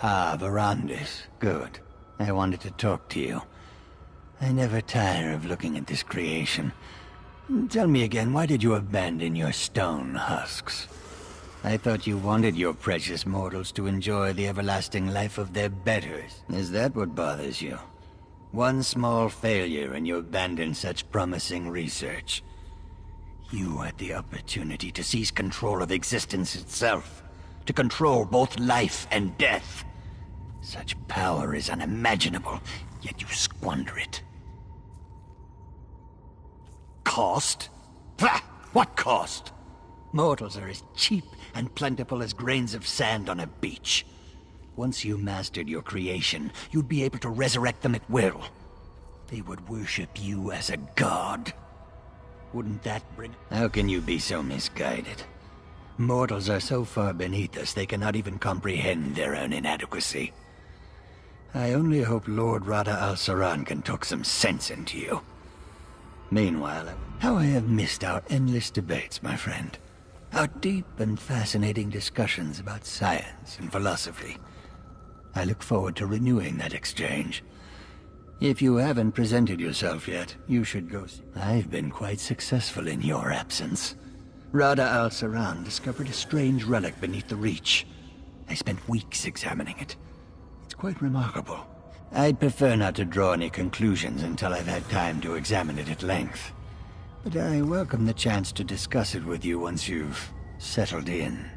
Ah, Verandis. Good. I wanted to talk to you. I never tire of looking at this creation. Tell me again, why did you abandon your stone husks? I thought you wanted your precious mortals to enjoy the everlasting life of their betters. Is that what bothers you? One small failure and you abandon such promising research. You had the opportunity to seize control of existence itself. To control both life and death. Such power is unimaginable, yet you squander it. Cost? Pah! What cost? Mortals are as cheap and plentiful as grains of sand on a beach. Once you mastered your creation, you'd be able to resurrect them at will. They would worship you as a god. Wouldn't that bring... How can you be so misguided? Mortals are so far beneath us they cannot even comprehend their own inadequacy. I only hope Lord Rada al-Saran can talk some sense into you. Meanwhile, how I have missed our endless debates, my friend. Our deep and fascinating discussions about science and philosophy. I look forward to renewing that exchange. If you haven't presented yourself yet, you should go see. I've been quite successful in your absence. Rada al-Saran discovered a strange relic beneath the Reach. I spent weeks examining it. It's quite remarkable. I'd prefer not to draw any conclusions until I've had time to examine it at length. But I welcome the chance to discuss it with you once you've settled in.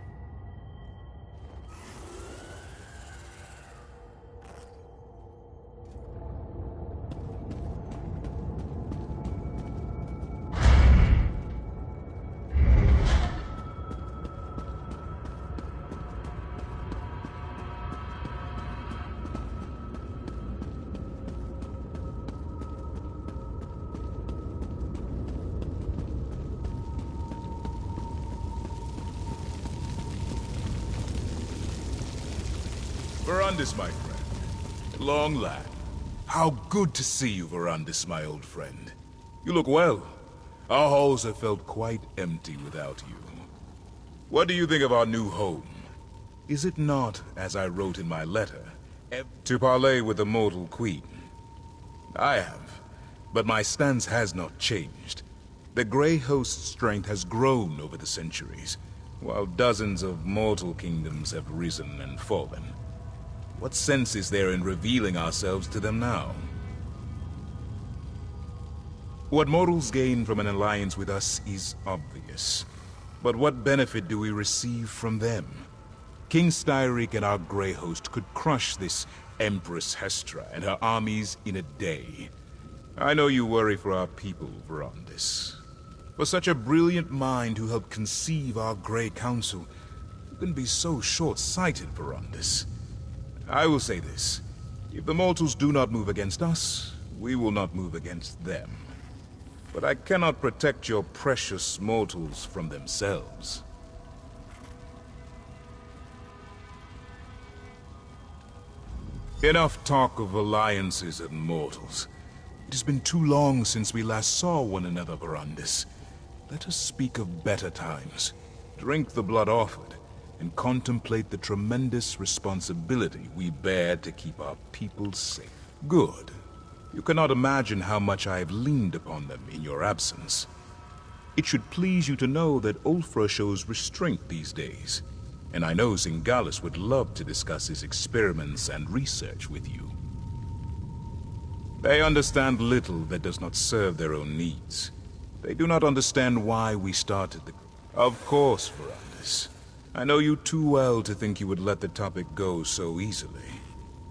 Verandis, my friend. Long lad. How good to see you, Verandis, my old friend. You look well. Our halls have felt quite empty without you. What do you think of our new home? Is it not, as I wrote in my letter, to parley with the mortal queen? I have, but my stance has not changed. The Grey Host's strength has grown over the centuries, while dozens of mortal kingdoms have risen and fallen. What sense is there in revealing ourselves to them now? What mortals gain from an alliance with us is obvious. But what benefit do we receive from them? King Styriek and our Grey Host could crush this Empress Hestra and her armies in a day. I know you worry for our people, Verandis. For such a brilliant mind who helped conceive our Grey Council, you can be so short-sighted, Verandis. I will say this. If the mortals do not move against us, we will not move against them. But I cannot protect your precious mortals from themselves. Enough talk of alliances and mortals. It has been too long since we last saw one another, Verandis. Let us speak of better times. Drink the blood offered, and contemplate the tremendous responsibility we bear to keep our people safe. Good. You cannot imagine how much I have leaned upon them in your absence. It should please you to know that Ulfra shows restraint these days, and I know Singalis would love to discuss his experiments and research with you. They understand little that does not serve their own needs. They do not understand why we started the... Of course, Verandis. I know you too well to think you would let the topic go so easily.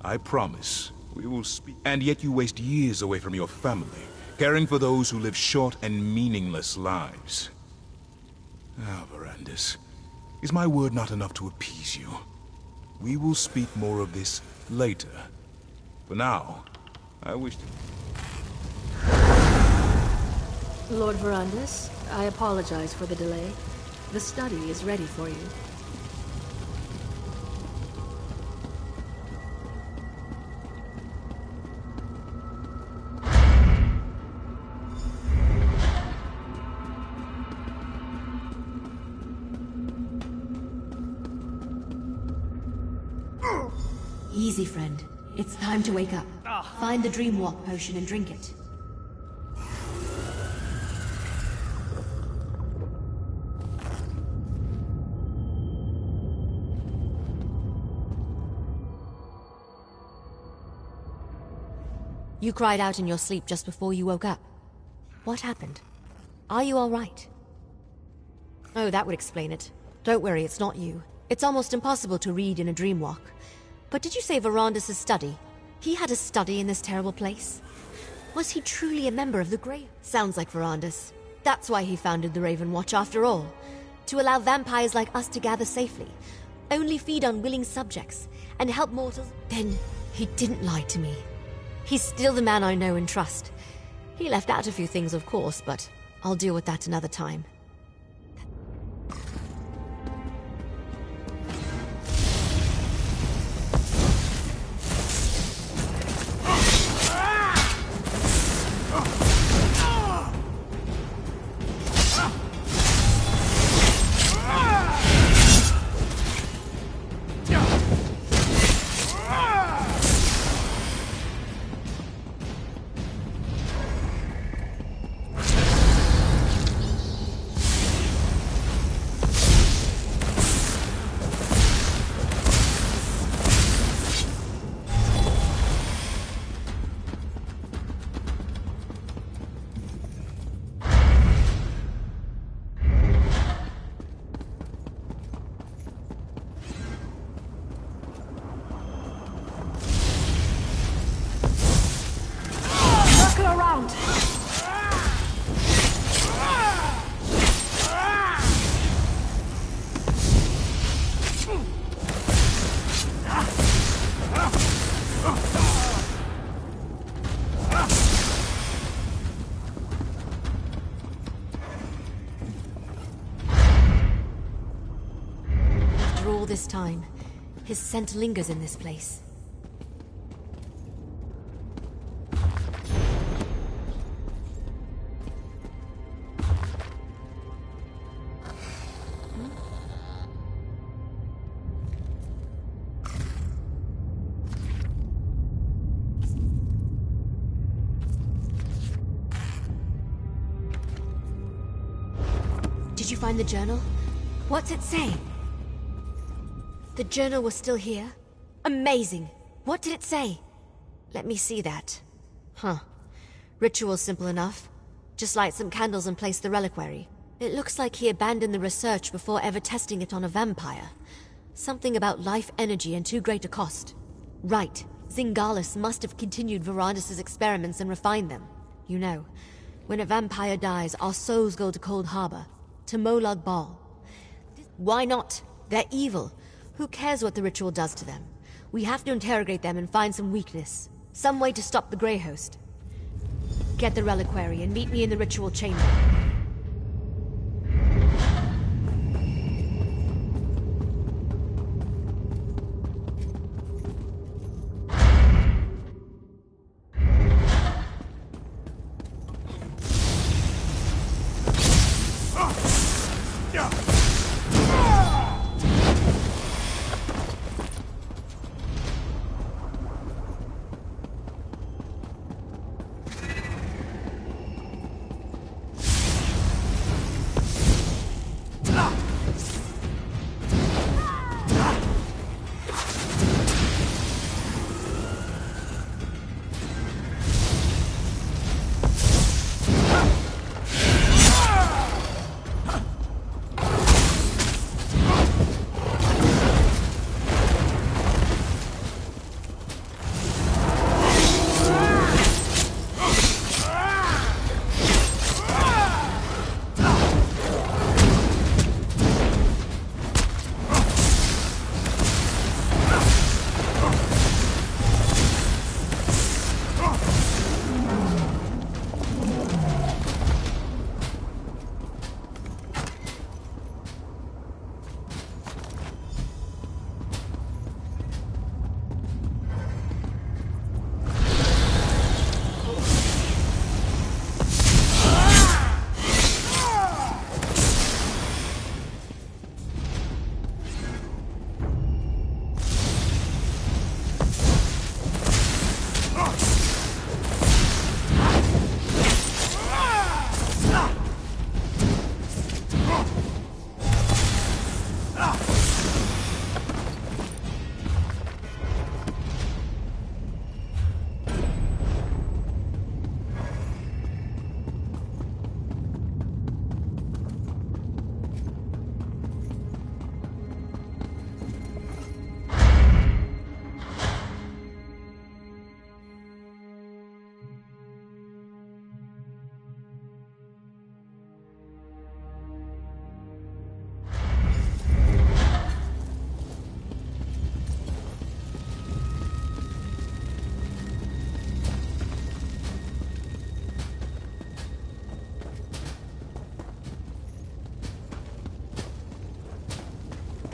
I promise, we will speak. And yet you waste years away from your family, caring for those who live short and meaningless lives. Ah, Verandis, is my word not enough to appease you? We will speak more of this later. For now, I wish to... Lord Verandis, I apologize for the delay. The study is ready for you. Easy, friend. It's time to wake up. Find the Dream Walk potion and drink it. You cried out in your sleep just before you woke up. What happened? Are you all right? Oh, that would explain it. Don't worry, it's not you. It's almost impossible to read in a dream walk. But did you say Verandis' study? He had a study in this terrible place? Was he truly a member of the Grey? Sounds like Verandis. That's why he founded the Raven Watch after all. To allow vampires like us to gather safely. Only feed on willing subjects, and help mortals. Then he didn't lie to me. He's still the man I know and trust. He left out a few things, of course, but I'll deal with that another time. This time, his scent lingers in this place. Did you find the journal? What's it say? The journal was still here? Amazing! What did it say? Let me see that. Huh. Ritual's simple enough. Just light some candles and place the reliquary. It looks like he abandoned the research before ever testing it on a vampire. Something about life energy and too great a cost. Right. Zingalis must have continued Verandis' experiments and refined them. You know, when a vampire dies, our souls go to Cold Harbor. To Molag Bal. Why not? They're evil. Who cares what the ritual does to them? We have to interrogate them and find some weakness. Some way to stop the Grey Host. Get the reliquary and meet me in the ritual chamber.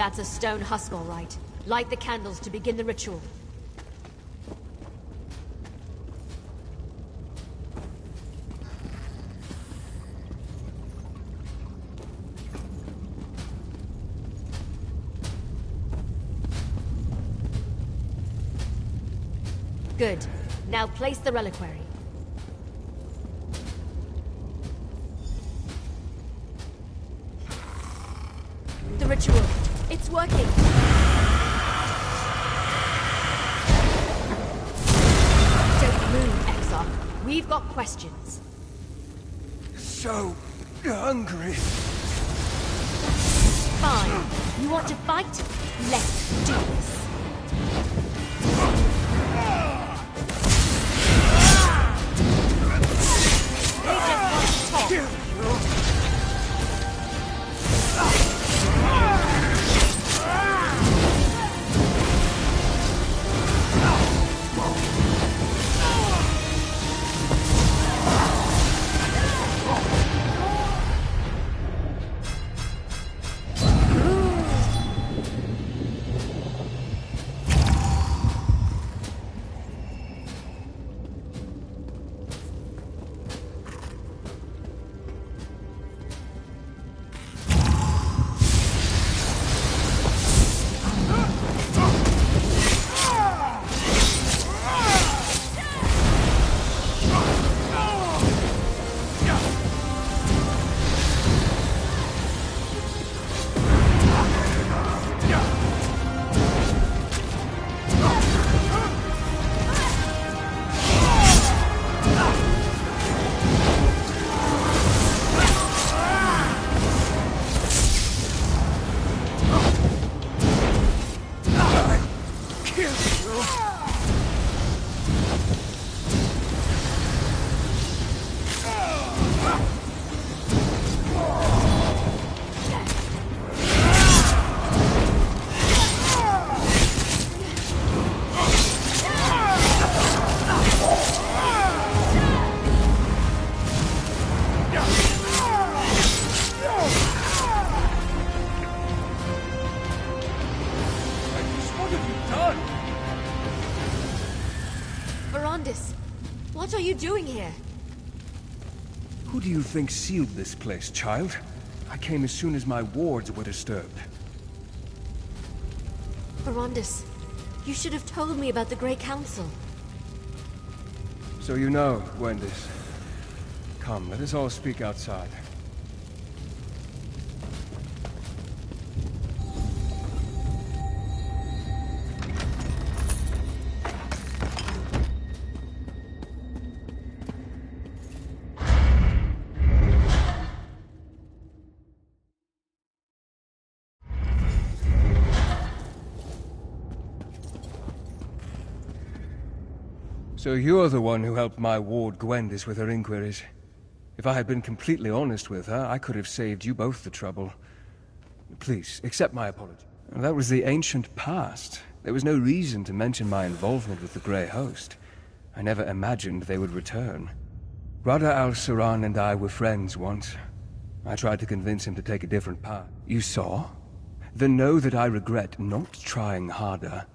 That's a stone husk, all right. Light the candles to begin the ritual. Good. Now place the reliquary. The ritual. It's working. Don't move, Exarch. We've got questions. So hungry. Fine. You want to fight? Let's do this. They just want to talk. What are you doing here? Who do you think sealed this place, child? I came as soon as my wards were disturbed. Verondis, you should have told me about the Grey Council. So you know, Gwendis. Come, let us all speak outside. So you're the one who helped my ward Gwendis with her inquiries. If I had been completely honest with her, I could have saved you both the trouble. Please, accept my apology. That was the ancient past. There was no reason to mention my involvement with the Grey Host. I never imagined they would return. Rada al-Saran and I were friends once. I tried to convince him to take a different path. You saw? Then know that I regret not trying harder.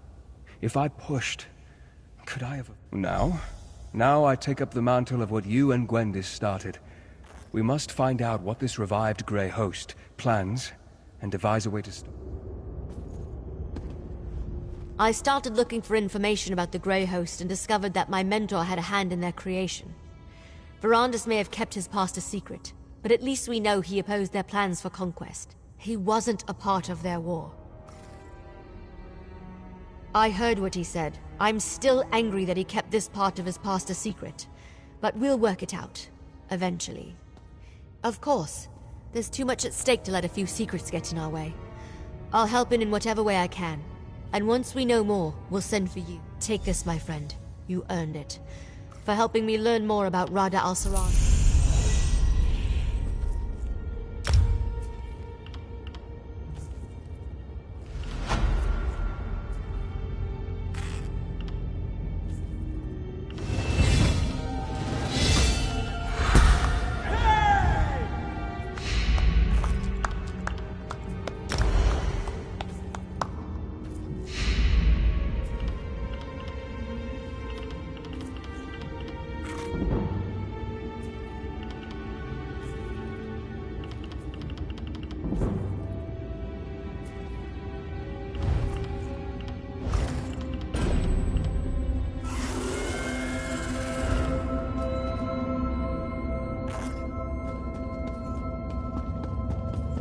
If I pushed, could I have... Now I take up the mantle of what you and Gwendis started. We must find out what this revived Grey Host plans, and devise a way to stop. I started looking for information about the Grey Host and discovered that my mentor had a hand in their creation. Verondis may have kept his past a secret, but at least we know he opposed their plans for conquest. He wasn't a part of their war. I heard what he said. I'm still angry that he kept this part of his past a secret. But we'll work it out. Eventually. Of course. There's too much at stake to let a few secrets get in our way. I'll help in whatever way I can. And once we know more, we'll send for you. Take this, my friend. You earned it. For helping me learn more about Rada al-Saran.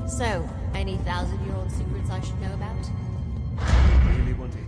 So, any thousand-year-old secrets I should know about? Really want to...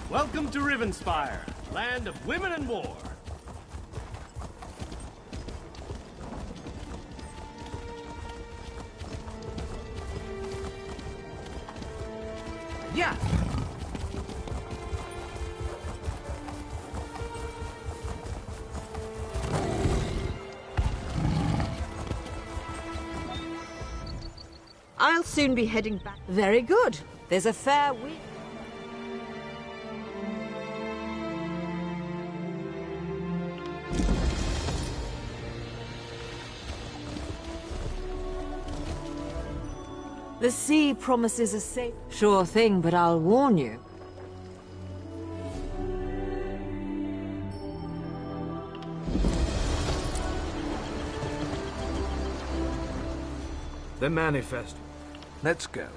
Welcome to Rivenspire, land of women and war. Yeah. I'll soon be heading back. Very good. There's a fair week. The sea promises a safe... Sure thing, but I'll warn you. The manifest. Let's go.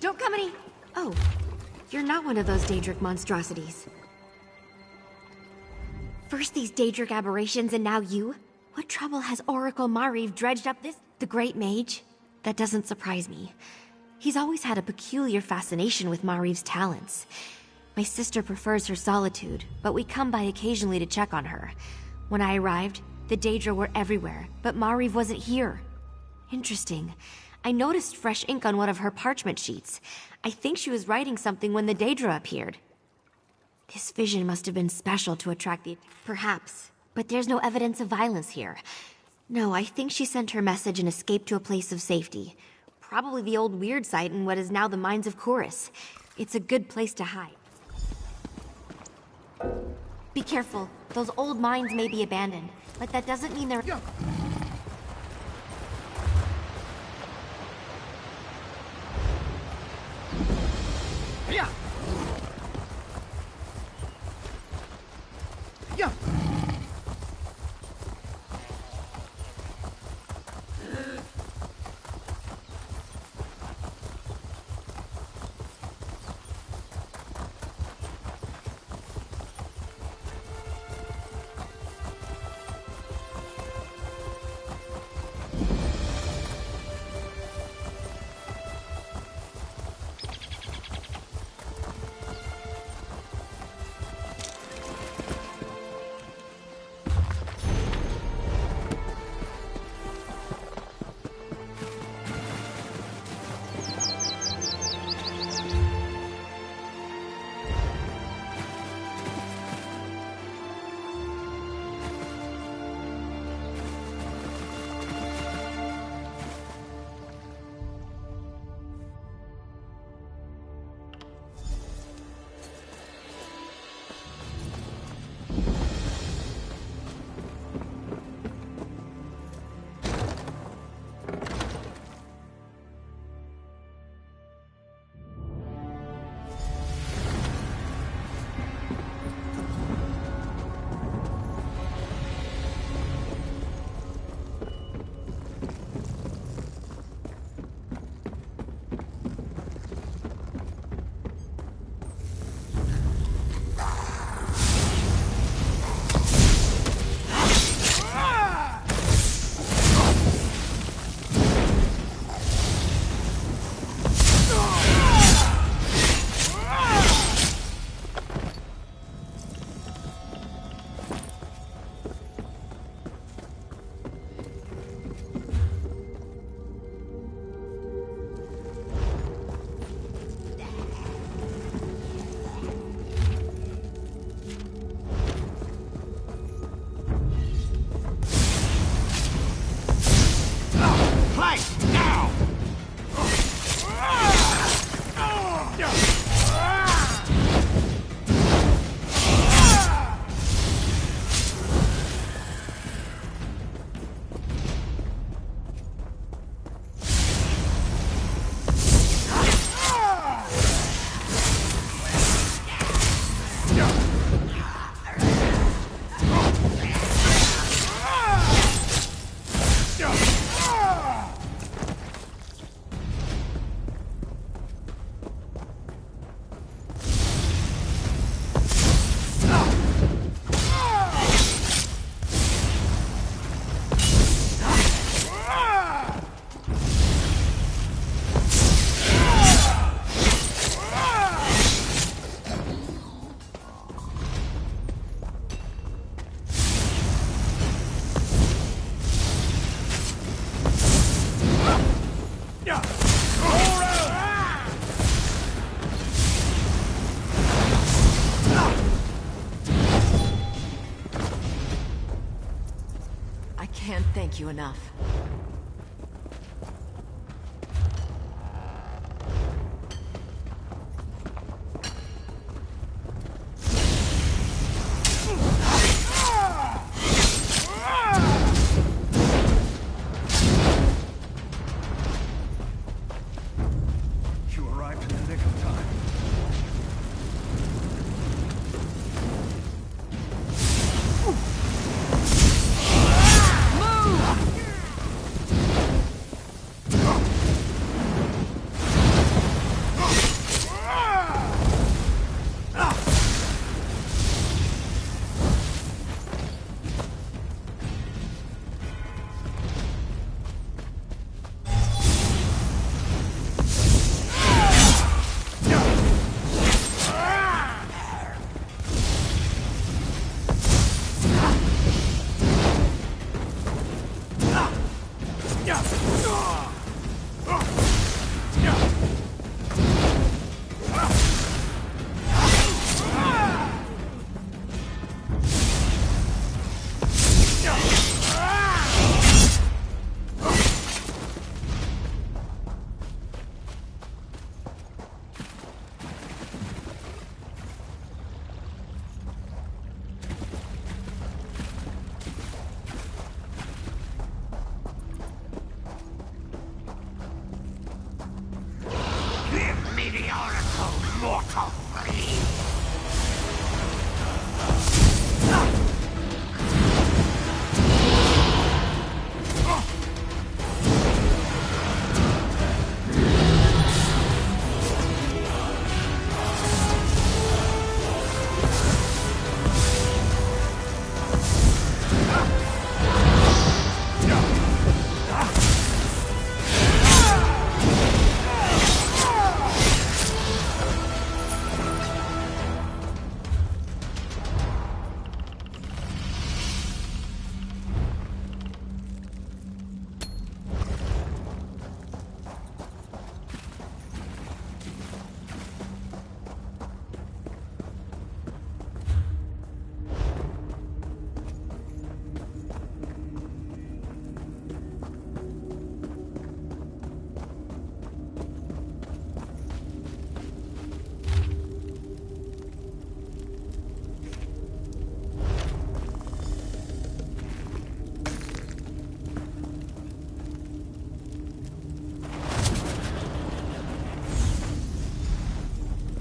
Don't come any... Oh, you're not one of those Daedric monstrosities. First these Daedric aberrations and now you? What trouble has Oracle Mariv dredged up this... The Great Mage? That doesn't surprise me. He's always had a peculiar fascination with Mariv's talents. My sister prefers her solitude, but we come by occasionally to check on her. When I arrived, the Daedra were everywhere, but Mariv wasn't here. Interesting. I noticed fresh ink on one of her parchment sheets. I think she was writing something when the Daedra appeared. This vision must have been special to attract the... Perhaps. But there's no evidence of violence here. No, I think she sent her message and escaped to a place of safety. Probably the old weird site in what is now the Mines of Chorus. It's a good place to hide. Be careful. Those old mines may be abandoned, but that doesn't mean they're... Yeah. Yeah. I can't thank you enough. You arrived in the nick of time. Give me the oracle, mortal fiend!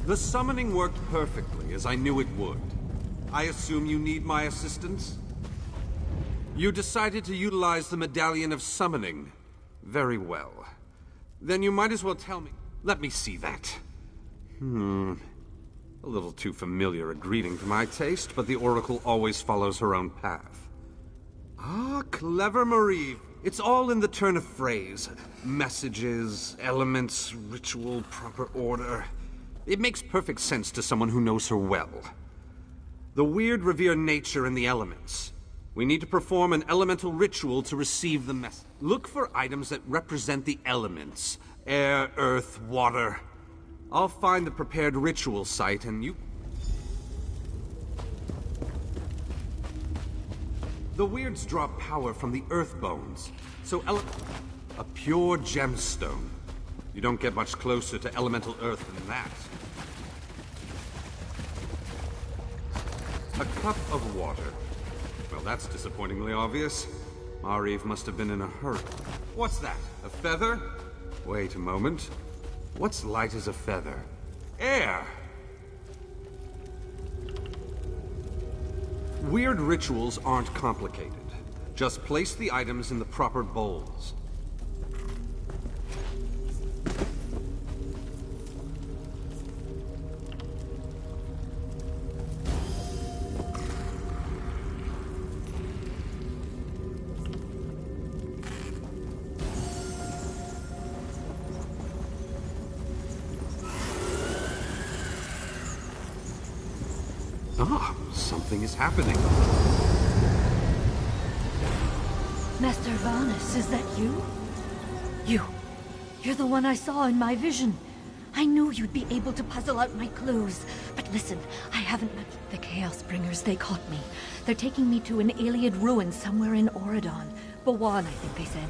The summoning worked perfectly, as I knew it would. I assume you need my assistance? You decided to utilize the Medallion of Summoning. Very well. Then you might as well tell me. Let me see that. A little too familiar a greeting for my taste, but the Oracle always follows her own path. Ah, clever Marie. It's all in the turn of phrase. Messages, elements, ritual, proper order. It makes perfect sense to someone who knows her well. The weird revere nature and the elements. We need to perform an elemental ritual to receive the message. Look for items that represent the elements. Air, earth, water. I'll find the prepared ritual site and you... The weirds draw power from the earth bones, so a pure gemstone. You don't get much closer to elemental earth than that. A cup of water. Well, that's disappointingly obvious. Mariv must have been in a hurry. What's that? A feather? Wait a moment. What's light as a feather? Air! Weird rituals aren't complicated. Just place the items in the proper bowls. Ah, something is happening. Master Vanus, is that you? You're the one I saw in my vision. I knew you'd be able to puzzle out my clues. But listen, I haven't met the Chaos Bringers. They caught me. They're taking me to an Iliad ruin somewhere in Auradon. Bawan, I think they said.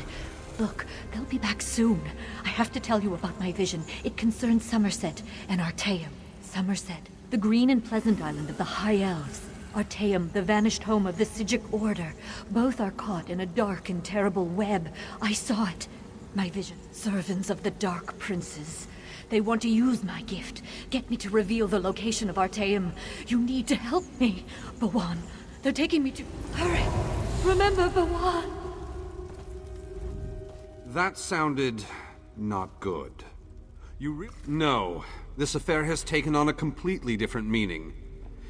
Look, they'll be back soon. I have to tell you about my vision. It concerns Somerset and Artaeum. Somerset, the green and pleasant island of the High Elves. Artaeum, the vanished home of the Psijic Order. Both are caught in a dark and terrible web. I saw it. My vision. Servants of the Dark Princes. They want to use my gift. Get me to reveal the location of Artaeum. You need to help me. Bawan, they're taking me to... Hurry! Remember Bawan! That sounded... not good. No. This affair has taken on a completely different meaning.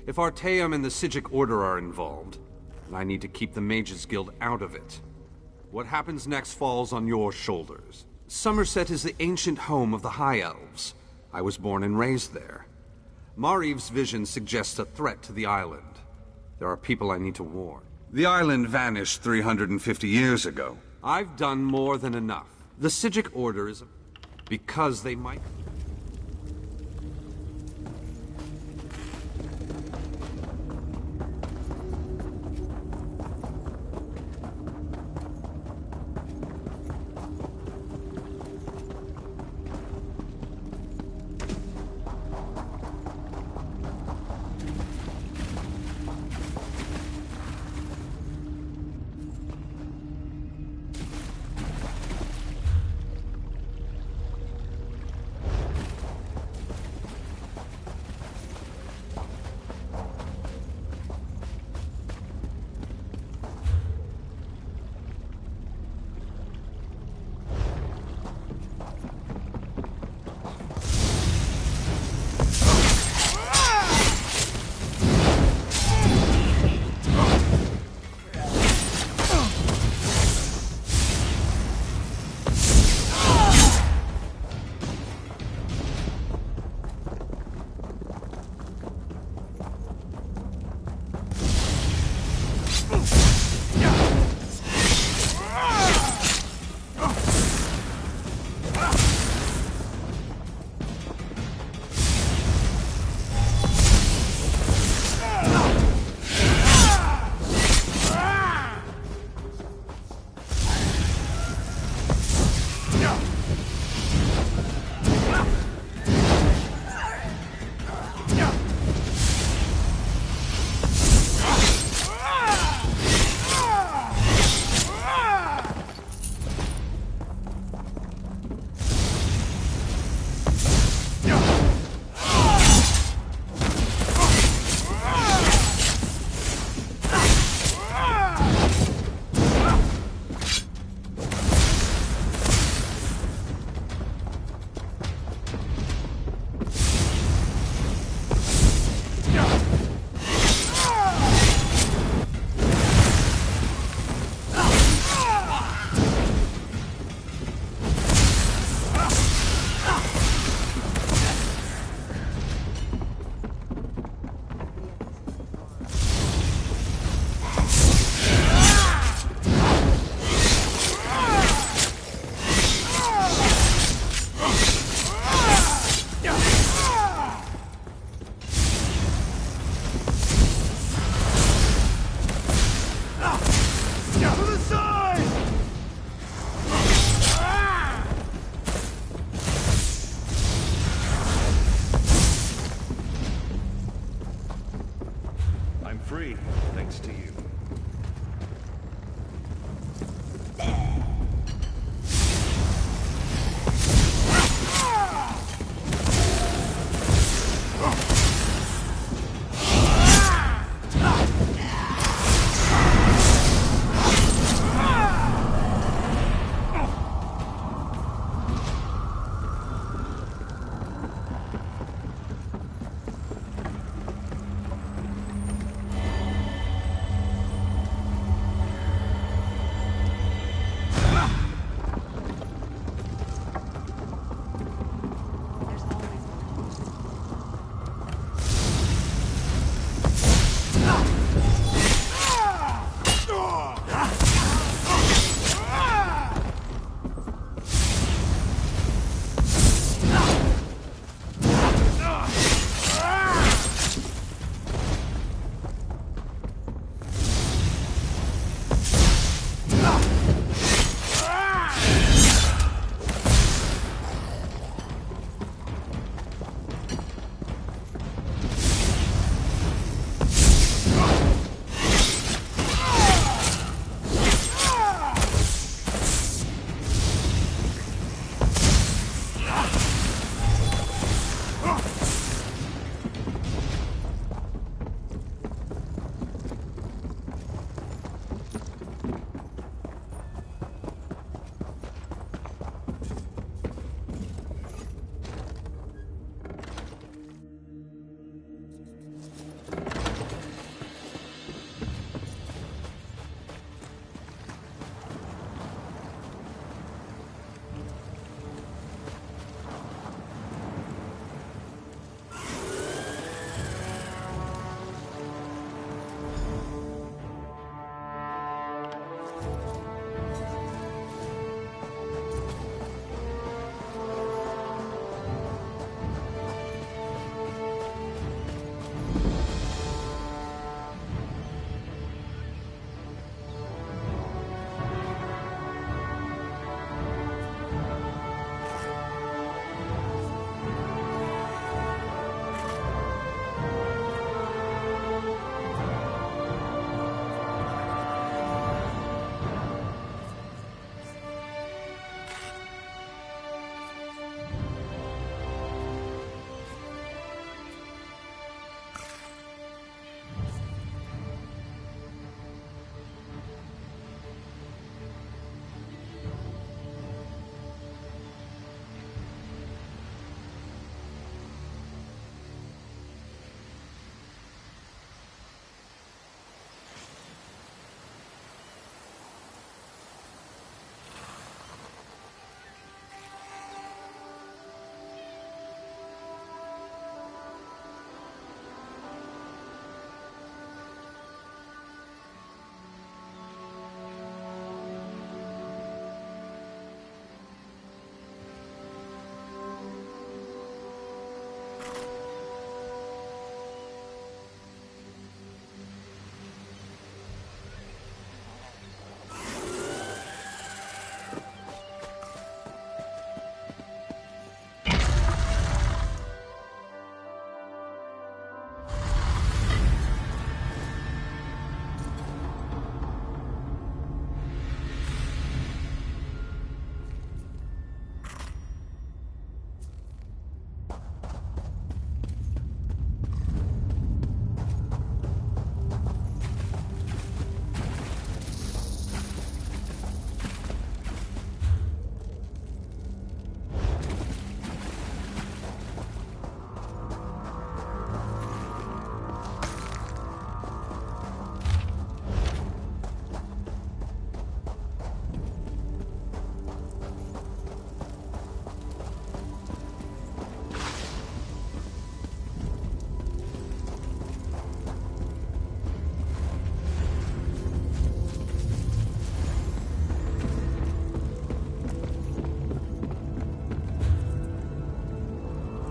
If Artaeum and the Psijic Order are involved, then I need to keep the Mages Guild out of it. What happens next falls on your shoulders. Somerset is the ancient home of the High Elves. I was born and raised there. Mariv's vision suggests a threat to the island. There are people I need to warn. The island vanished 350 years ago. I've done more than enough. The Psijic Order is... because they might...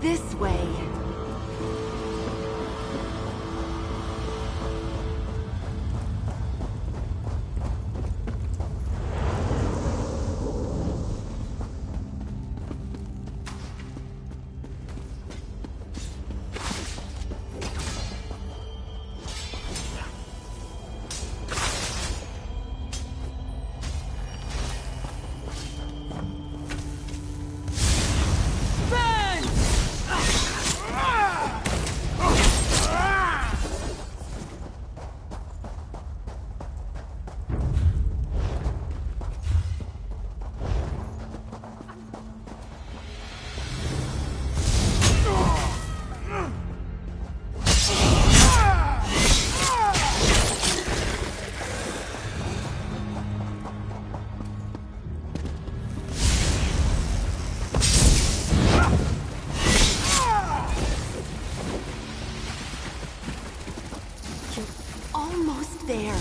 this way. Almost there.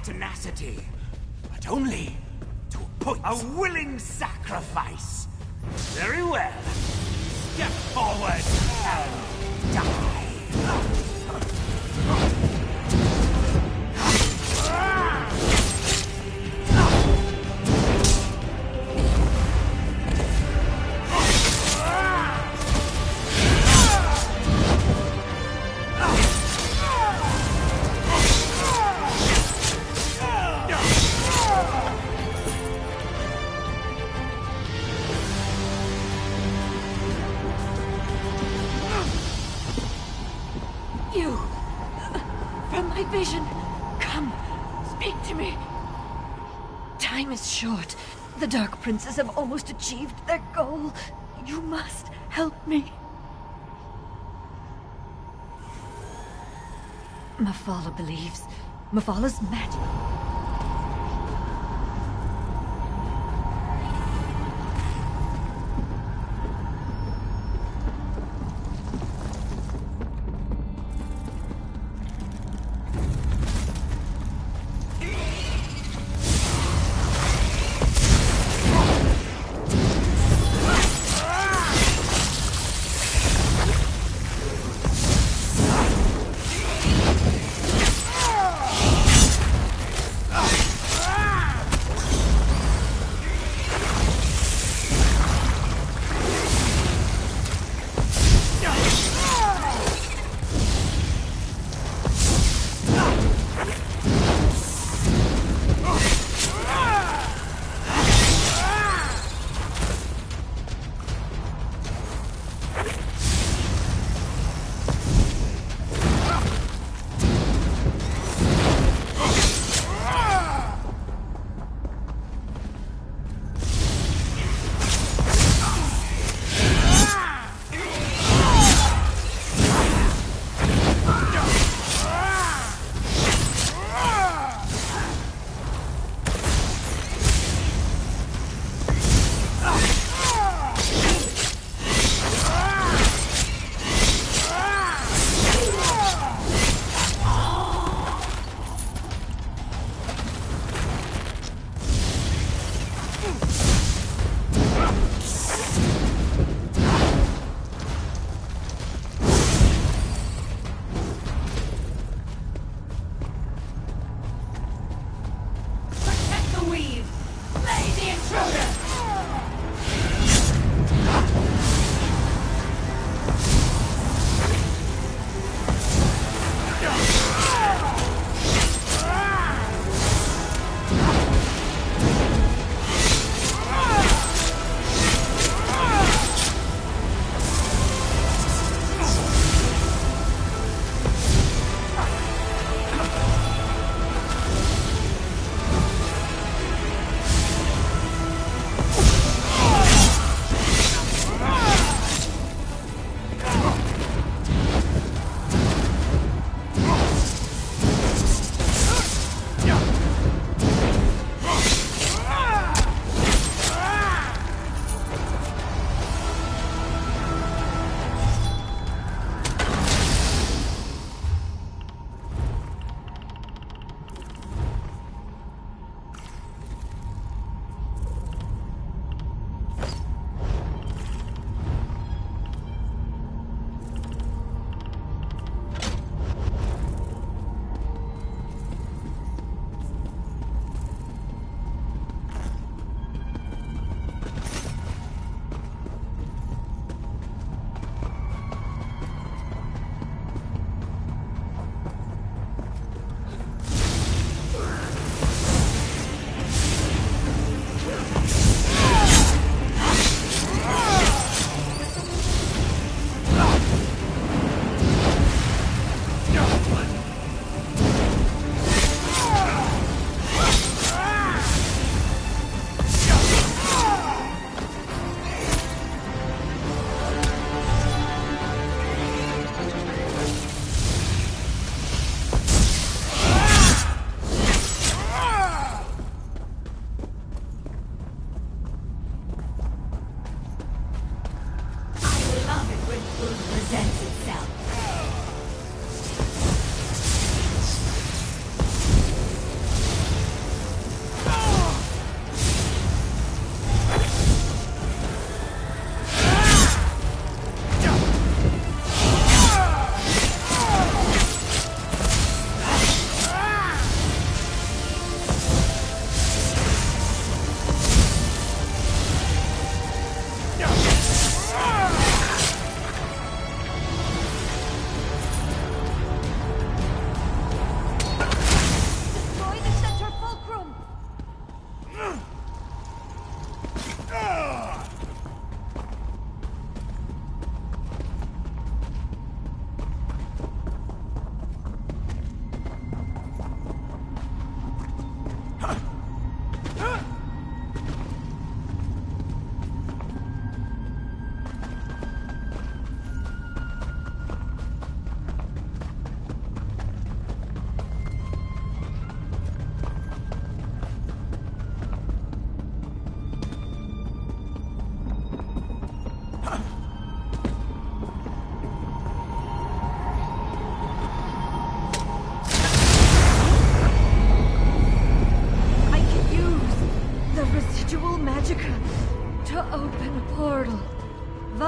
Tenacity, but only to a point. A willing sacrifice. Very well. Step forward and die. My vision! Come, speak to me! Time is short. The Dark Princes have almost achieved their goal. You must help me. Mephala believes. Mephala's magic.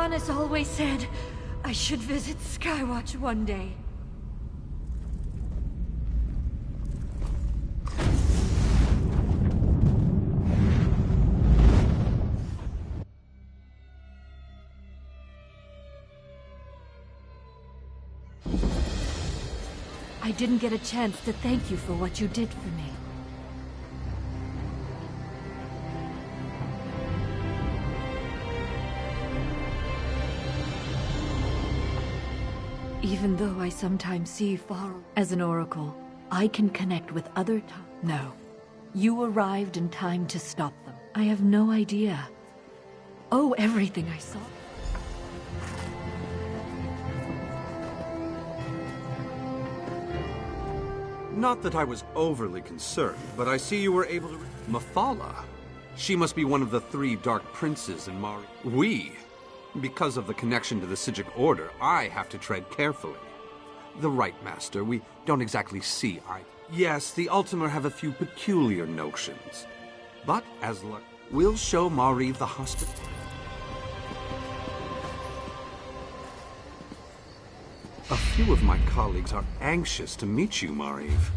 Tyrannus always said I should visit Skywatch one day. I didn't get a chance to thank you for what you did for me. Even though I sometimes see far as an oracle, I can connect with other No. You arrived in time to stop them. I have no idea. Oh, everything I saw. Not that I was overly concerned, but I see you were able to... Mephala? She must be one of the 3 Dark Princes in Mari... Because of the connection to the Psijic Order, I have to tread carefully. The Right Master, we don't exactly see eye. Yes, the Ultima have a few peculiar notions. But, as luck, we'll show Mariv the hospital. A few of my colleagues are anxious to meet you, Mariv.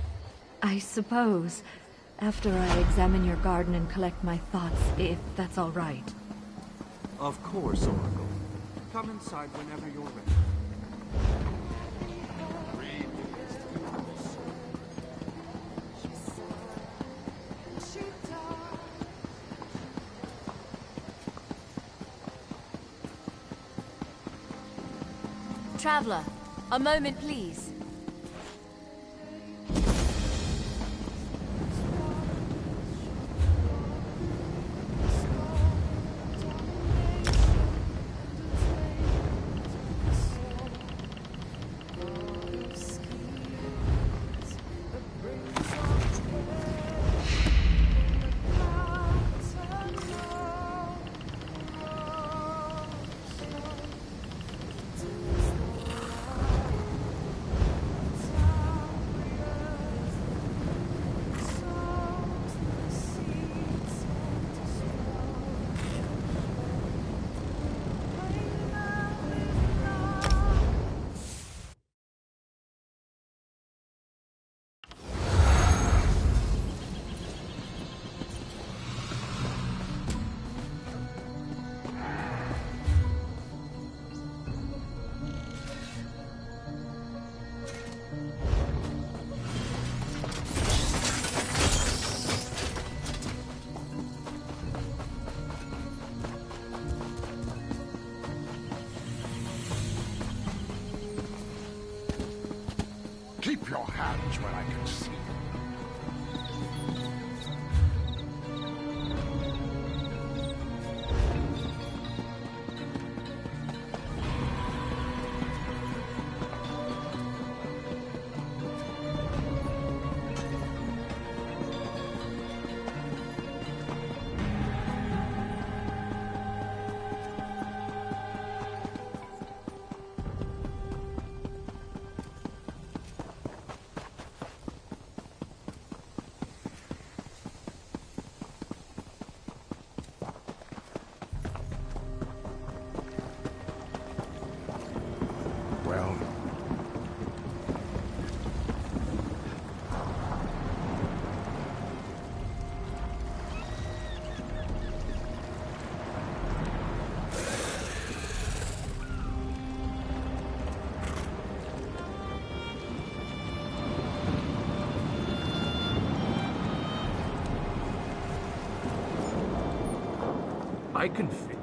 I suppose, after I examine your garden and collect my thoughts, if that's all right. Of course, Oracle. Come inside whenever you're ready. Traveler, a moment, please. Keep your hands where I can see. I can fit.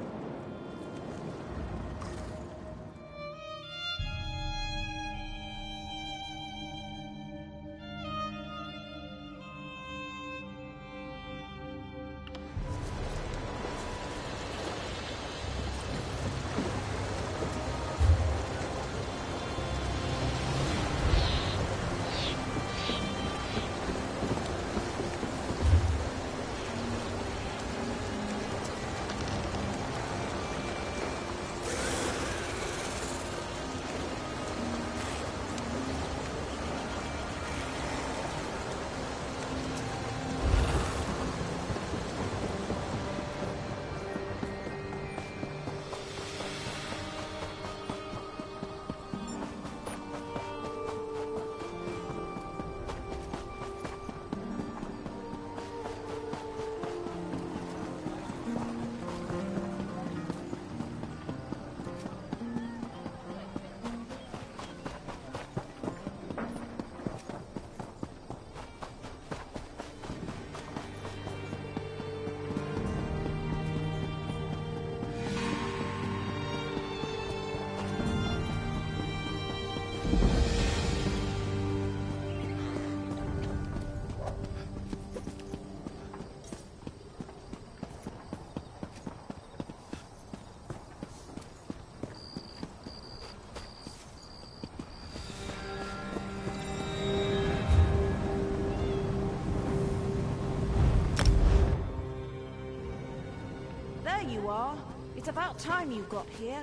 about time you got here.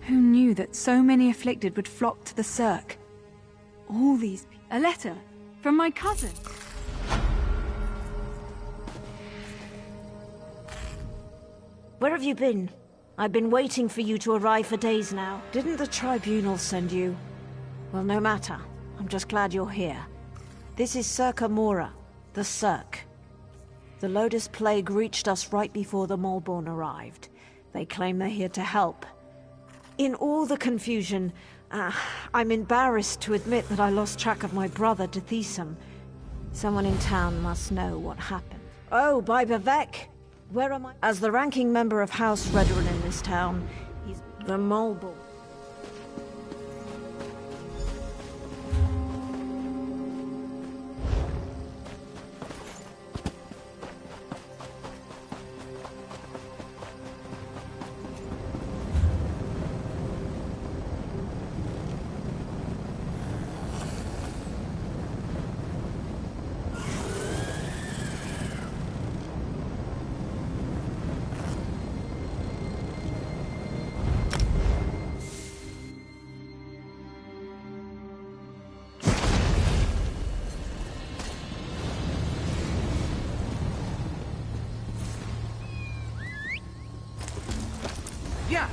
Who knew that so many afflicted would flock to the Cirque? All these... A letter from my cousin. Where have you been? I've been waiting for you to arrive for days now. Didn't the Tribunal send you? Well, no matter. I'm just glad you're here. This is Circa Mora, the Cirque. The Lotus Plague reached us right before the Malborn arrived. They claim they're here to help. In all the confusion, I'm embarrassed to admit that I lost track of my brother, Dethesum. Someone in town must know what happened. Oh, by Bavek! Where am I? As the ranking member of House Redoran in this town, he's the Malborn. Yeah.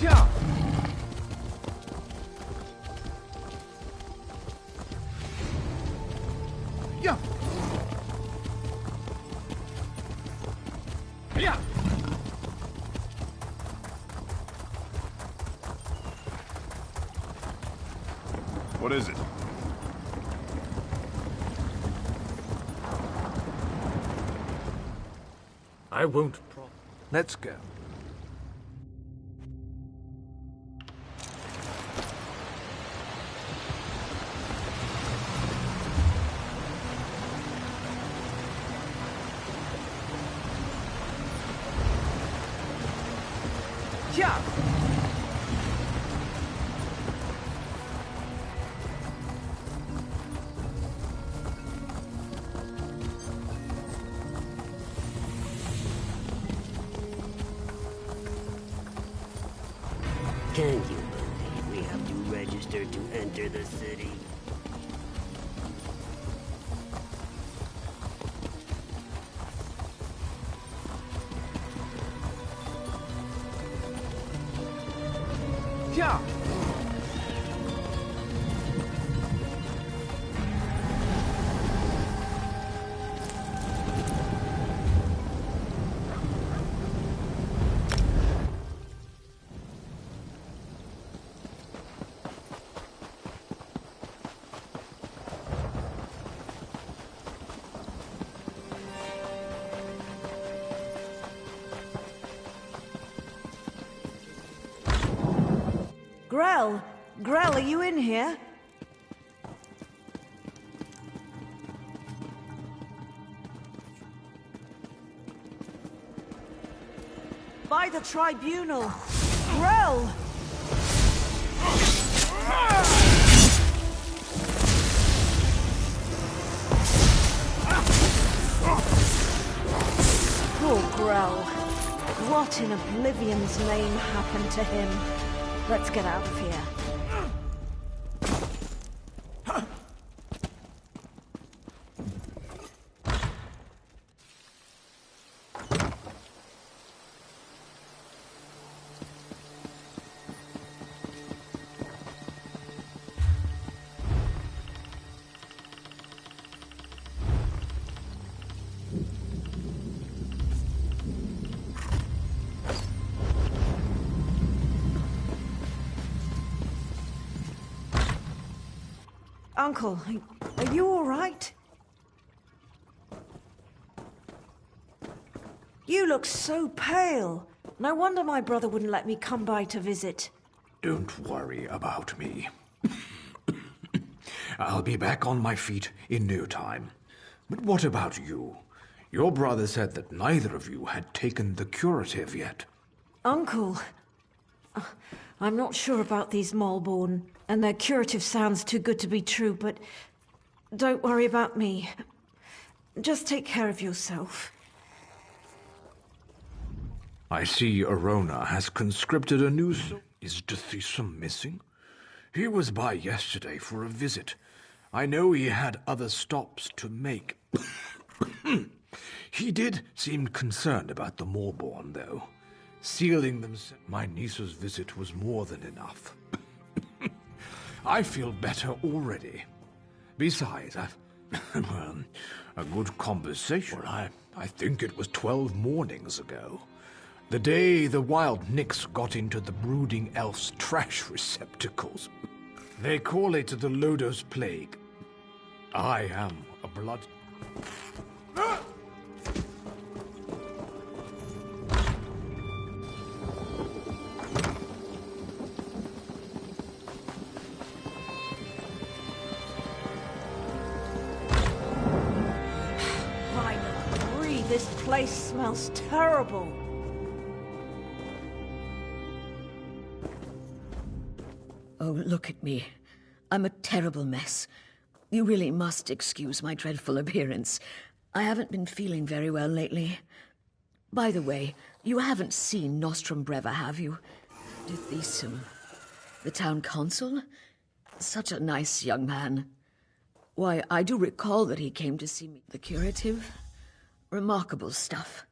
Yeah. Yeah. Yeah. What is it? I won't Let's go. Yeah. Can you believe we have to register to enter the city? Yeah. Grell! Grell, are you in here? By the Tribunal! Grell! Poor Grell. What in Oblivion's name happened to him? Let's get out of here. Uncle, are you all right? You look so pale. No wonder my brother wouldn't let me come by to visit. Don't worry about me. I'll be back on my feet in no time. But what about you? Your brother said that neither of you had taken the curative yet. Uncle, I'm not sure about these Malborn, and their curative sounds too good to be true, but don't worry about me. Just take care of yourself. I see Arona has conscripted a new... Is Dethisum missing? He was by yesterday for a visit. I know he had other stops to make. He did seem concerned about the Malborn, though. Sealing themselves... My niece's visit was more than enough. I feel better already. Besides, I've... a good conversation. Well, I think it was 12 mornings ago. The day the wild Nyx got into the brooding elf's trash receptacles. They call it the Lodos Plague. I am a blood... This place smells terrible. Oh, look at me. I'm a terrible mess. You really must excuse my dreadful appearance. I haven't been feeling very well lately. By the way, you haven't seen Nostrum Breva, have you? Dethisum, the town consul? Such a nice young man. Why, I do recall that he came to see me. The curative? Remarkable stuff.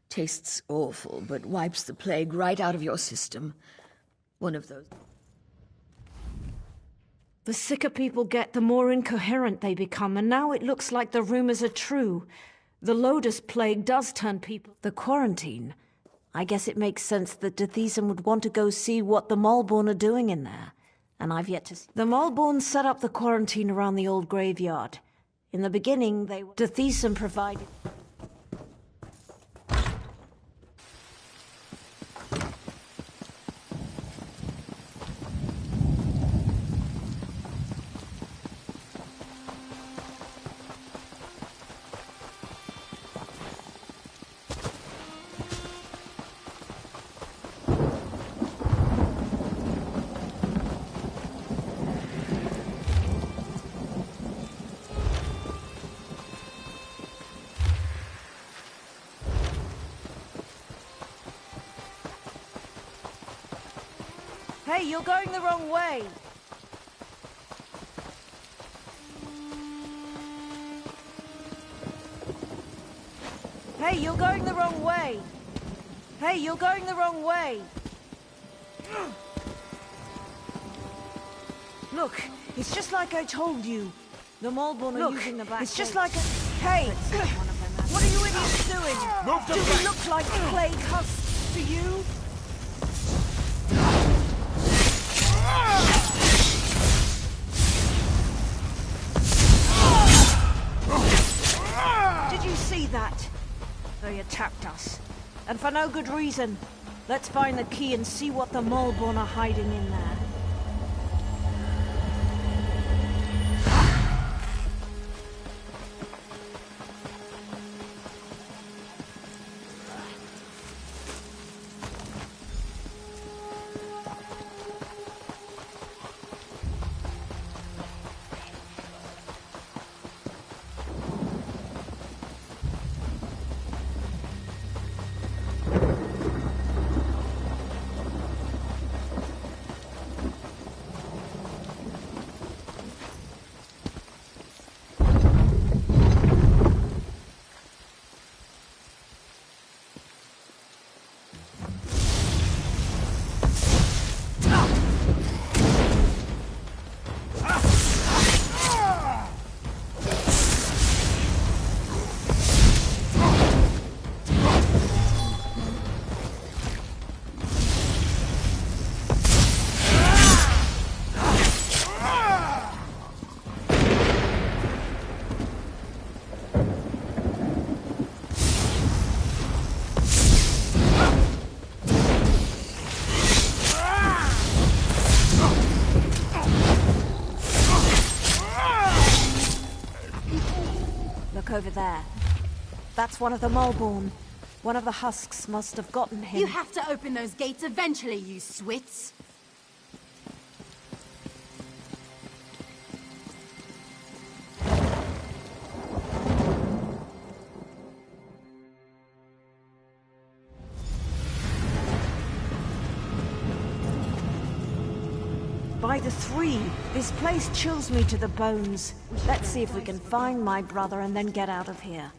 Tastes awful, but wipes the plague right out of your system. One of those... The sicker people get, the more incoherent they become, and now it looks like the rumors are true. The Lotus Plague does turn people... The quarantine. I guess it makes sense that Dethisum would want to go see what the Malborn are doing in there. And I've yet to... The Malborn set up the quarantine around the old graveyard. In the beginning, they... Dethisum provided... Hey, you're going the wrong way! Hey, you're going the wrong way! Hey, you're going the wrong way! Look, it's just like I told you. The Malborn are using the back. It's just like a... Hey! What are you idiots doing? Do we look like plague husks to you? Did you see that? They attacked us. And for no good reason. Let's find the key and see what the Malborn are hiding in there. over there. That's one of the Mulborn. One of the husks must have gotten him. You have to open those gates eventually, you swits. By the three, this place chills me to the bones. Let's see if we can find my brother and then get out of here.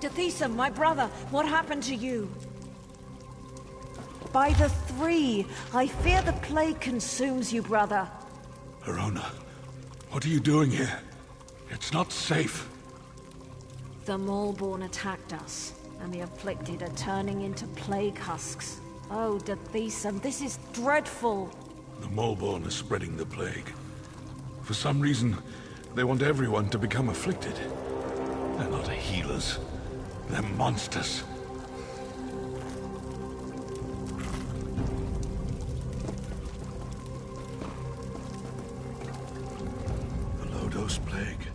Tethisa, my brother, what happened to you? By the three, I fear the plague consumes you, brother. Arona, what are you doing here? It's not safe. The Mulborn attacked us, and the afflicted are turning into plague husks. Oh, Tethisa, this is dreadful. The Mulborn are spreading the plague. For some reason, they want everyone to become afflicted. They're not healers. They're monsters. The low-dose plague.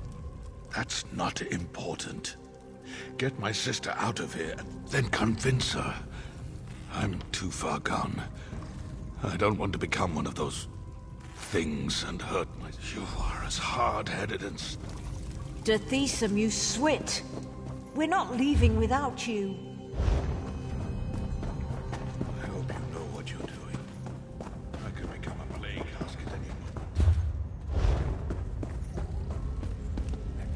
That's not important. Get my sister out of here, then convince her. I'm too far gone. I don't want to become one of those things and hurt my... You are as hard-headed and... Tethisa, you swit. We're not leaving without you. I hope you know what you're doing. I could become a plague husk at any moment.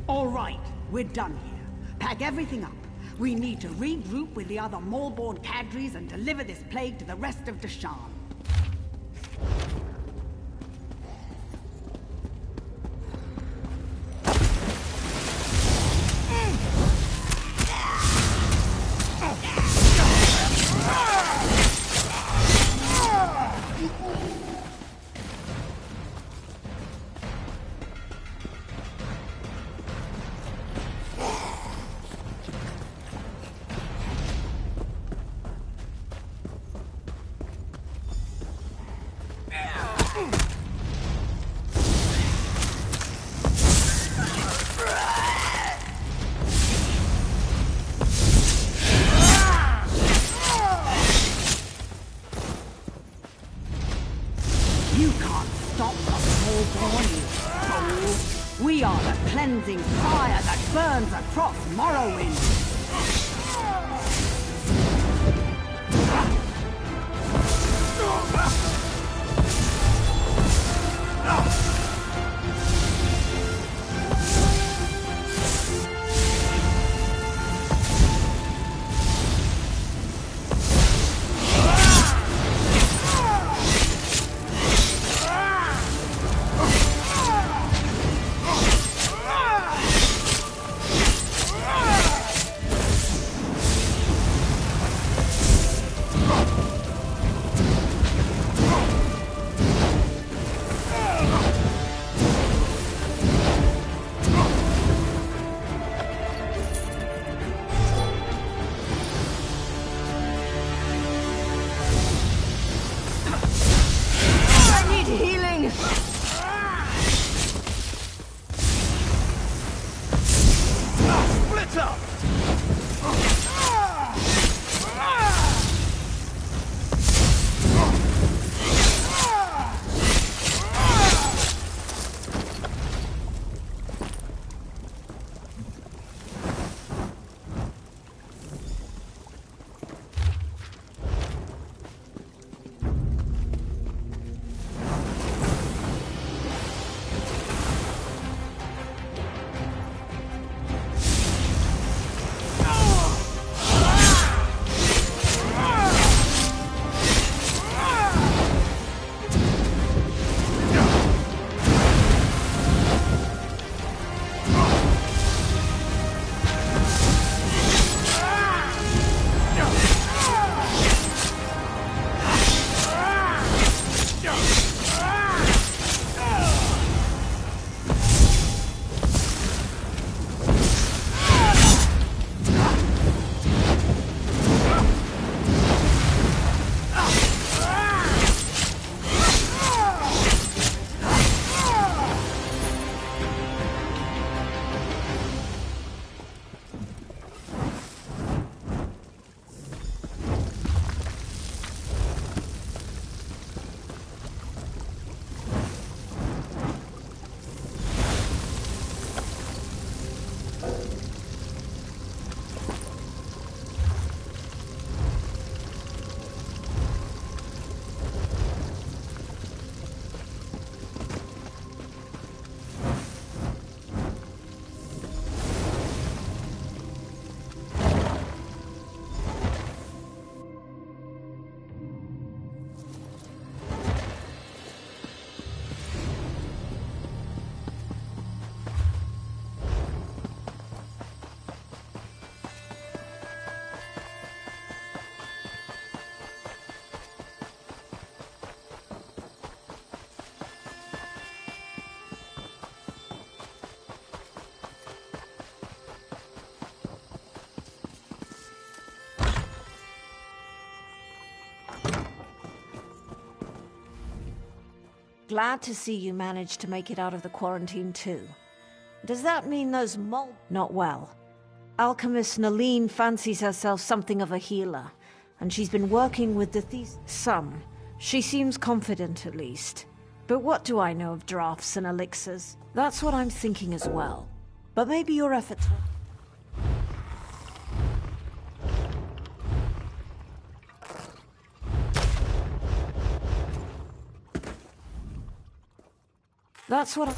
All right, we're done here. Pack everything up. We need to regroup with the other Mulborn cadres and deliver this plague to the rest of Deshaan. We are the cleansing fire that burns across Morrowind. Glad to see you managed to make it out of the quarantine too. Does that mean those not well? Alchemist Nalene fancies herself something of a healer, and she's been working with the some. She seems confident at least. But what do I know of drafts and elixirs? That's what I'm thinking as well. But maybe your efforts will... That's what I...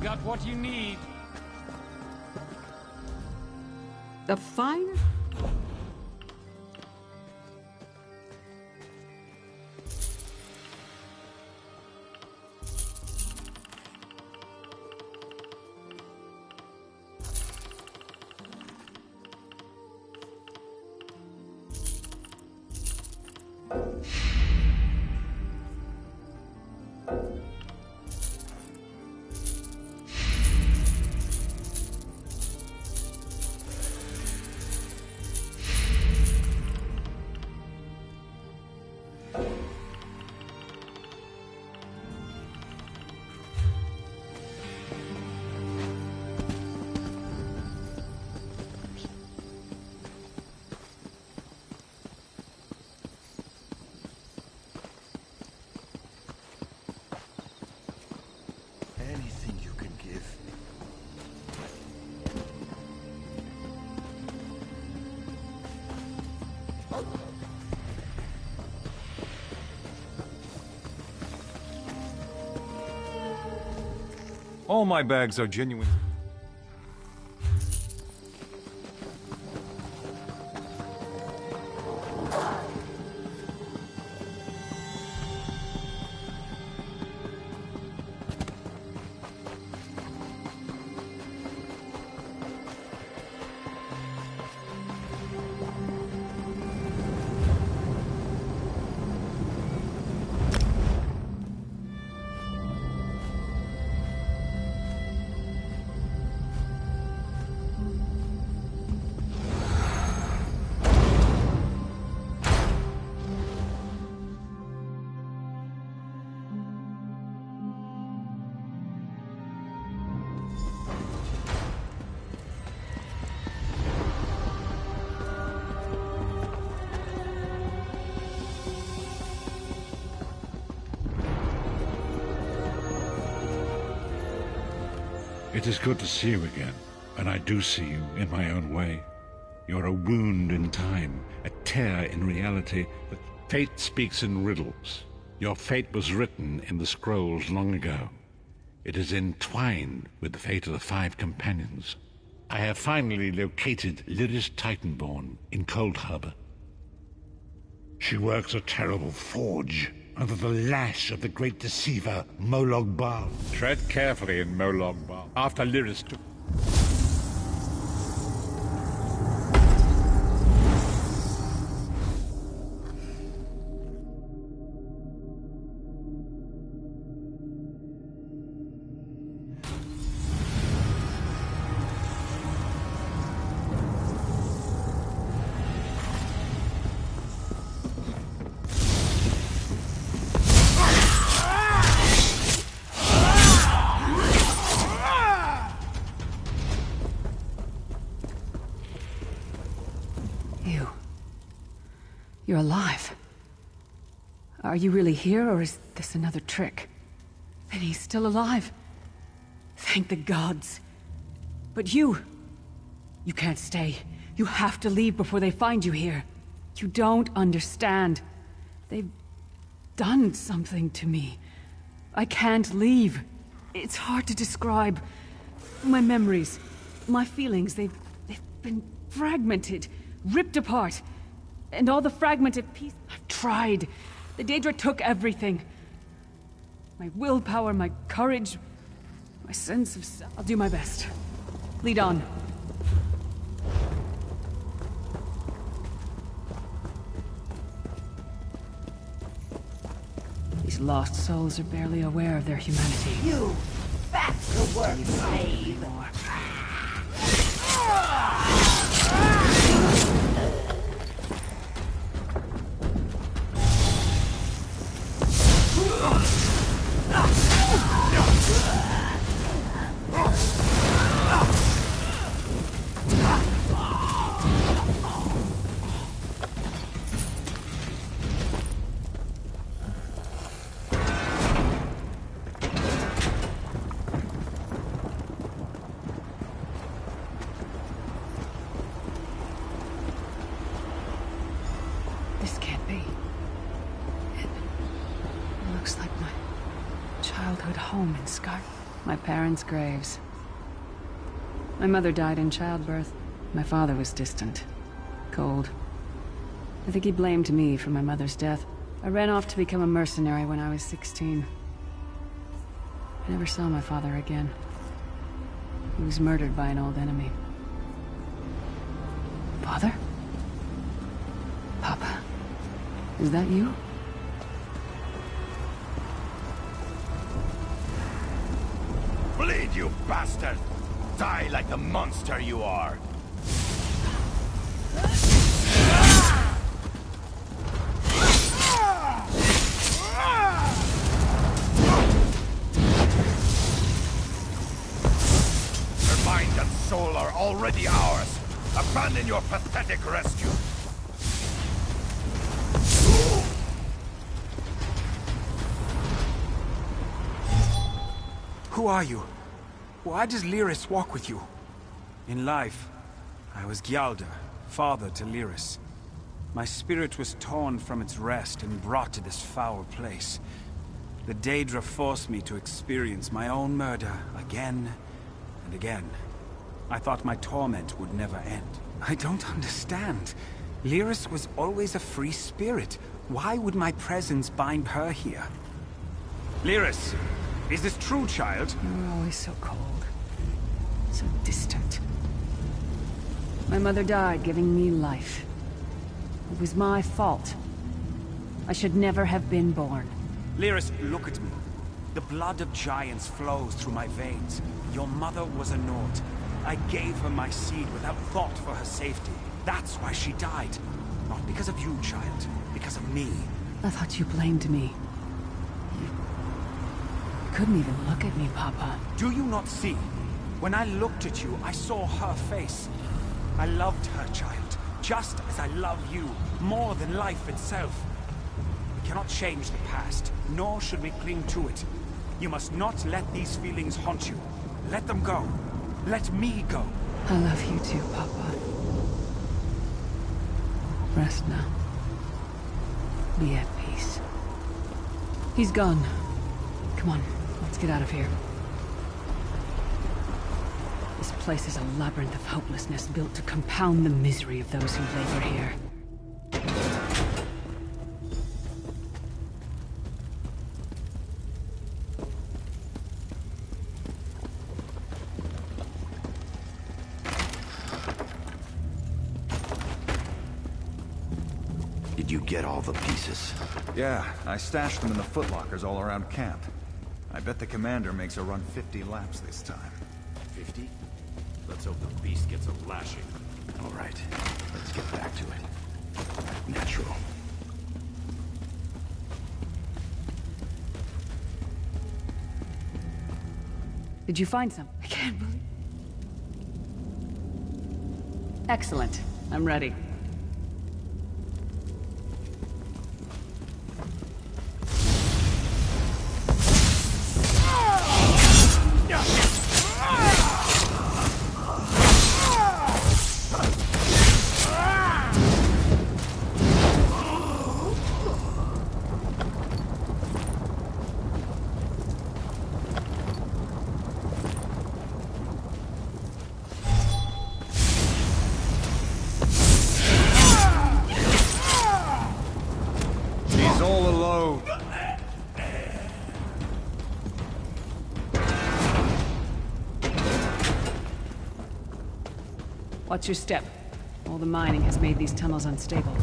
I've got what you need. The finest. Anything you can give. All my bags are genuine. It is good to see you again, and I do see you in my own way. You're a wound in time, a tear in reality, but fate speaks in riddles. Your fate was written in the scrolls long ago. It is entwined with the fate of the 5 companions. I have finally located Lyris Titanborn in Cold Harbor. She works a terrible forge under the lash of the great deceiver, Molag Bal. Tread carefully in Molag Bal. After Lyris took... You're alive. Are you really here, or is this another trick? Then he's still alive. Thank the gods. But you can't stay. You have to leave before they find you here. You don't understand. They've done something to me. I can't leave. It's hard to describe. My memories, my feelings, they've been fragmented, ripped apart. And all the fragmented pieces... I've tried. The Daedra took everything. My willpower, my courage, my sense of self. I'll do my best. Lead on. These lost souls are barely aware of their humanity. You! That's the word, slave! This can't be. It looks like my childhood home in Sky. My parents' graves. My mother died in childbirth. My father was distant. Cold. I think he blamed me for my mother's death. I ran off to become a mercenary when I was 16. I never saw my father again. He was murdered by an old enemy. Father? Papa? Is that you? Bleed, you bastard! Die like the monster you are! Your mind and soul are already ours. Abandon your pathetic rescue. Who are you? Why does Lyris walk with you? In life, I was Gyalda, father to Lyris. My spirit was torn from its rest and brought to this foul place. The Daedra forced me to experience my own murder again and again. I thought my torment would never end. I don't understand. Lyris was always a free spirit. Why would my presence bind her here? Lyris! Is this true, child? You were always so cold. So distant. My mother died, giving me life. It was my fault. I should never have been born. Lyris, look at me. The blood of giants flows through my veins. Your mother was a Nord. I gave her my seed without thought for her safety. That's why she died. Not because of you, child. Because of me. I thought you blamed me. Couldn't even look at me, Papa. Do you not see? When I looked at you, I saw her face. I loved her, child, just as I love you, more than life itself. We cannot change the past, nor should we cling to it. You must not let these feelings haunt you. Let them go. Let me go. I love you too, Papa. Rest now. Be at peace. He's gone. Come on. Let's get out of here. This place is a labyrinth of hopelessness built to compound the misery of those who labor here. Did you get all the pieces? Yeah, I stashed them in the footlockers all around camp. I bet the commander makes her run 50 laps this time. 50? Let's hope the beast gets a lashing. All right, let's get back to it. Natural. Did you find some? I can't believe... Excellent. I'm ready. Watch your step. All the mining has made these tunnels unstable.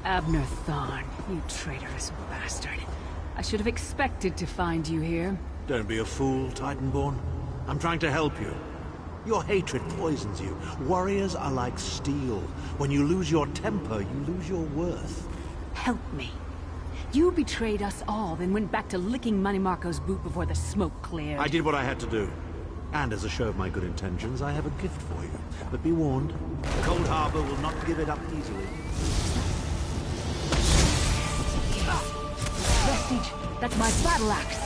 Abner Thorn, you traitorous bastard. I should have expected to find you here. Don't be a fool, Titanborn. I'm trying to help you. Your hatred poisons you. Warriors are like steel. When you lose your temper, you lose your worth. Help me. You betrayed us all, then went back to licking Manny Marco's boot before the smoke cleared. I did what I had to do. And as a show of my good intentions, I have a gift for you. But be warned, Cold Harbor will not give it up easily. Vestige, that's my battle axe.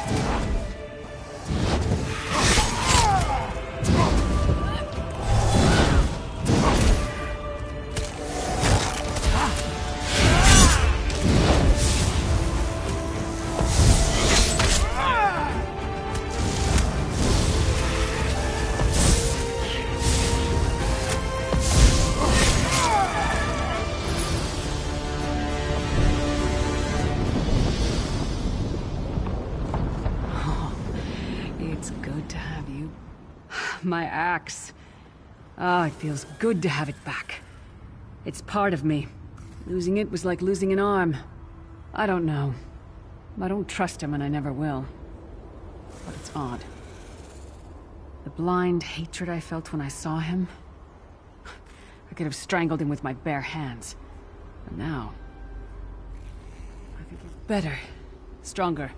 My axe. Ah, it feels good to have it back. It's part of me. Losing it was like losing an arm. I don't know. I don't trust him and I never will. But it's odd. The blind hatred I felt when I saw him... I could have strangled him with my bare hands. But now... I think he's better. Stronger.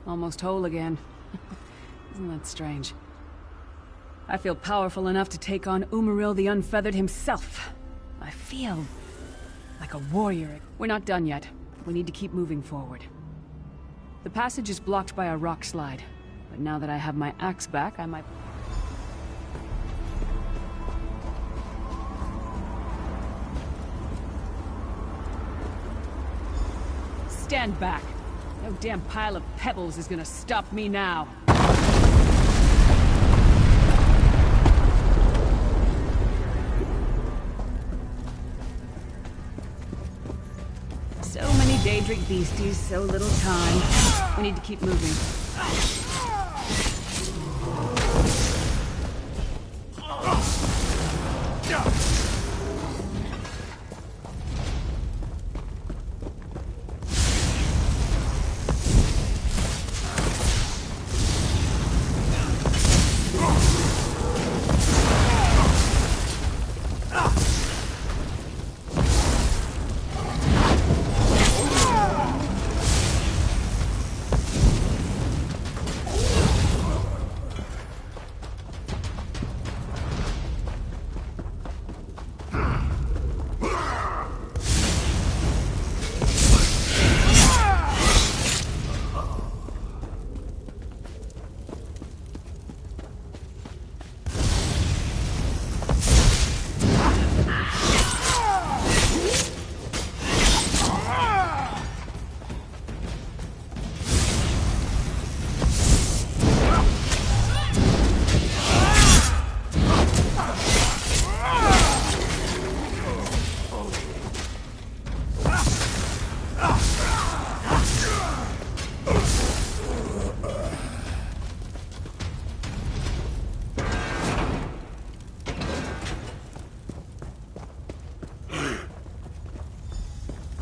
Almost whole again. Isn't that strange? I feel powerful enough to take on Umaril the Unfeathered himself. I feel like a warrior. We're not done yet. We need to keep moving forward. The passage is blocked by a rock slide, but now that I have my axe back, I might... Stand back. No damn pile of pebbles is gonna stop me now. So many Daedric beasties, so little time. We need to keep moving.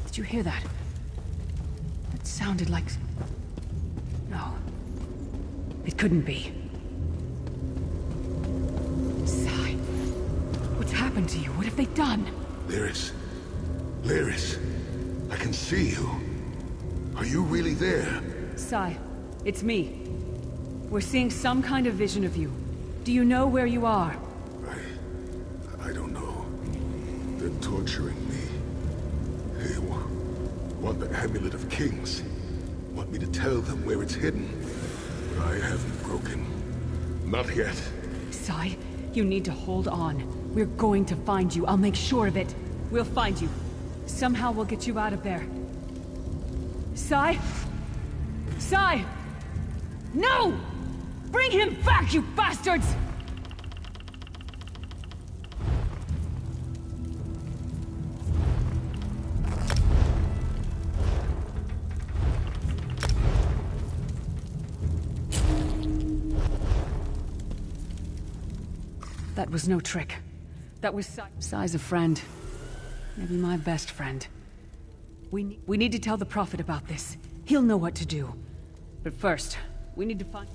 Did you hear that? It sounded like... No. It couldn't be. Sai. What's happened to you? What have they done? Lyris. Lyris. I can see you. Are you really there? Sai, it's me. We're seeing some kind of vision of you. Do you know where you are? I don't know. They're torturing me. They want the Amulet of Kings. Want me to tell them where it's hidden. But I haven't broken. Not yet. Sai, you need to hold on. We're going to find you. I'll make sure of it. We'll find you. Somehow we'll get you out of there. Sai? Sai! No! Bring him back, you bastards! That was no trick. That was Sai's a friend. Maybe my best friend. We need to tell the Prophet about this. He'll know what to do. But first, we need to find...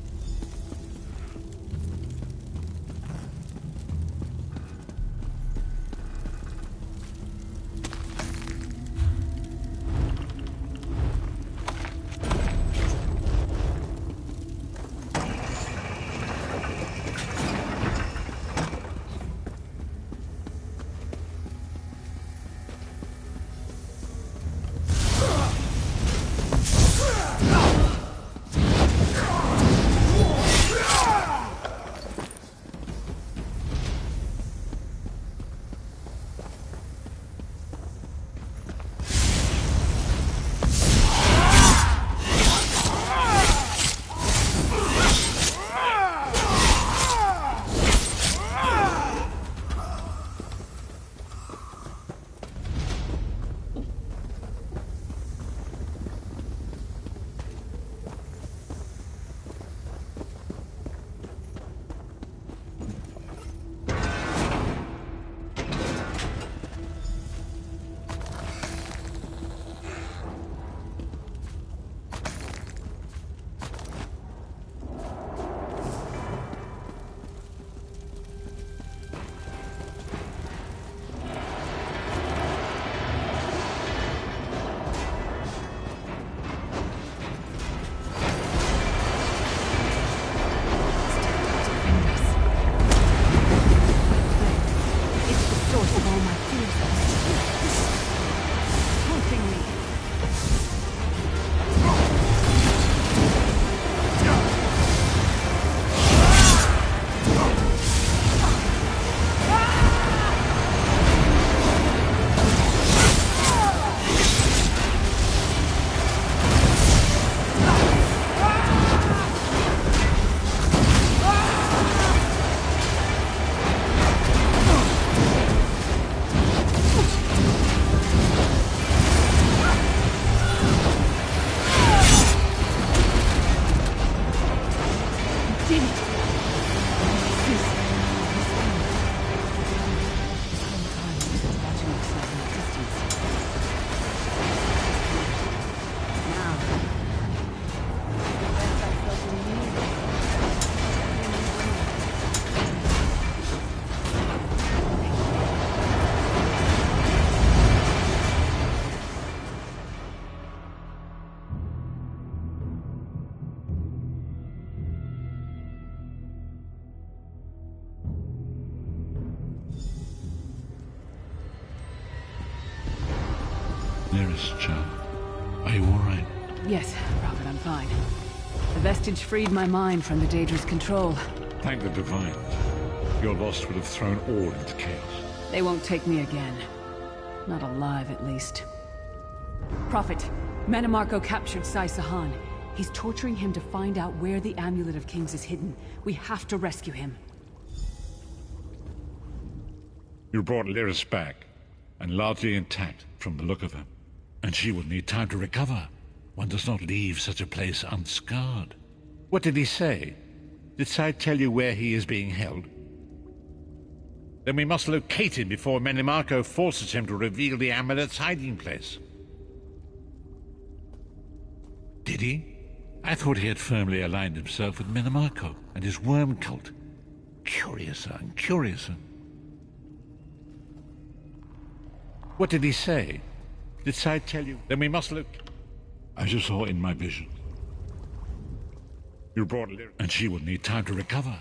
Lyris, child. Are you all right? Yes, Prophet, I'm fine. The vestige freed my mind from the Daedra's control. Thank the Divines. Your loss would have thrown all into chaos. They won't take me again. Not alive, at least. Prophet, Manamarco captured Sai Sahan. He's torturing him to find out where the Amulet of Kings is hidden. We have to rescue him. You brought Lyris back, and largely intact from the look of her. And she will need time to recover. One does not leave such a place unscarred. What did he say? Did Sai tell you where he is being held? Then we must locate him before Menimarco forces him to reveal the amulet's hiding place. Did he? I thought he had firmly aligned himself with Menimarco and his worm cult. Curiouser and curiouser. What did he say? Did Sai tell you? Then we must look. I just saw in my vision. You brought Lyris, and she will need time to recover.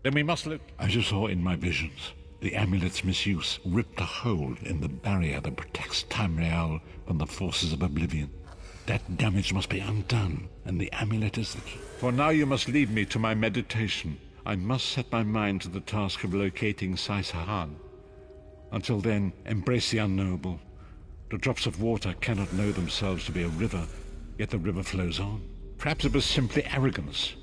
Then we must look. I just saw in my visions. The amulet's misuse ripped a hole in the barrier that protects Tamriel from the forces of oblivion. That damage must be undone, and the amulet is the key. For now you must leave me to my meditation. I must set my mind to the task of locating Sai Sahan. Until then, embrace the unknowable. The drops of water cannot know themselves to be a river, yet the river flows on. Perhaps it was simply arrogance.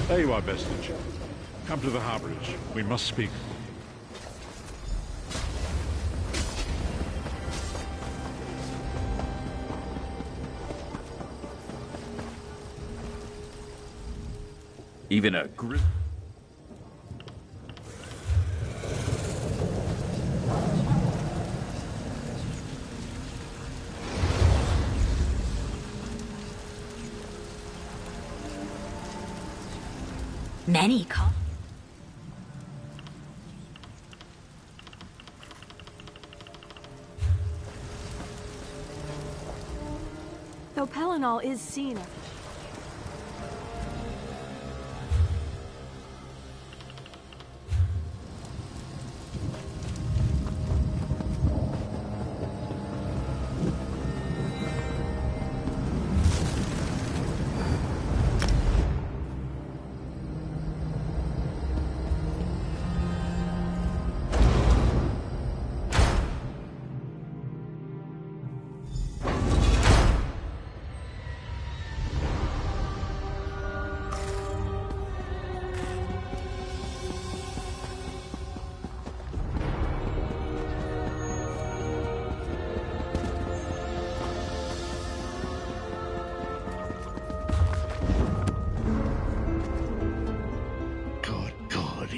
There you are, Vestige. Come to the harborage. We must speak. Even a grip. Many come. Though Pelinal is seen.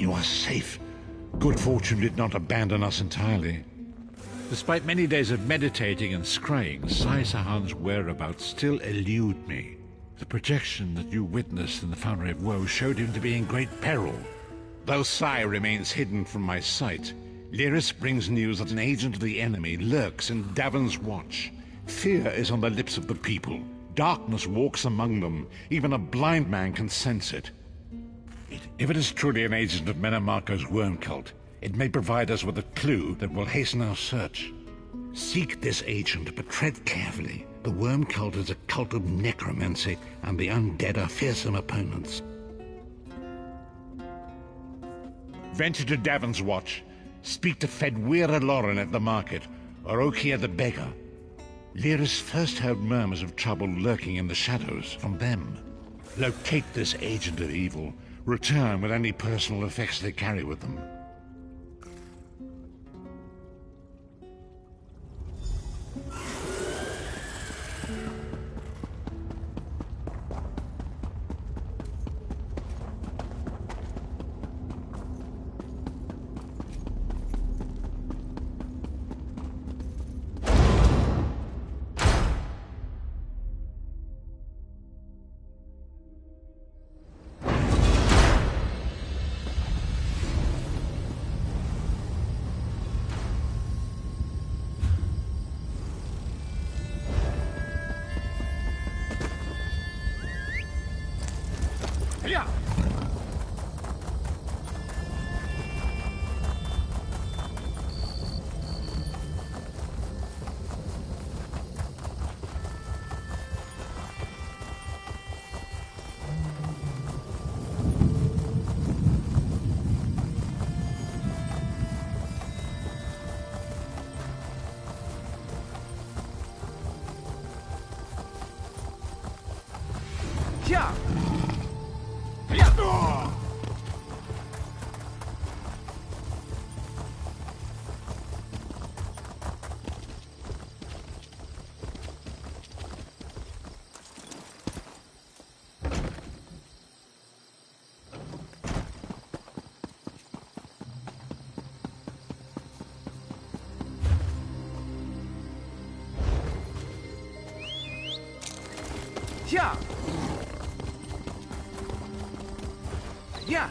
You are safe. Good fortune did not abandon us entirely. Despite many days of meditating and scrying, Sai Sahan's whereabouts still elude me. The projection that you witnessed in the Foundry of Woe showed him to be in great peril. Though Sai remains hidden from my sight, Lyris brings news that an agent of the enemy lurks in Davon's Watch. Fear is on the lips of the people. Darkness walks among them. Even a blind man can sense it. If it is truly an agent of Menamarco's worm cult, it may provide us with a clue that will hasten our search. Seek this agent, but tread carefully. The worm cult is a cult of necromancy, and the undead are fearsome opponents. Venture to Davon's Watch. Speak to Fedwira Lauren at the market, or Okia the beggar. Lyris first heard murmurs of trouble lurking in the shadows from them. Locate this agent of evil. Return with any personal effects they carry with them. Yeah. Yeah. Yeah.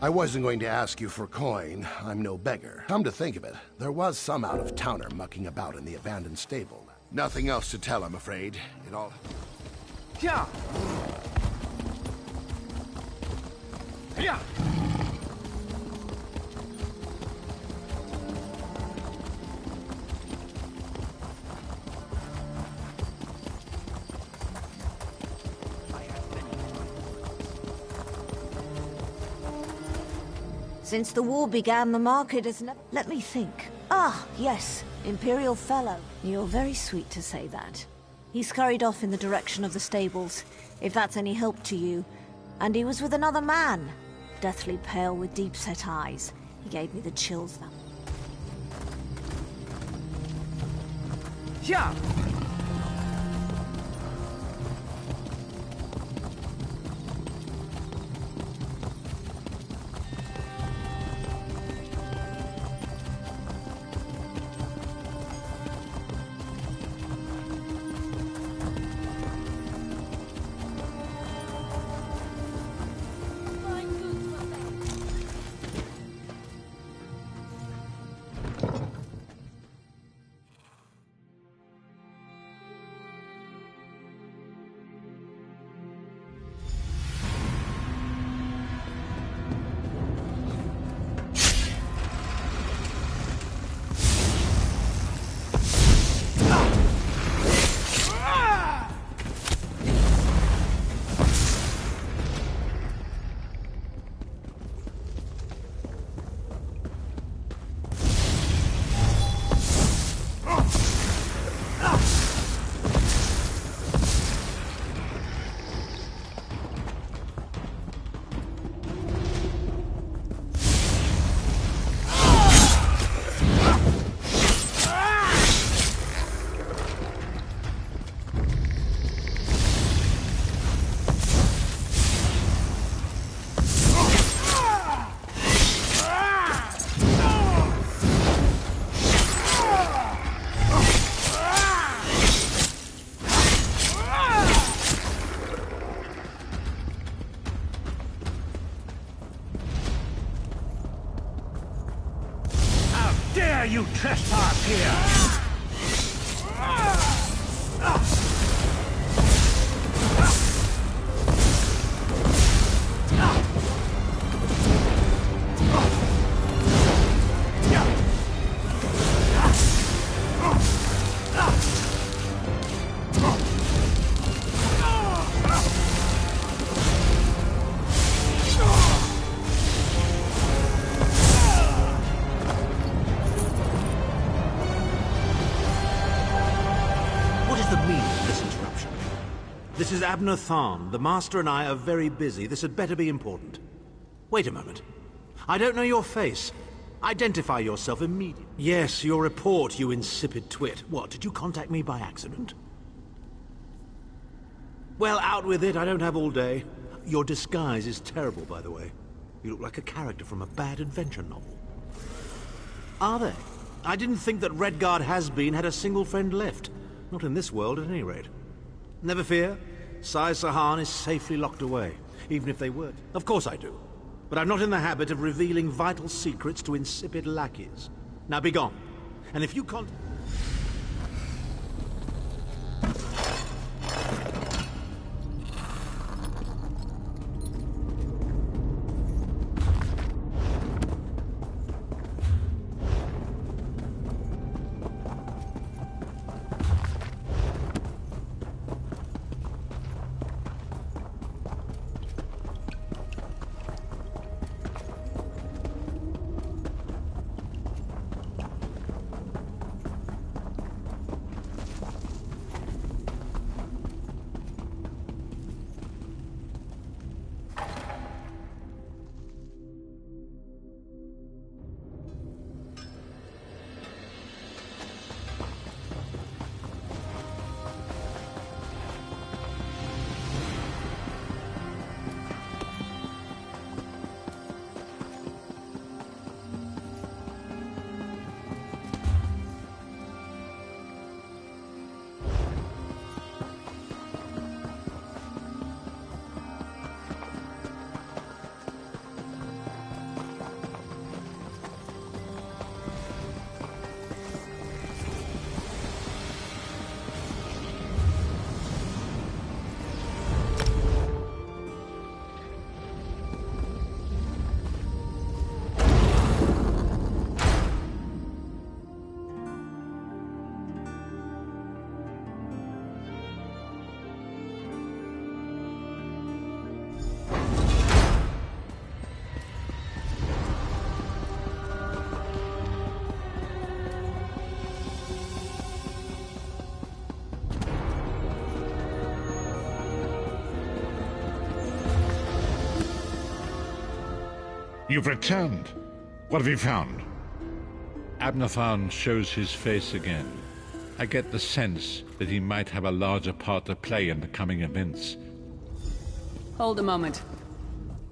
I wasn't going to ask you for coin. I'm no beggar. Come to think of it, there was some out-of-towner mucking about in the abandoned stable. Nothing else to tell, I'm afraid. It all... Yeah. Yeah. Since the war began, the market has never... Let me think. Ah, yes. Imperial Fellow. You're very sweet to say that. He scurried off in the direction of the stables, if that's any help to you. And he was with another man. Deathly pale with deep-set eyes. He gave me the chills that... Yeah. you trespass here? This is Abner Tharn. The Master and I are very busy. This had better be important. Wait a moment. I don't know your face. Identify yourself immediately. Yes, your report, you insipid twit. What, did you contact me by accident? Well, out with it. I don't have all day. Your disguise is terrible, by the way. You look like a character from a bad adventure novel. Are they? I didn't think that Redguard Has-Been had a single friend left. Not in this world, at any rate. Never fear. Sai Sahan is safely locked away, even if they were. Of course I do. But I'm not in the habit of revealing vital secrets to insipid lackeys. Now be gone. And if you can't... You've returned. What have you found? Abner Tharn shows his face again. I get the sense that he might have a larger part to play in the coming events. Hold a moment.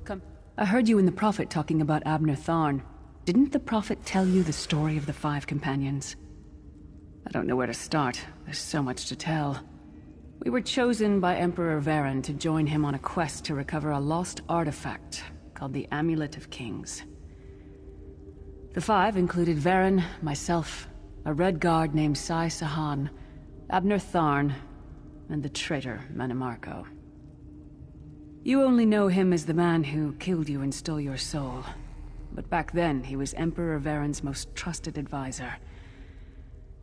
Come. I heard you and the Prophet talking about Abner Tharn. Didn't the Prophet tell you the story of the 5 companions? I don't know where to start. There's so much to tell. We were chosen by Emperor Varen to join him on a quest to recover a lost artifact called the Amulet of Kings. The 5 included Varen, myself, a Red Guard named Sai Sahan, Abner Tharn, and the traitor Mannimarco. You only know him as the man who killed you and stole your soul. But back then, he was Emperor Varen's most trusted advisor.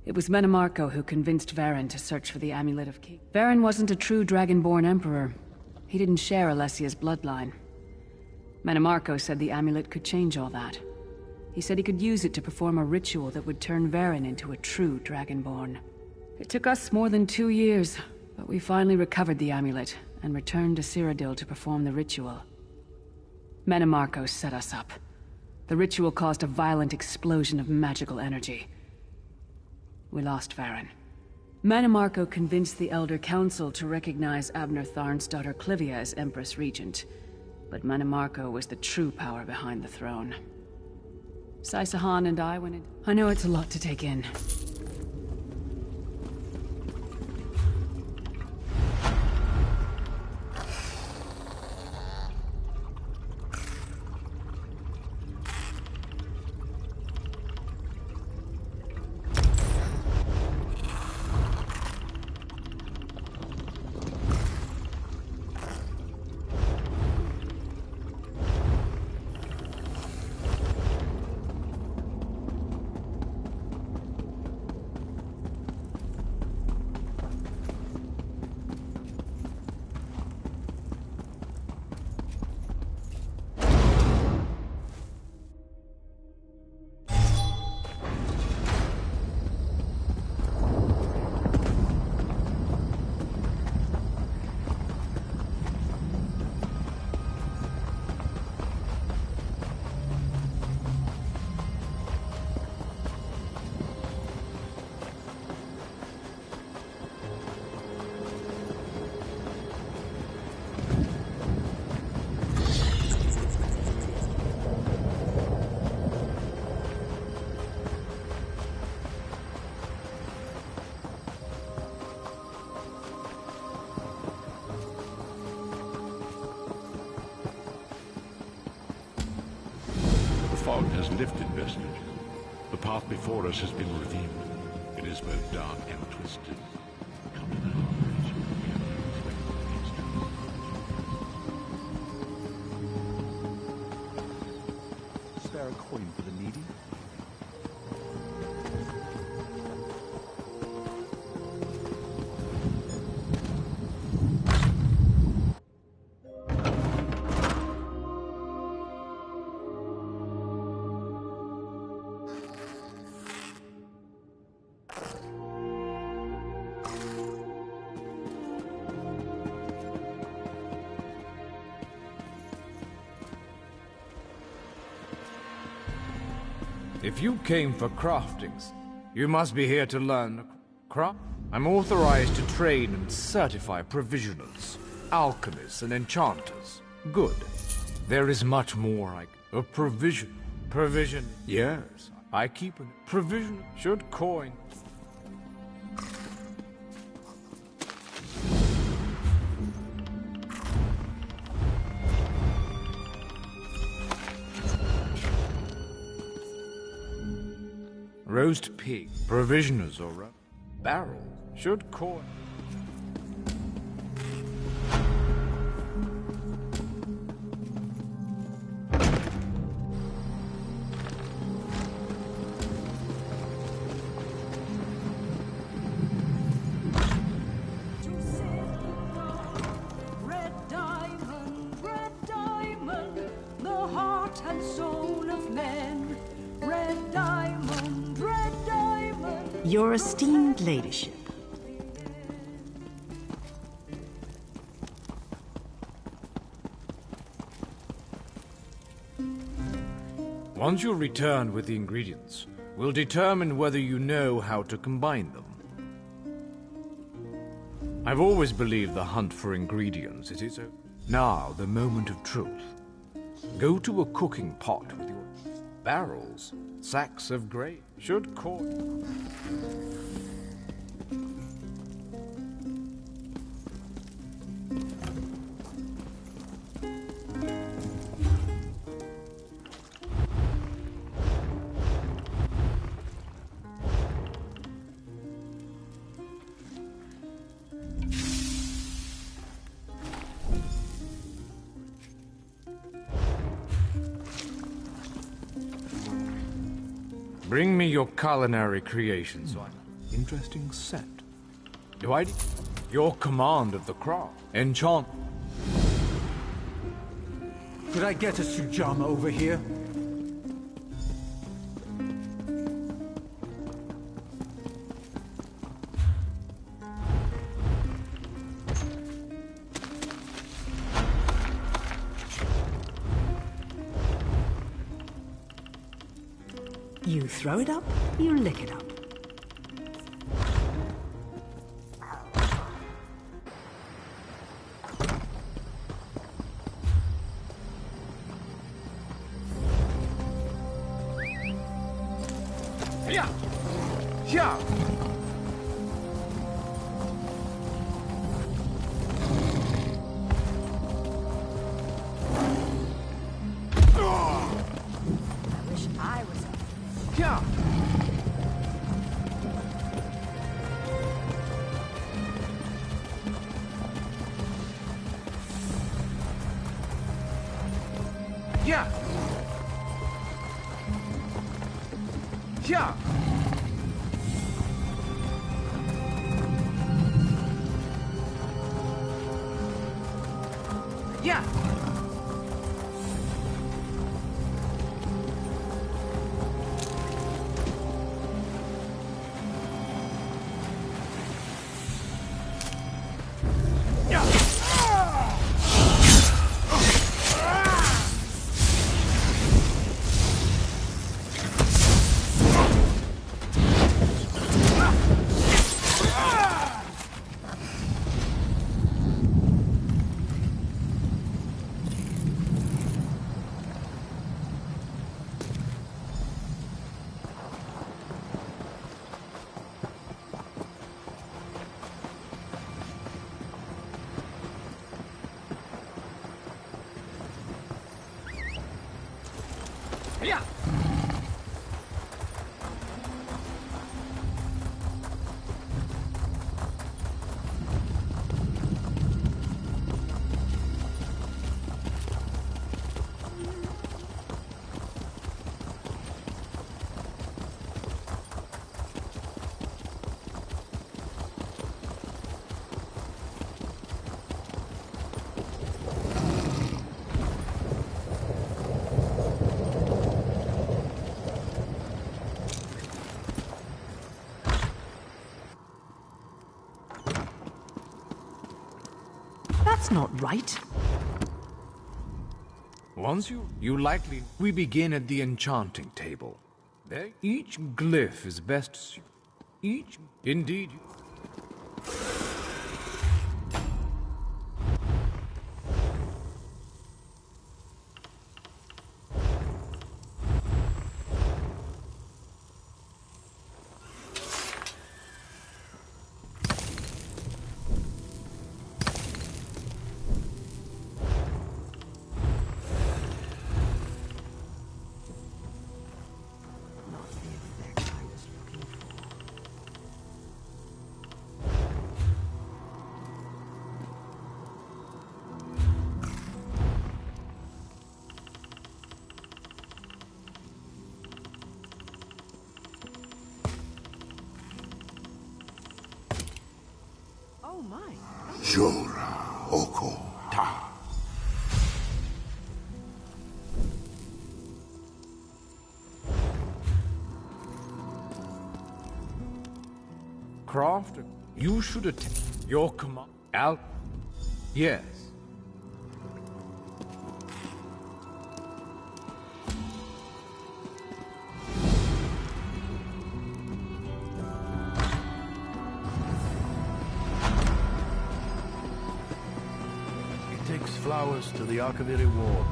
It was Mannimarco who convinced Varen to search for the Amulet of Kings. Varen wasn't a true Dragonborn Emperor. He didn't share Alessia's bloodline. Mannimarco said the amulet could change all that. He said he could use it to perform a ritual that would turn Varen into a true Dragonborn. It took us more than 2 years, but we finally recovered the amulet and returned to Cyrodiil to perform the ritual. Mannimarco set us up. The ritual caused a violent explosion of magical energy. We lost Varen. Mannimarco convinced the Elder Council to recognize Abner Tharn's daughter Clivia as Empress Regent. But Mannimarco was the true power behind the throne. Sai Sahan and I went in. I know it's a lot to take in. fog has lifted, Vestige. The path before us has been revealed. It is both dark and twisted. Come to the harbor. Spare a coin for the needy? If you came for craftings, you must be here to learn craft. I'm authorized to train and certify provisionals, alchemists, and enchanters. Good. There is much more like a provision. Provision, yes. I keep a provision. Should coin. Roast pig, provisioners or barrel, should coin. Red diamond, the heart and soul of men. Red diamond, red diamond. Your esteemed ladyship. Once you return with the ingredients, we'll determine whether you know how to combine them. I've always believed the hunt for ingredients is so. Now, the moment of truth. Go to a cooking pot with your barrels, sacks of grain, should coin. Bring me your culinary creations on interesting set. Do I? Your command of the craft. Enchant. Could I get a Sujama over here? You throw it up, you lick it up. Yeah. Yeah. Yeah. Yeah. Yeah. Yeah. That's not right. Once you likely... We begin at the enchanting table. There, each glyph is best... Each... Indeed... Oh my. Jora Oko Ta. Craft, you should attend your command. Al... Yes. He takes flowers to the Arkaviri War.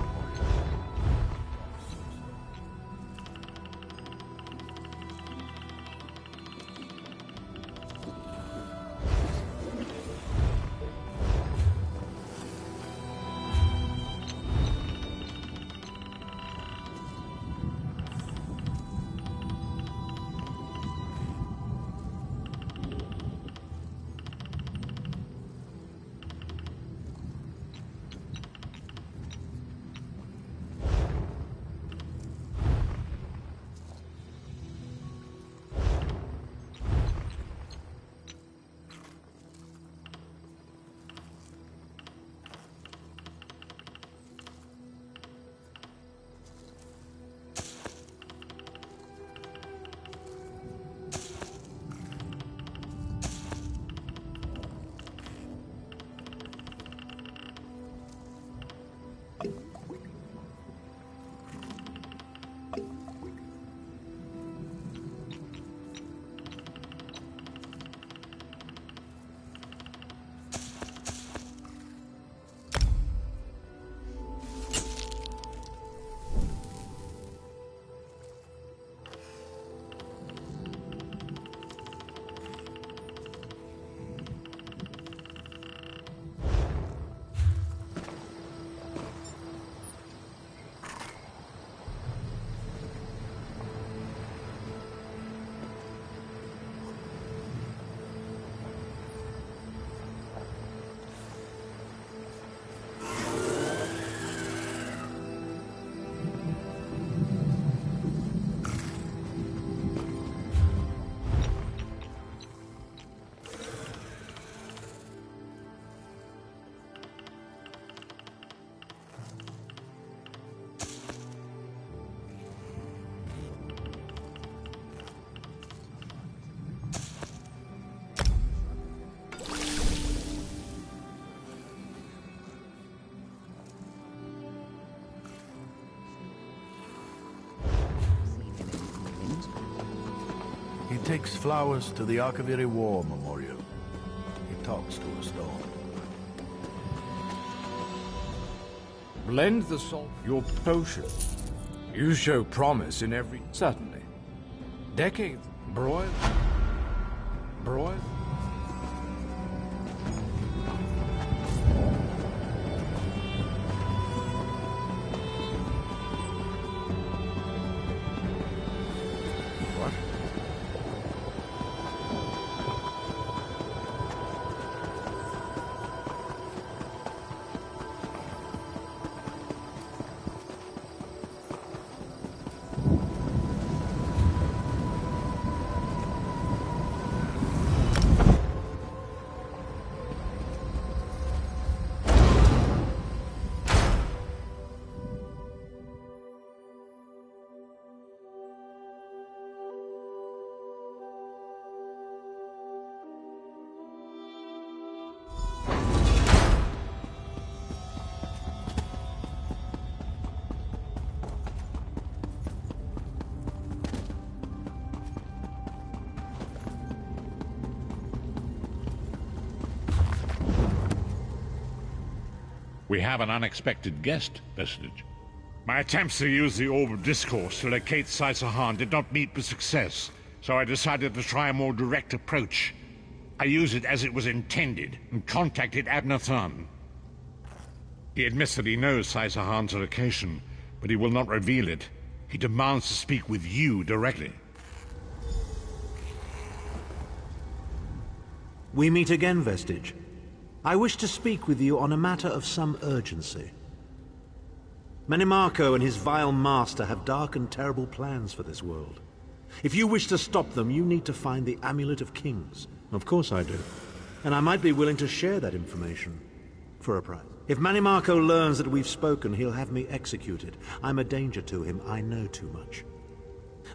He takes flowers to the Arkaviri War Memorial. He talks to a stone. Blend the salt, your potion. You show promise in every... Certainly. Decades. Broil. Broil. We have an unexpected guest, Vestige. My attempts to use the Orb of Discourse to locate Saisahan did not meet with success, so I decided to try a more direct approach. I used it as it was intended, and contacted Abner Than. He admits that he knows Saisahan's location, but he will not reveal it. He demands to speak with you directly. We meet again, Vestige. I wish to speak with you on a matter of some urgency. Menimarco and his vile master have dark and terrible plans for this world. If you wish to stop them, you need to find the Amulet of Kings. Of course I do. And I might be willing to share that information for a price. If Menimarco learns that we've spoken, he'll have me executed. I'm a danger to him. I know too much.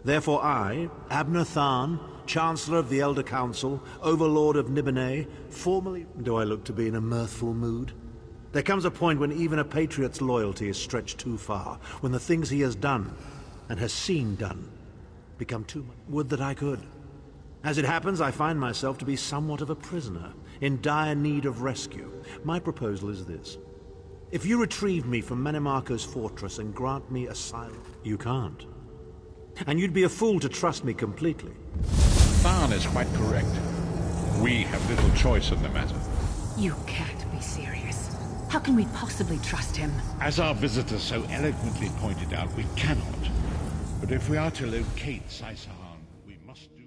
Therefore I, Abner Than, Chancellor of the Elder Council, Overlord of Nibene, formally... Do I look to be in a mirthful mood? There comes a point when even a patriot's loyalty is stretched too far, when the things he has done, and has seen done, become too much. Would that I could. As it happens, I find myself to be somewhat of a prisoner, in dire need of rescue. My proposal is this. If you retrieve me from Menimarco's fortress and grant me asylum... You can't. And you'd be a fool to trust me completely. Than is quite correct. We have little choice in the matter. You can't be serious. How can we possibly trust him? As our visitor so eloquently pointed out, we cannot. But if we are to locate Saisahan, we must do...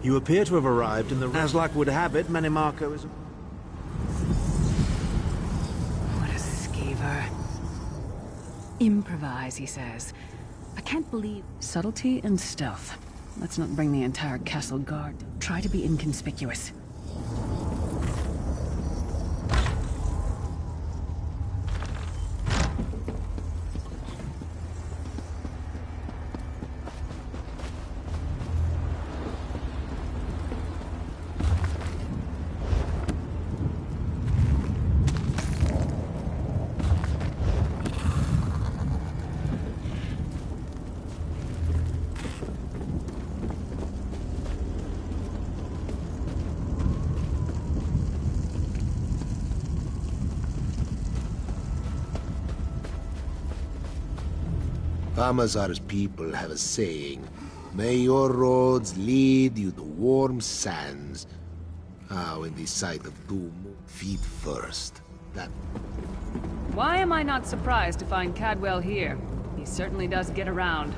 You appear to have arrived in the... As luck would have it, Menimarco is... What a skeever. Improvise, he says. I can't believe... Subtlety and stealth. Let's not bring the entire castle guard. Try to be inconspicuous. Amazar's people have a saying, may your roads lead you to warm sands. How in the sight of doom, feet first. That... Why am I not surprised to find Cadwell here? He certainly does get around.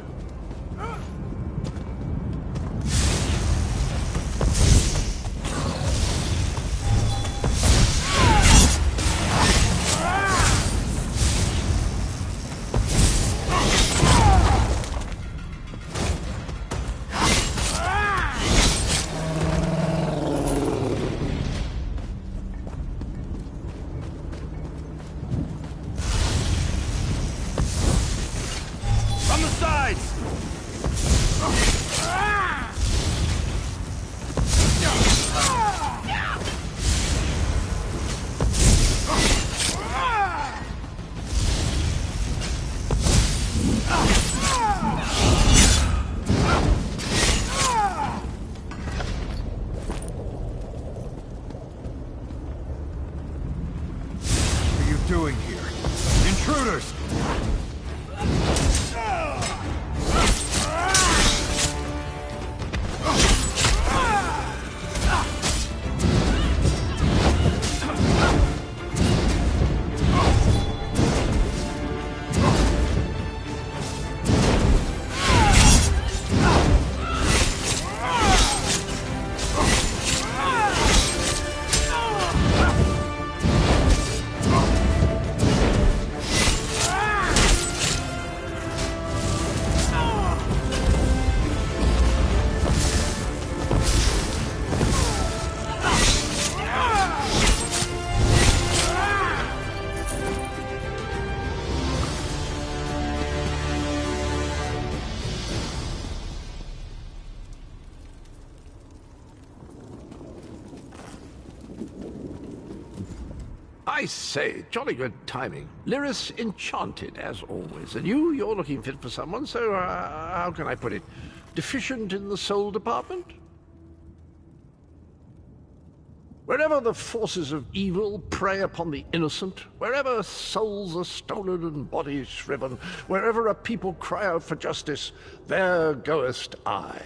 Doing here? Intruders! I say, jolly good timing. Lyris enchanted, as always. And you're looking fit for someone, so, how can I put it? Deficient in the soul department? Wherever the forces of evil prey upon the innocent, wherever souls are stolen and bodies shriven, wherever a people cry out for justice, there goest I.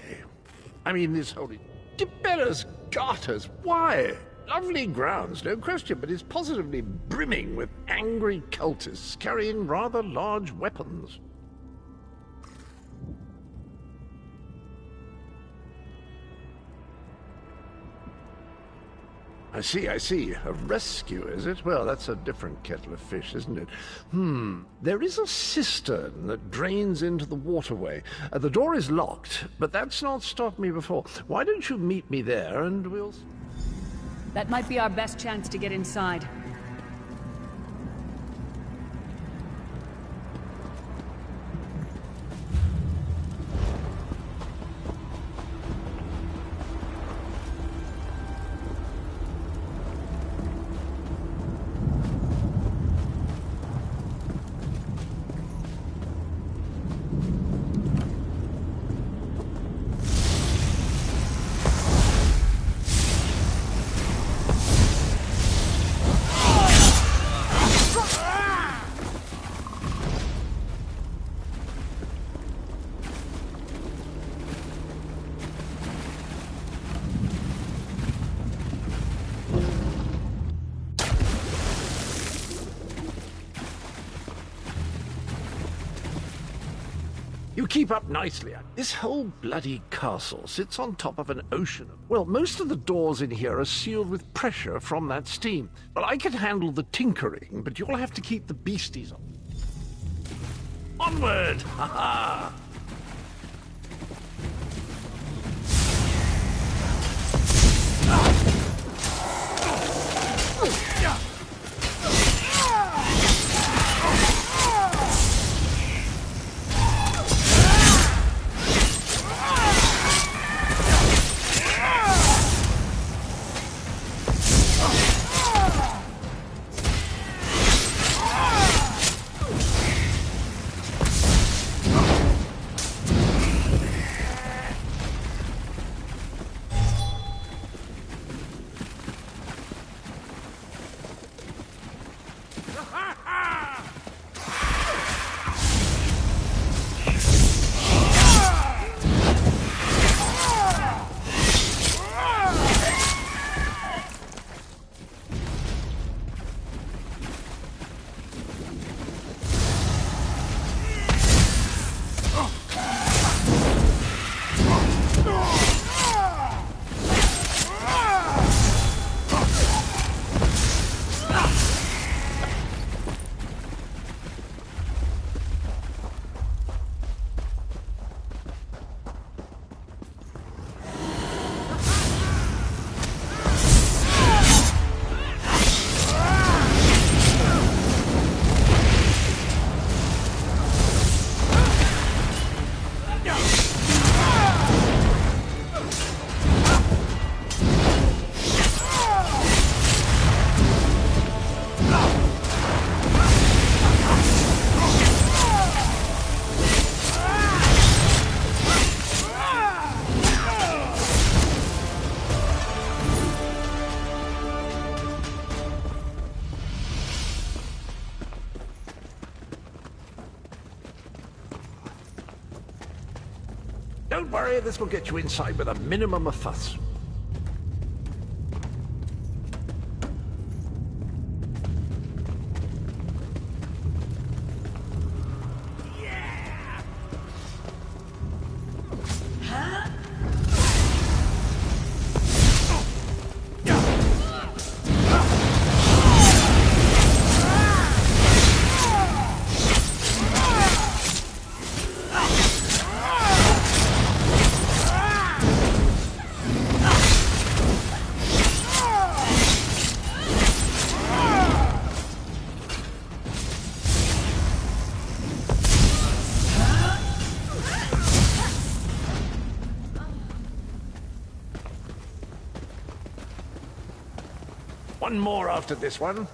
I mean, this holy... Tiberius Garters, why? Lovely grounds, no question, but it's positively brimming with angry cultists carrying rather large weapons. I see. A rescue, is it? Well, that's a different kettle of fish, isn't it? There is a cistern that drains into the waterway. The door is locked, but that's not stopped me before. Why don't you meet me there, and we'll... That might be our best chance to get inside. You keep up nicely. This whole bloody castle sits on top of an ocean. Well, most of the doors in here are sealed with pressure from that steam. Well, I can handle the tinkering, but you'll have to keep the beasties on. Onward! Ha ha! Don't worry, this will get you inside with a minimum of fuss. One more after this one.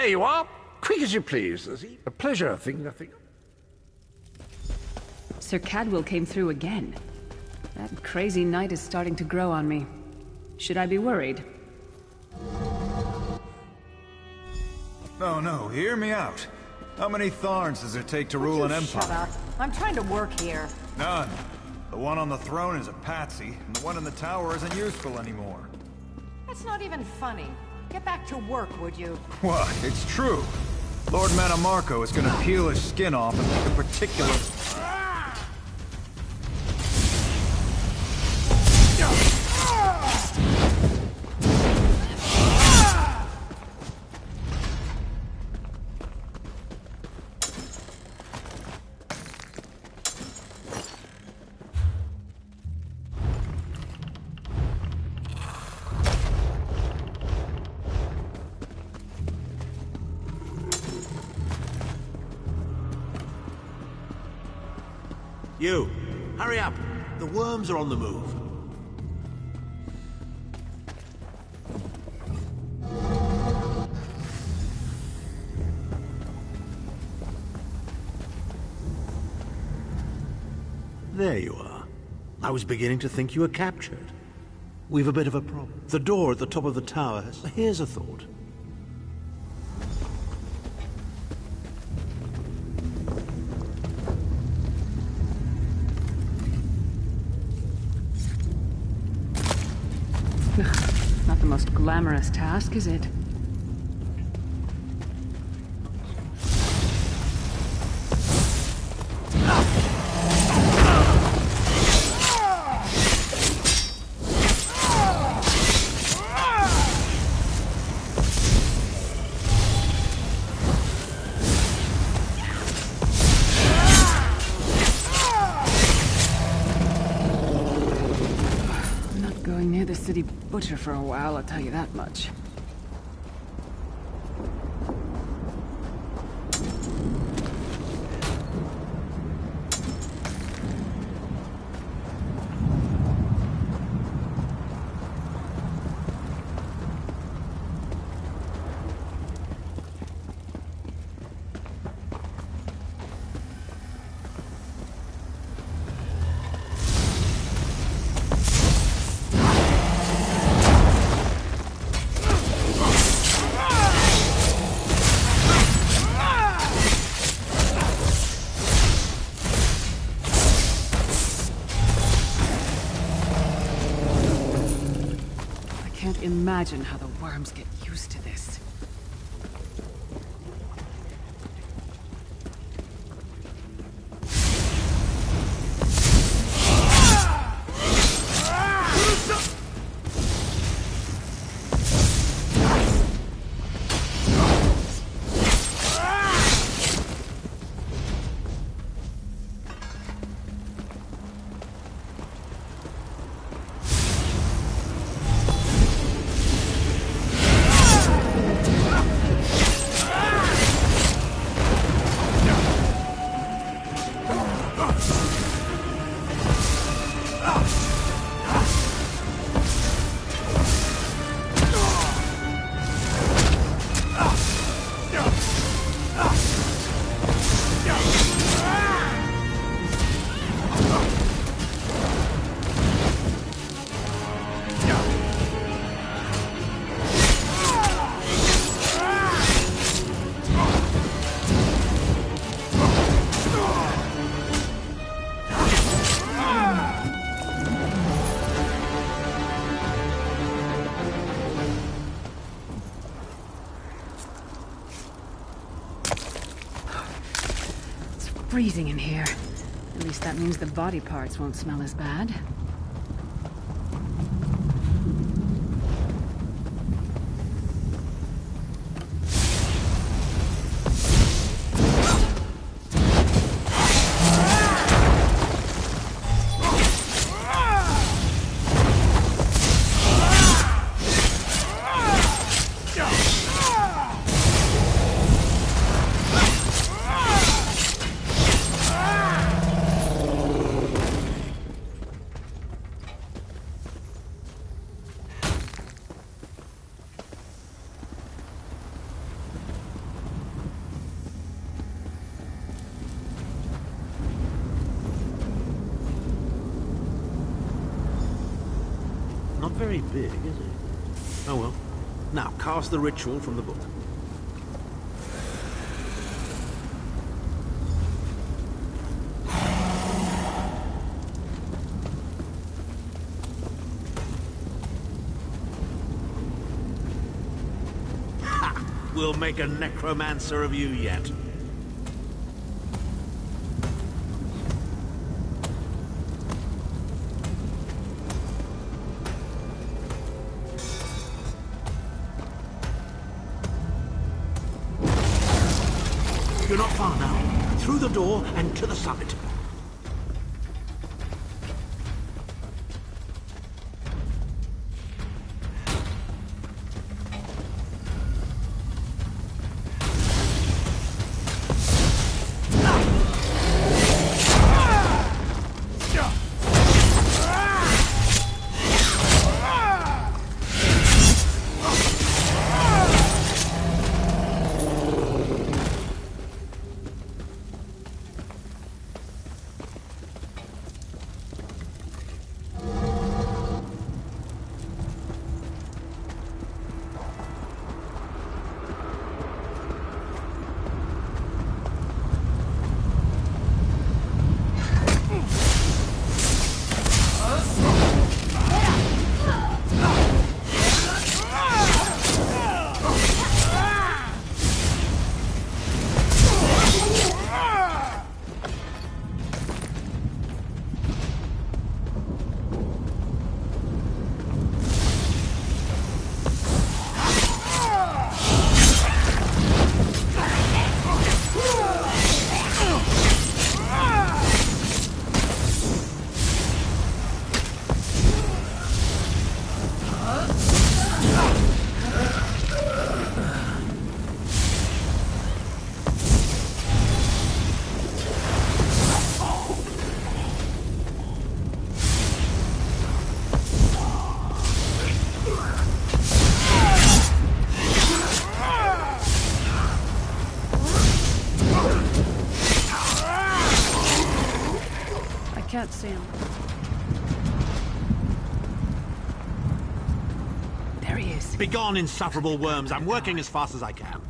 There you are. Quick as you please. A pleasure, think nothing. Sir Cadwell came through again. That crazy night is starting to grow on me. Should I be worried? No, hear me out. How many Tharns does it take to rule an empire? Shut up. I'm trying to work here. None. The one on the throne is a patsy, and the one in the tower isn't useful anymore. That's not even funny. Get back to work, would you? What? It's true. Lord Manamarco is gonna peel his skin off and make a particular... You, hurry up. The worms are on the move. There you are. I was beginning to think you were captured. We've a bit of a problem. The door at the top of the tower has... Here's a thought. Not the most glamorous task, is it? Near the city butcher for a while, I'll tell you that much. Imagine how the worms get used to this. Freezing in here. At least that means the body parts won't smell as bad. Not very big, is it? Oh well. Now, cast the ritual from the book. Ha! We'll make a necromancer of you yet. You're not far now. Through the door and to the summit. Can't see him. There he is. Begone, insufferable worms. I'm working as fast as I can.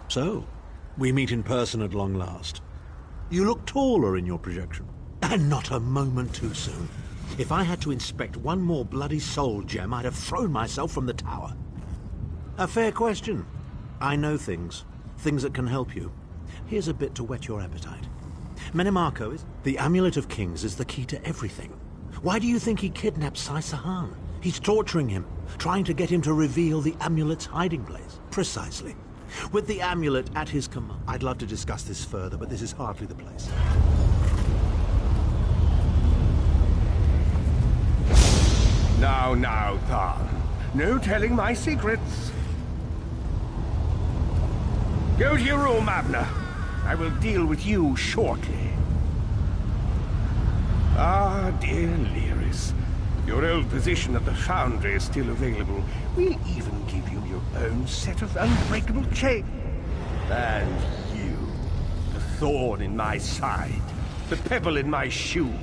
So, we meet in person at long last. You look taller in your projection. And not a moment too soon. If I had to inspect one more bloody soul gem, I'd have thrown myself from the tower. A fair question. I know things. Things that can help you. Here's a bit to whet your appetite. Menemarco is... The Amulet of Kings is the key to everything. Why do you think he kidnapped Sai-Sahan? He's torturing him, trying to get him to reveal the amulet's hiding place. Precisely. With the amulet at his command. I'd love to discuss this further, but this is hardly the place. Now, Thal. No telling my secrets. Go to your room, Abner. I will deal with you shortly. Ah, dear Lyris. Your old position at the Foundry is still available. We'll even give you your own set of unbreakable chains. And you, the thorn in my side, the pebble in my shoe.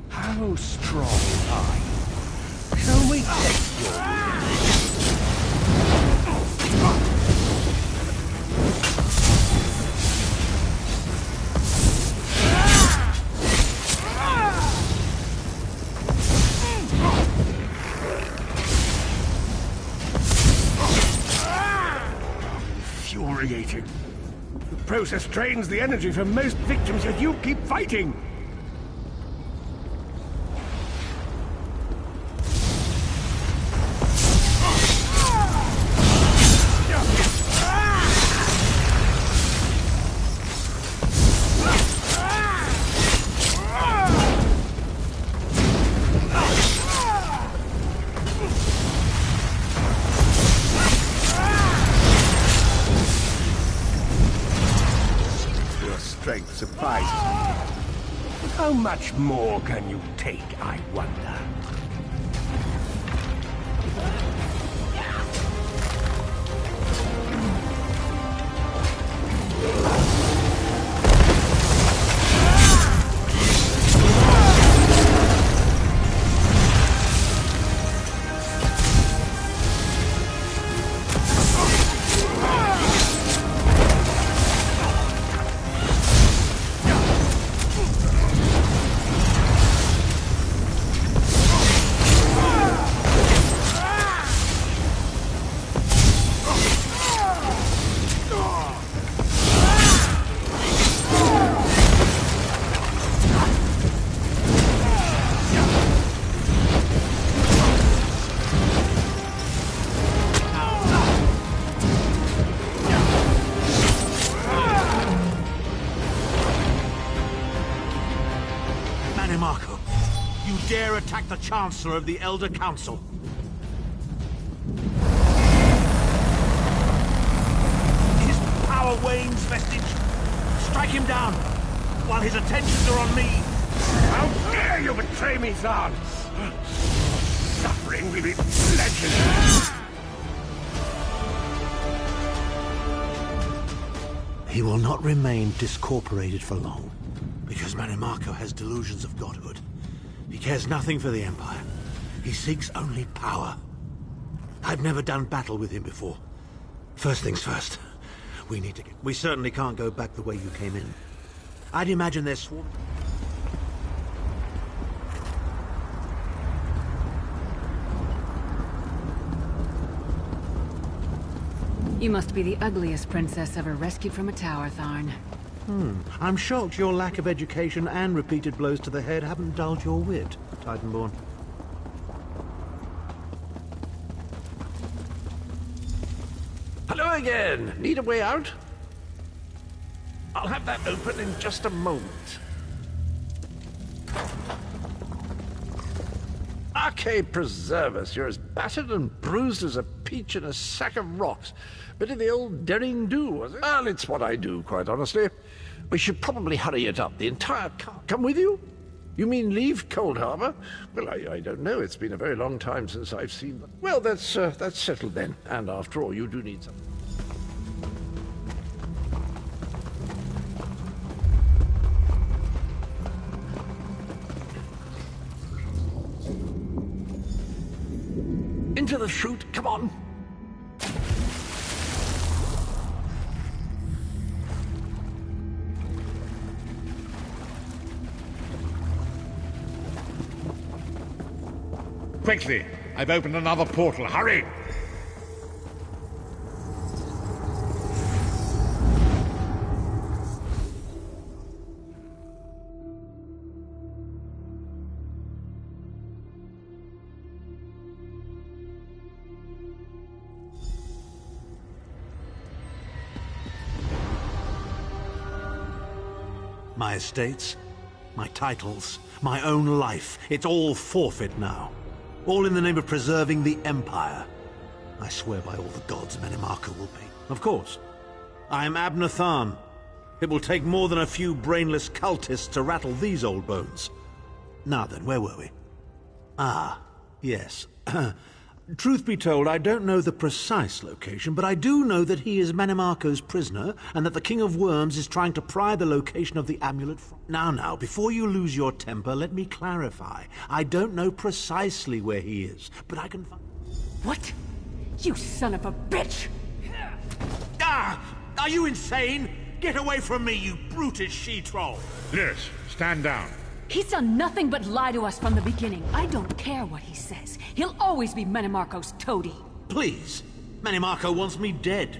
How strong are you? Shall we test your resistance? Infuriating. The process drains the energy from most victims, yet you keep fighting. strength surprises me. How much more can you take, I wonder? Marco, you dare attack the Chancellor of the Elder Council? His power wanes, Vestige. Strike him down, while his attentions are on me. How dare you betray me, Zard! Suffering will be legend. He will not remain discorporated for long, because Manimarco has delusions of godhood. He cares nothing for the Empire. He seeks only power. I've never done battle with him before. First things first, we certainly can't go back the way you came in. I'd imagine they're swarming. You must be the ugliest princess ever rescued from a tower, Tharn. I'm shocked your lack of education and repeated blows to the head haven't dulled your wit, Titanborn. Hello again. Need a way out? I'll have that open in just a moment. Arcade preserve us. You're as battered and bruised as a peach in a sack of rocks. Bit of the old daring do, was it? Well, it's what I do, quite honestly. We should probably hurry it up. The entire car... Come with you? You mean leave Cold Harbor? Well, I don't know. It's been a very long time since I've seen them. Well, that's settled then. And after all, you do need some... Into the chute, come on. Quickly! I've opened another portal. Hurry! My estates, my titles, my own life, it's all forfeit now. All in the name of preserving the Empire. I swear by all the gods Manimarco will pay. Of course. I am Abnur Tharn. It will take more than a few brainless cultists to rattle these old bones. Now then, where were we? Ah, yes. Truth be told, I don't know the precise location, but I do know that he is Manimarco's prisoner, and that the King of Worms is trying to pry the location of the amulet from... Now, before you lose your temper, let me clarify. I don't know precisely where he is, but I can find... What? You son of a bitch! Ah! Are you insane? Get away from me, you brutish she-troll! Lyris, stand down. He's done nothing but lie to us from the beginning. I don't care what he says. He'll always be Manimarco's toady. Please. Manimarco wants me dead.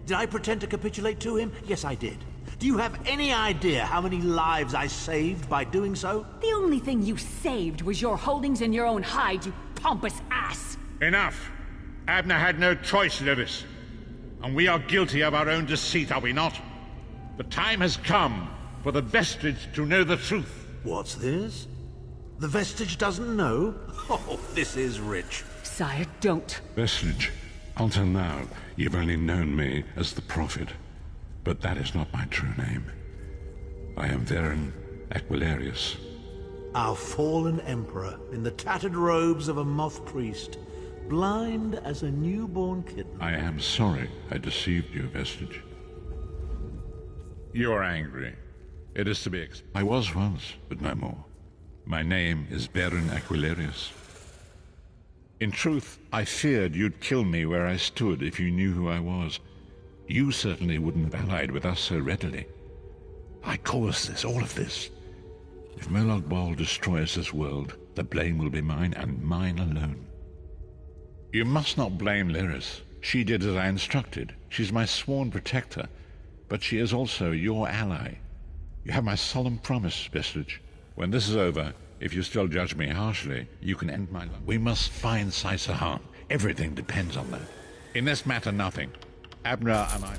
Did I pretend to capitulate to him? Yes, I did. Do you have any idea how many lives I saved by doing so? The only thing you saved was your holdings in your own hide, you pompous ass! Enough! Abnur had no choice, Lyris. And we are guilty of our own deceit, are we not? The time has come for the Vestige to know the truth. What's this? The Vestige doesn't know? Oh, this is rich. Sire, don't. Vestige, until now, you've only known me as the Prophet. But that is not my true name. I am Varen Aquilarius. Our fallen emperor, in the tattered robes of a moth priest, blind as a newborn kitten. I am sorry I deceived you, Vestige. You are angry. It is to be expected. I was once, but no more. My name is Varen Aquilarius. In truth, I feared you'd kill me where I stood if you knew who I was. You certainly wouldn't have allied with us so readily. I caused this, all of this. If Molag Bal destroys this world, the blame will be mine, and mine alone. You must not blame Lyris. She did as I instructed. She's my sworn protector, but she is also your ally. You have my solemn promise, Vestige. When this is over, if you still judge me harshly, you can end my life. We must find Saisahan. Everything depends on that. In this matter, nothing. Abner and I...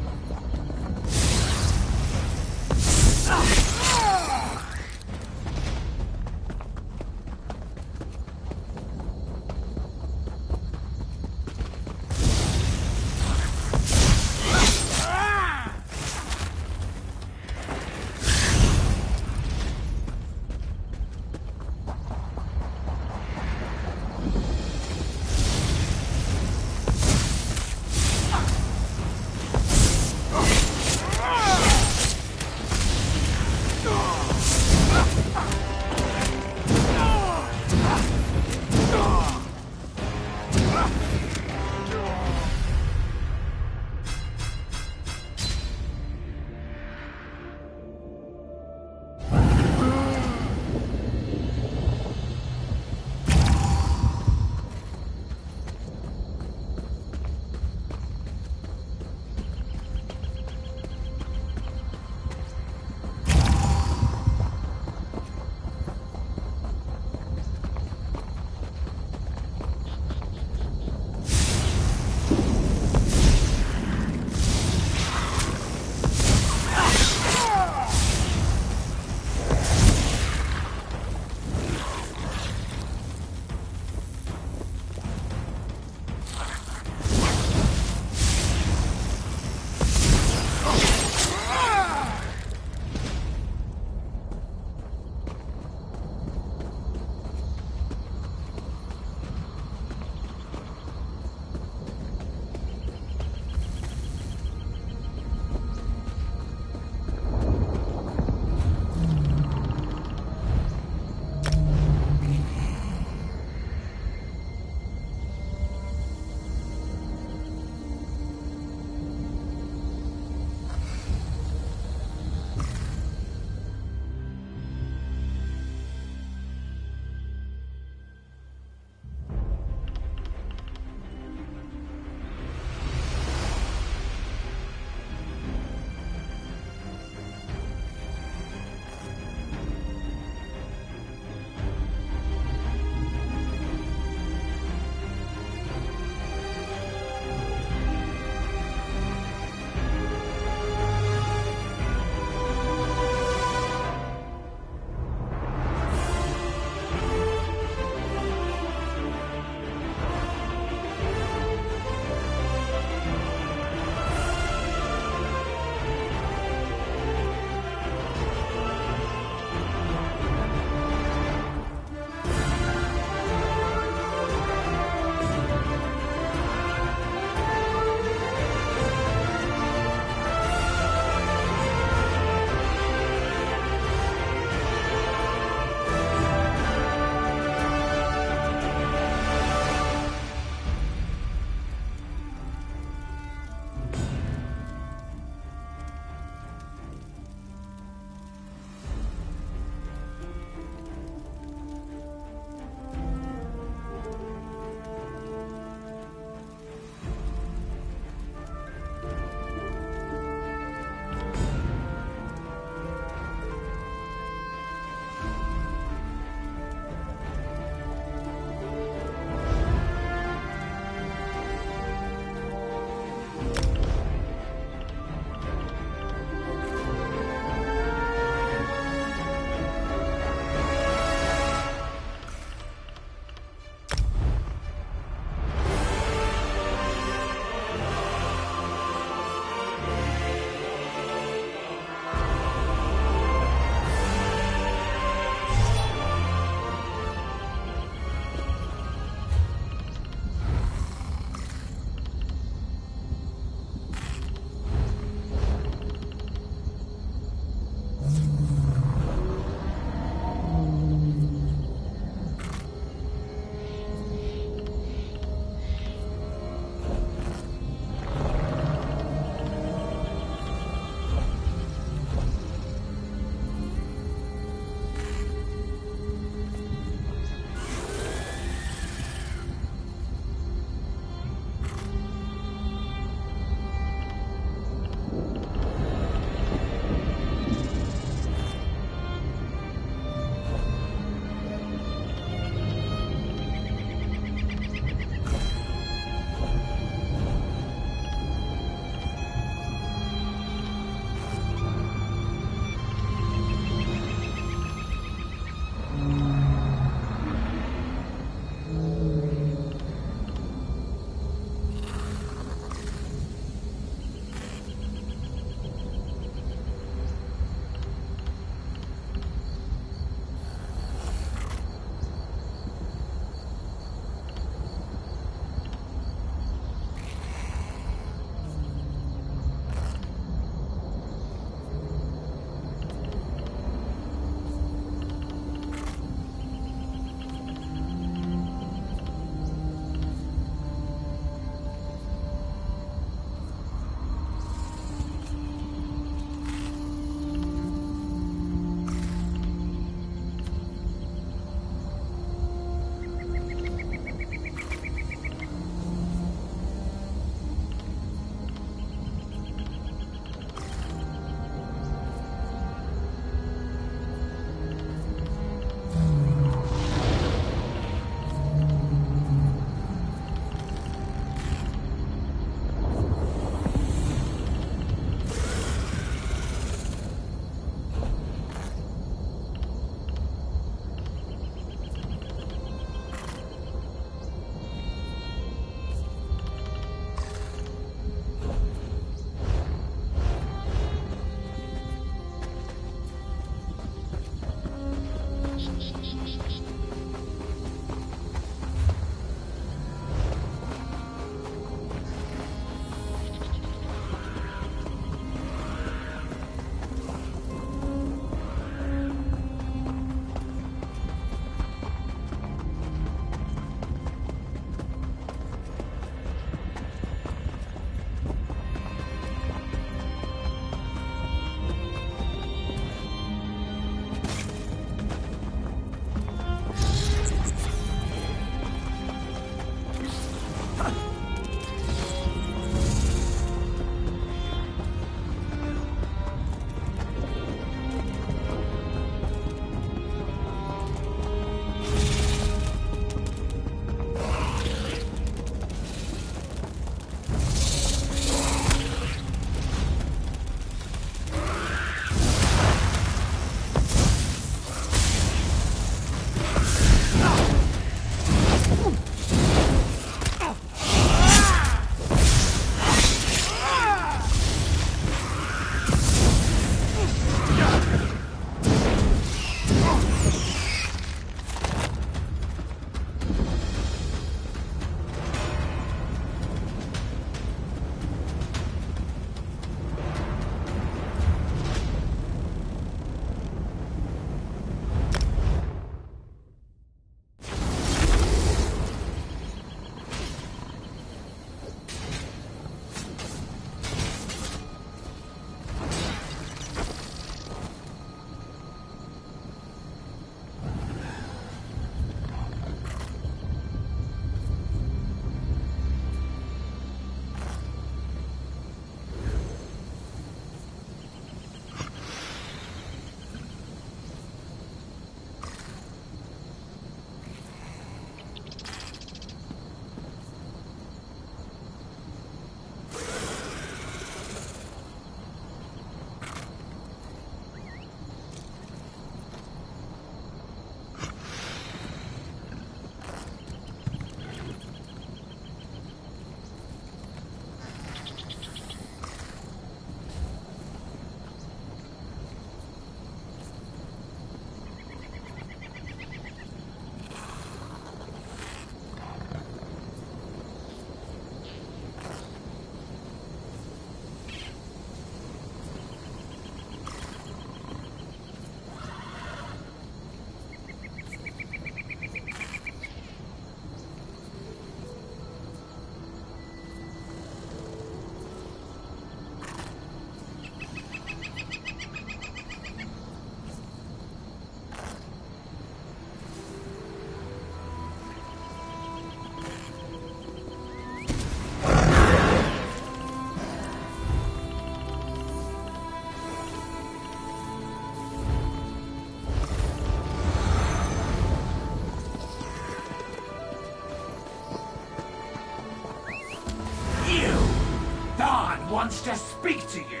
wants to speak to you.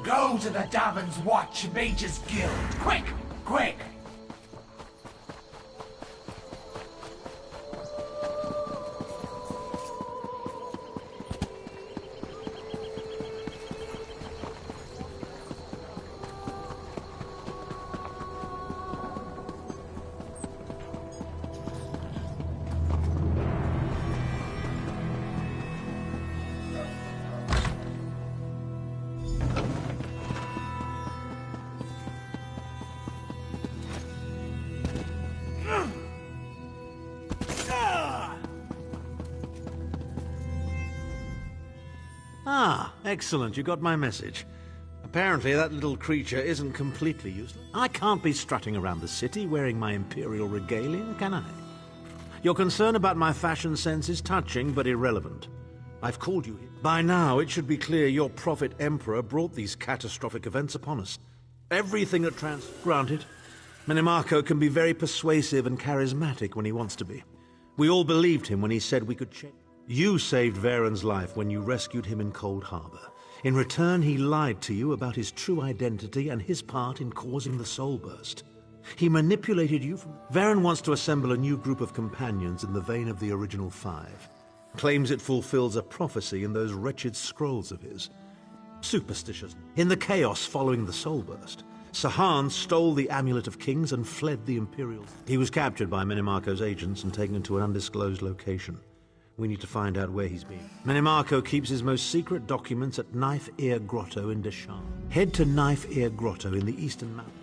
Go to the Dobbins Watch Mages Guild. Quick! Quick! Ah, excellent. You got my message. Apparently that little creature isn't completely useless. I can't be strutting around the city wearing my imperial regalia, can I? Your concern about my fashion sense is touching but irrelevant. I've called you here. By now, it should be clear your prophet emperor brought these catastrophic events upon us. Everything at Granted, Minimarco can be very persuasive and charismatic when he wants to be. We all believed him when he said we could change. You saved Varen's life when you rescued him in Cold Harbor. In return, he lied to you about his true identity and his part in causing the Soul Burst. He manipulated you from... Varen wants to assemble a new group of companions in the vein of the original 5. Claims it fulfills a prophecy in those wretched scrolls of his. Superstitious. In the chaos following the Soul Burst, Sahan stole the Amulet of Kings and fled the Imperials. He was captured by Minimarco's agents and taken to an undisclosed location. We need to find out where he's been. Minimarco keeps his most secret documents at Knife Ear Grotto in Deshan. Head to Knife Ear Grotto in the Eastern Mountains.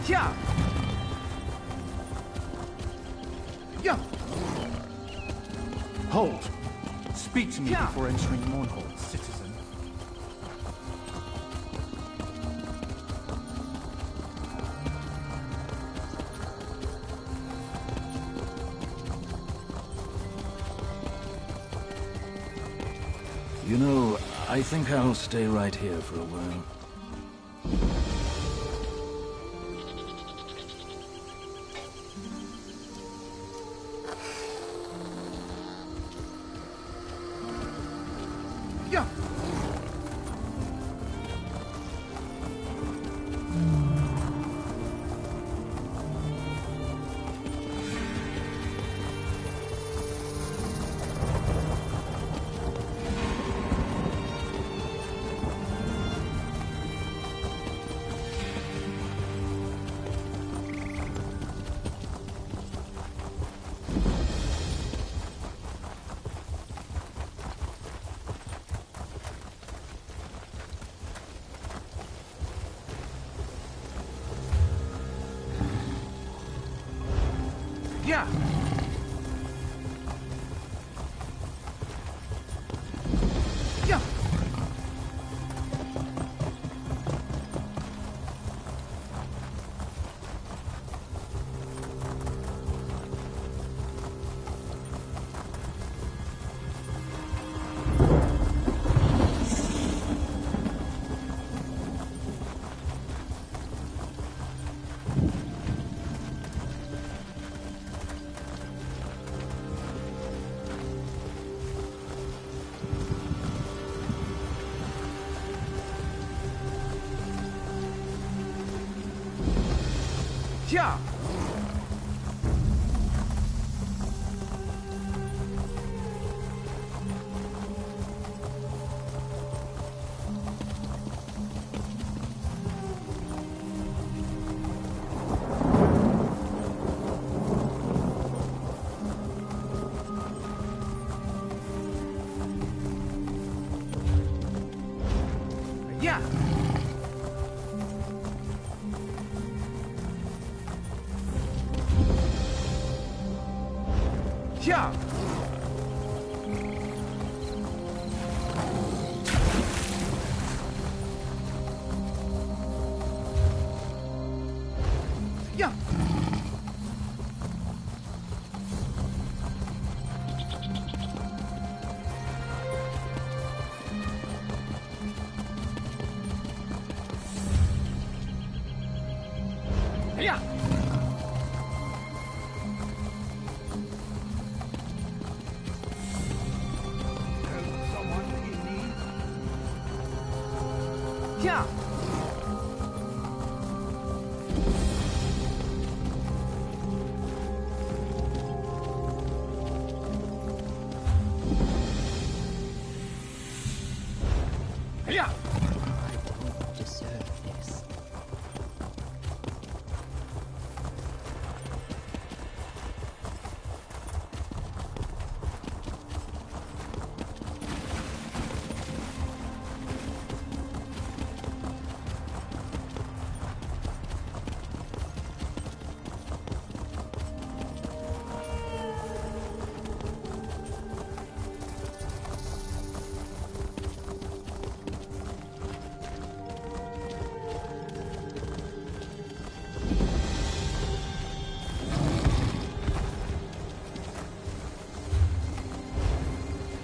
Yeah. Yeah. Hold. Speak to me before entering Mournhold, citizen. You know, I think I'll stay right here for a while. Yeah. Yeah. Yeah. Yeah. Yeah. Yeah. Yeah. Someone in need? Yeah. Yeah. Deserve this.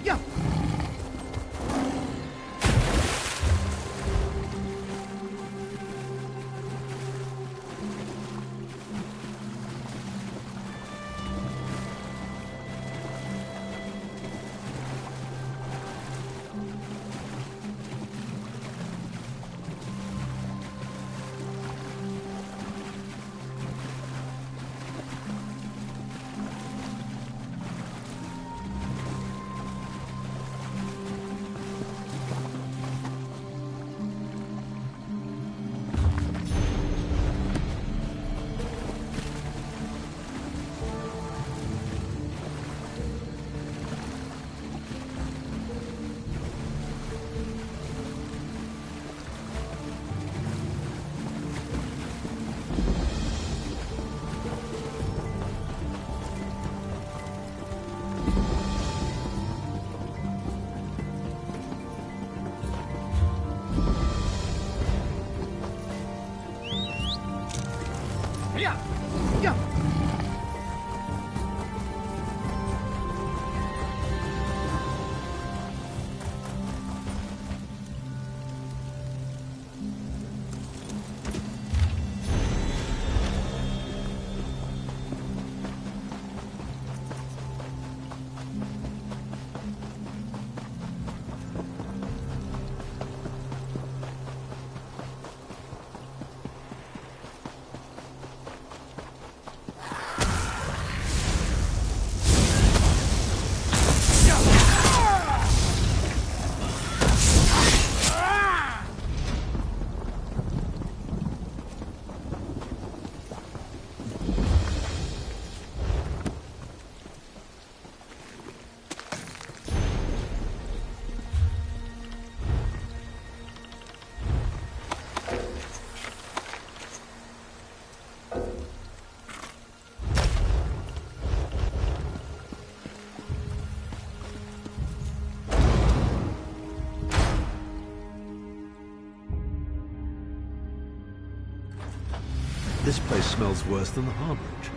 Yeah. Yeah. Yeah. This place smells worse than the harborage.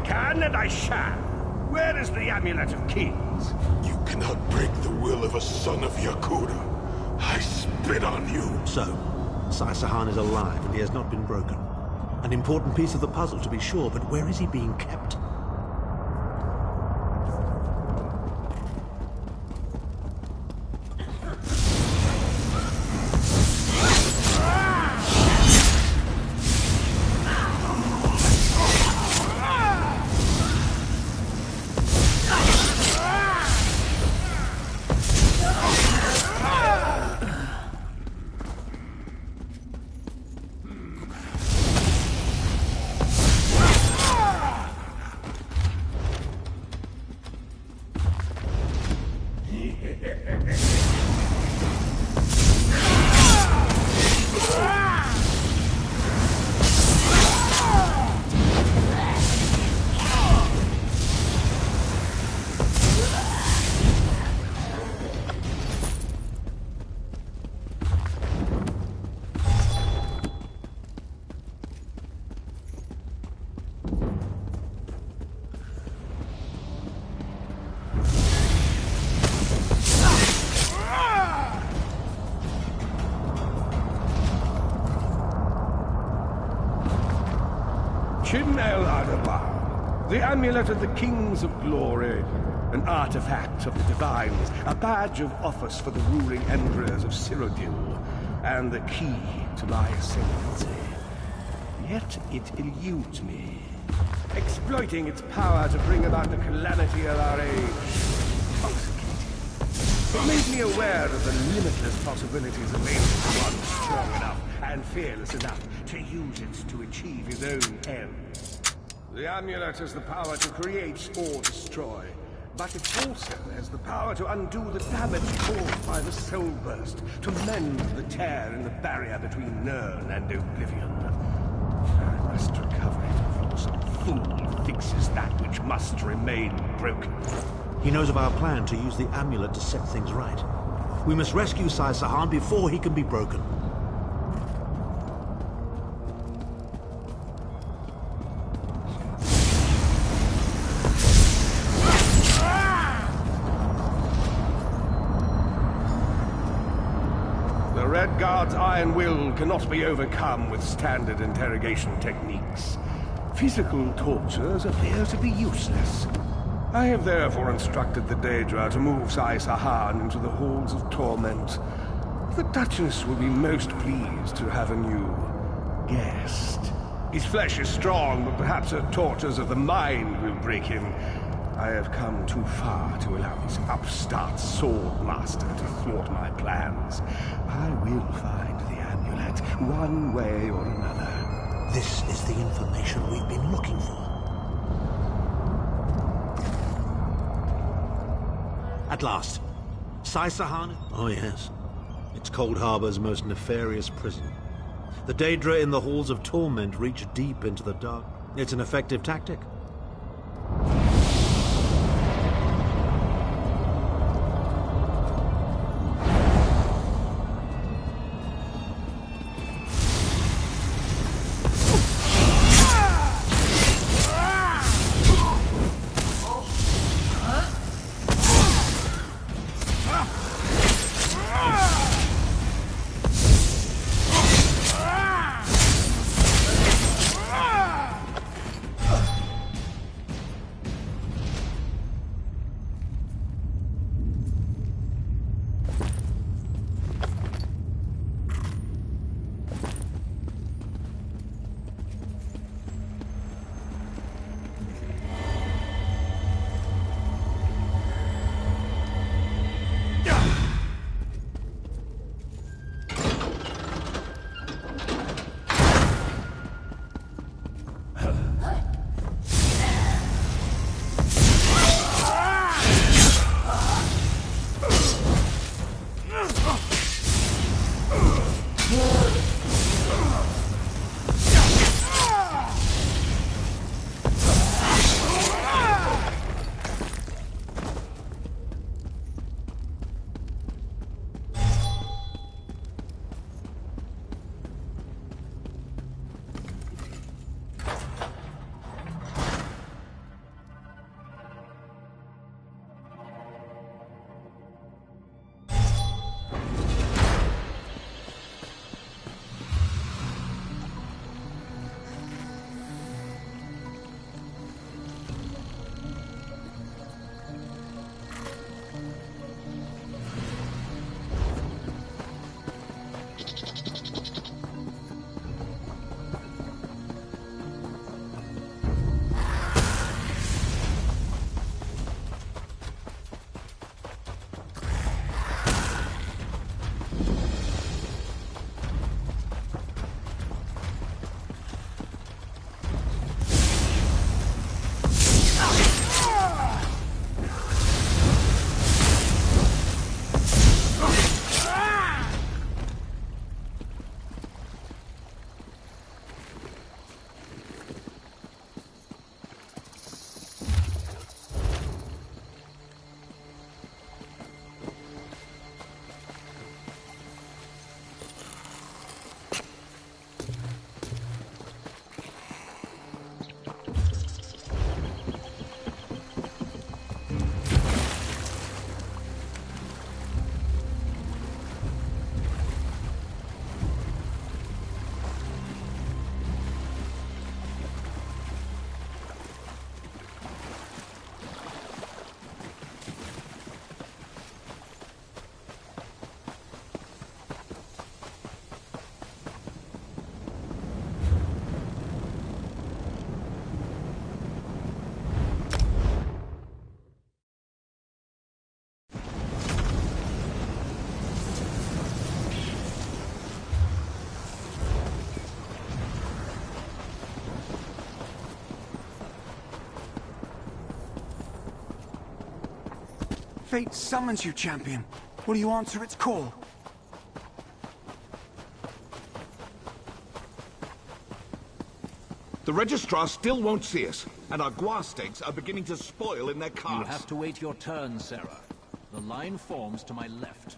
can and I shall. Where is the Amulet of Kings? You cannot break the will of a son of Yakuda. I spit on you. So, Sai-Sahan is alive and he has not been broken. An important piece of the puzzle, to be sure, but where is he being kept? Shin El Adabar, the Amulet of the Kings of Glory, an artifact of the Divines, a badge of office for the ruling Emperors of Cyrodiil, and the key to my ascendancy. Yet it eludes me, exploiting its power to bring about the calamity of our age. It made me aware of the limitless possibilities available to one strong enough and fearless enough to use it to achieve his own ends. The amulet has the power to create or destroy, but it also has the power to undo the damage caused by the soul burst, to mend the tear in the barrier between Nirn and Oblivion. I must recover it before some fool fixes that which must remain broken. He knows of our plan to use the amulet to set things right. We must rescue Sai-Sahan before he can be broken. The Red Guard's iron will cannot be overcome with standard interrogation techniques. Physical tortures appear to be useless. I have therefore instructed the Daedra to move Sai-Sahan into the Halls of Torment. The Duchess will be most pleased to have a new guest. His flesh is strong, but perhaps her tortures of the mind will break him. I have come too far to allow this upstart sword master to thwart my plans. I will find the amulet, one way or another. This is the information we've been looking for. At last. Sai-Sahan? Oh yes. It's Cold Harbor's most nefarious prison. The Daedra in the Halls of Torment reach deep into the dark. It's an effective tactic. Fate summons you, champion. Will you answer its call? The Registrar still won't see us, and our guar stakes are beginning to spoil in their carts. You'll have to wait your turn, Sarah. The line forms to my left.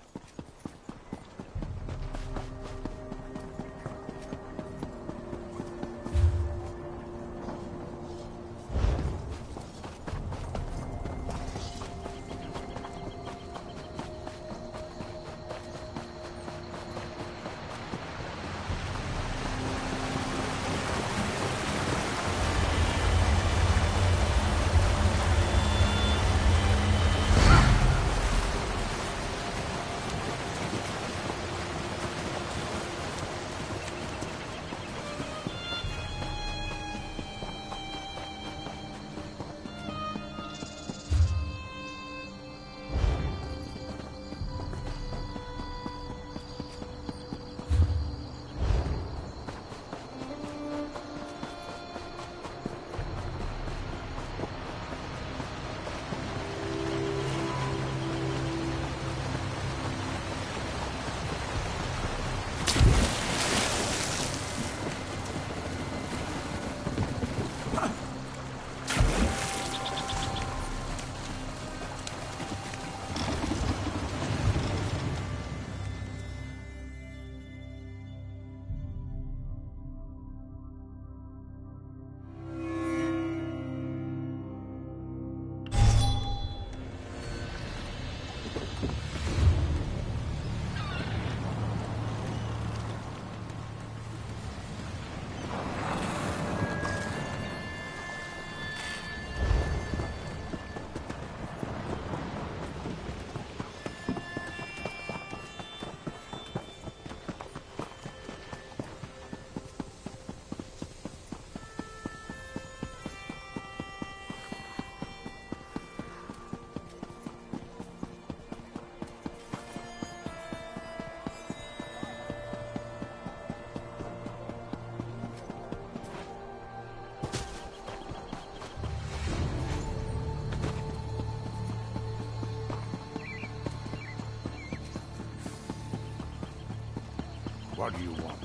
What do you want?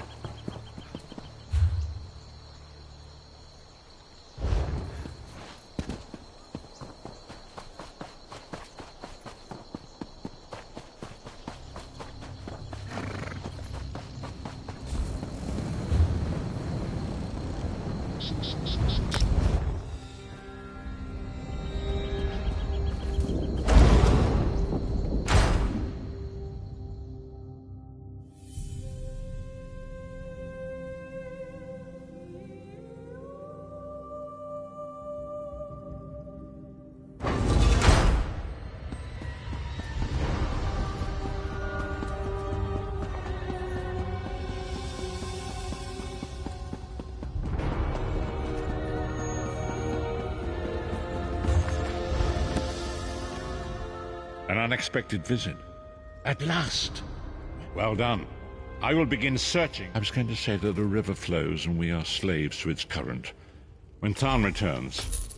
An unexpected visit. At last! Well done. I will begin searching. I was going to say that a river flows and we are slaves to its current. When Tharn returns,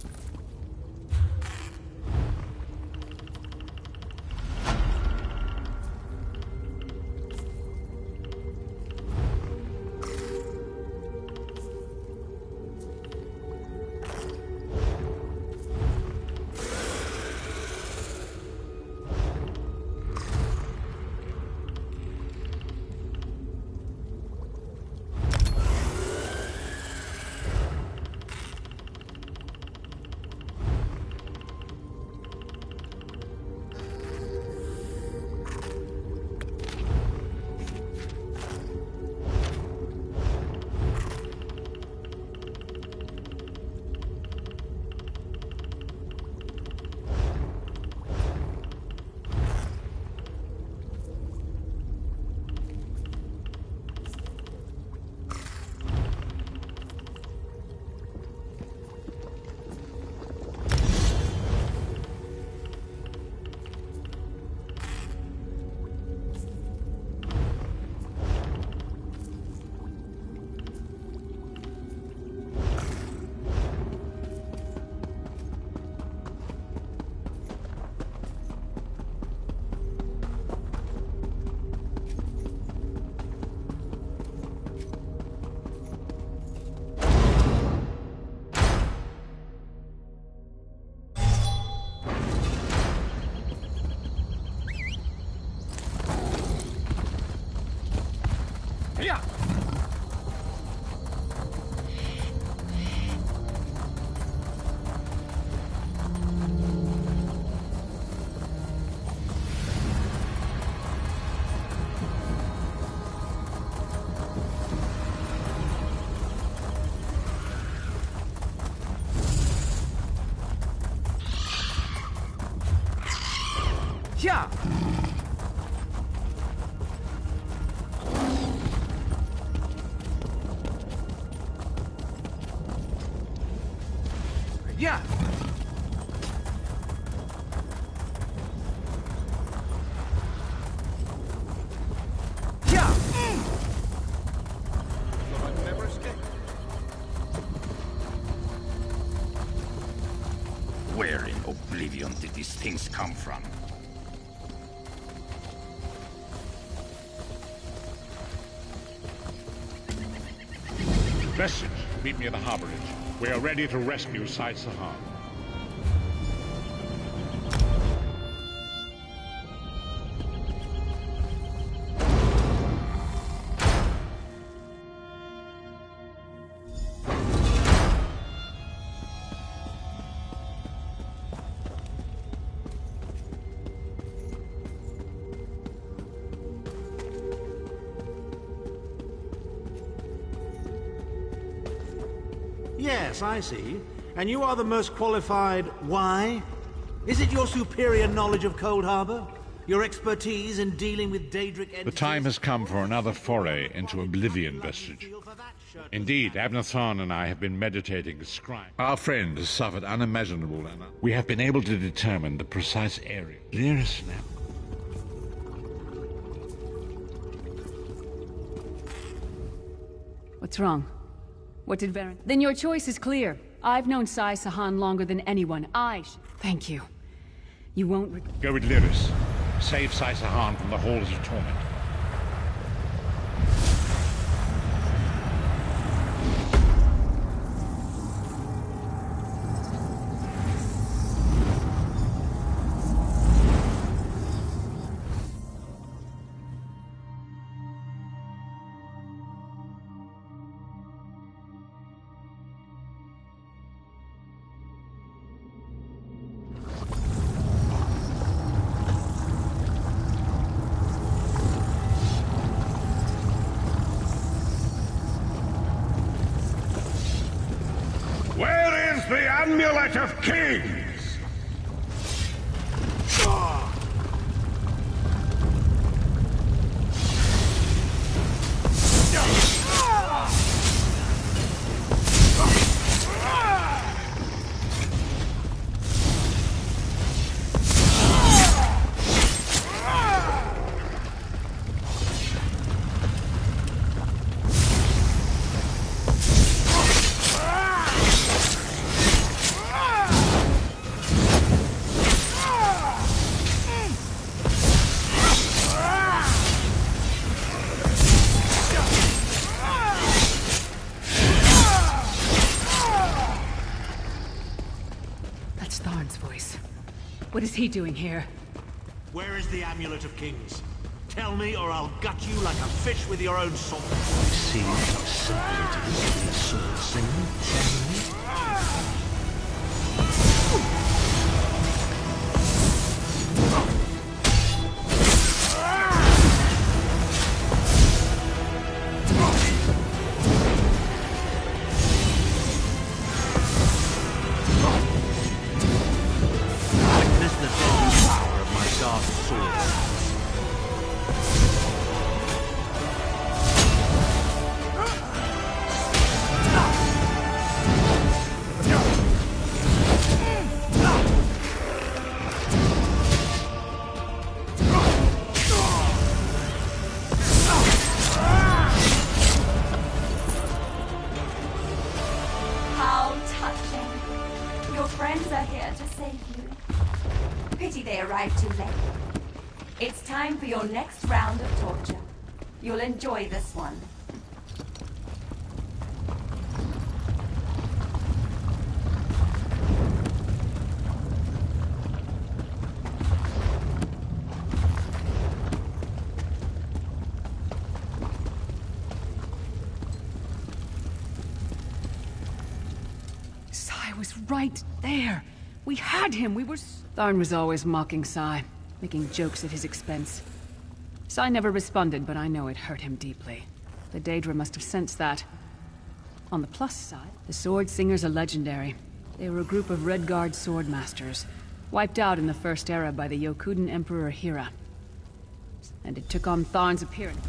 Yeah. Yeah. Yeah. Never escape. Where in Oblivion did these things come from? Vestige, meet me at the harborage. We are ready to rescue Sai Sahan. Yes, I see. And you are the most qualified. Why? Is it your superior knowledge of Cold Harbor? Your expertise in dealing with Daedric entities? The time has come for another foray into Oblivion, Vestige. Indeed, Abnathan and I have been meditating as scribe. Our friend has suffered unimaginable, and we have been able to determine the precise area. Lyris now. What's wrong? What did Varen... Then your choice is clear. I've known Sai Sahan longer than anyone. Thank you. You won't... Go with Lyris. Save Sai Sahan from the halls of torment. Where is the Amulet of Kings? That's Tharn's voice. What is he doing here? Where is the Amulet of Kings? Tell me, or I'll gut you like a fish with your own sword. See how simple it is to be a sword singer, Witness the deadly power of my dark sword. How touching. Your friends are here to save you. Pity they arrived too late. It's time for your next round of torture. You'll enjoy this one. Sai was right there. We had him. Tharn was always mocking Sai, making jokes at his expense. Sai never responded, but I know it hurt him deeply. The Daedra must have sensed that. On the plus side, the Sword Singers are legendary. They were a group of Redguard sword masters. Wiped out in the First Era by the Yokudan Emperor Hira. And it took on Tharn's appearance.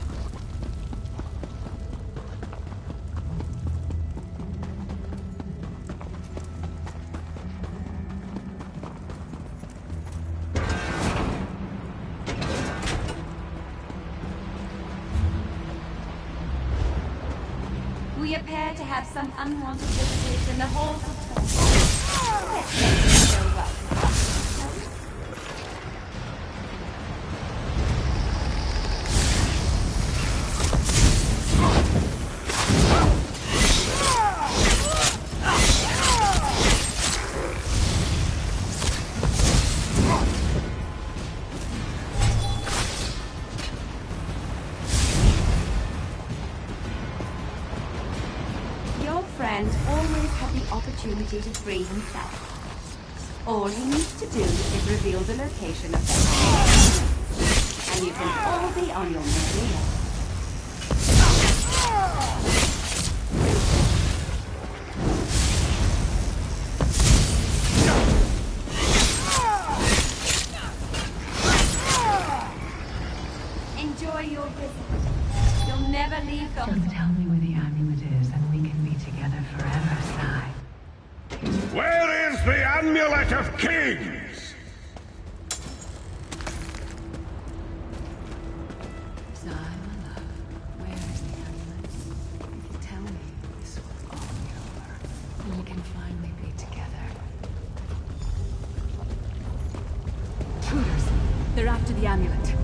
We appear to have some unwanted visitors in the halls of Thorn. Let's make them feel welcome. Opportunity to free himself. All he needs to do is reveal the location of the and you can all be on your merry way. Enjoy your visit. You'll never leave the... Just tell me where the amulet is and we can be together forever, Sai. Where is the Amulet of Kings? Sai, my love, where is the amulet? If you tell me, this will all be over. And we can finally be together. Intruders! They're after the amulet.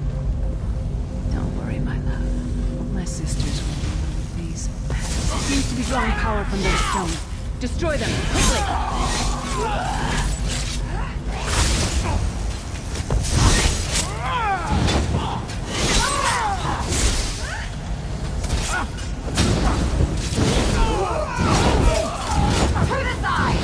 Don't worry, my love. My sisters will remove these. It seems to be drawing power from those stones. Destroy them, quickly! To the side!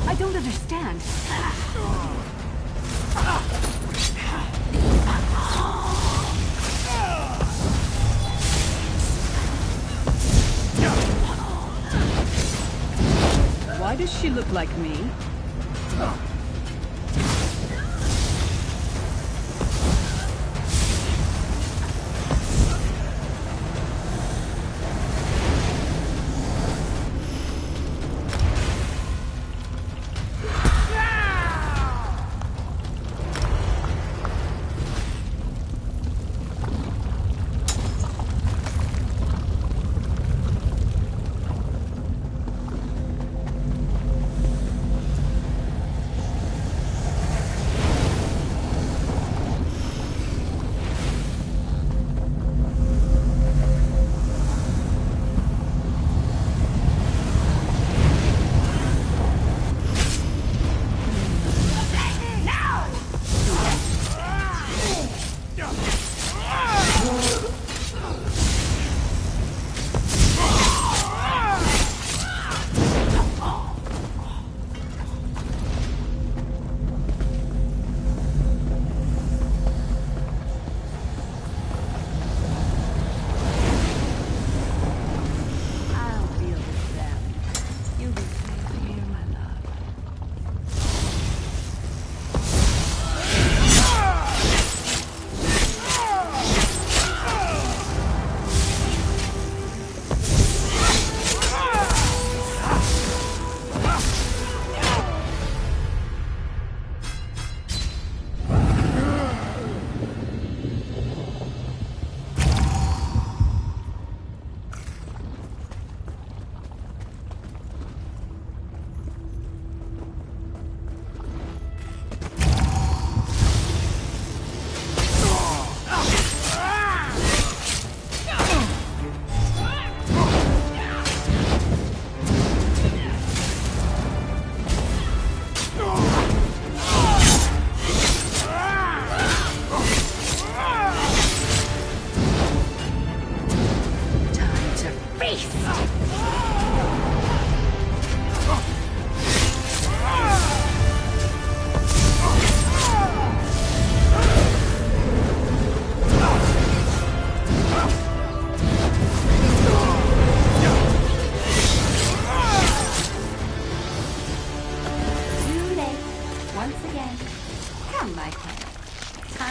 I don't understand. Why does she look like me?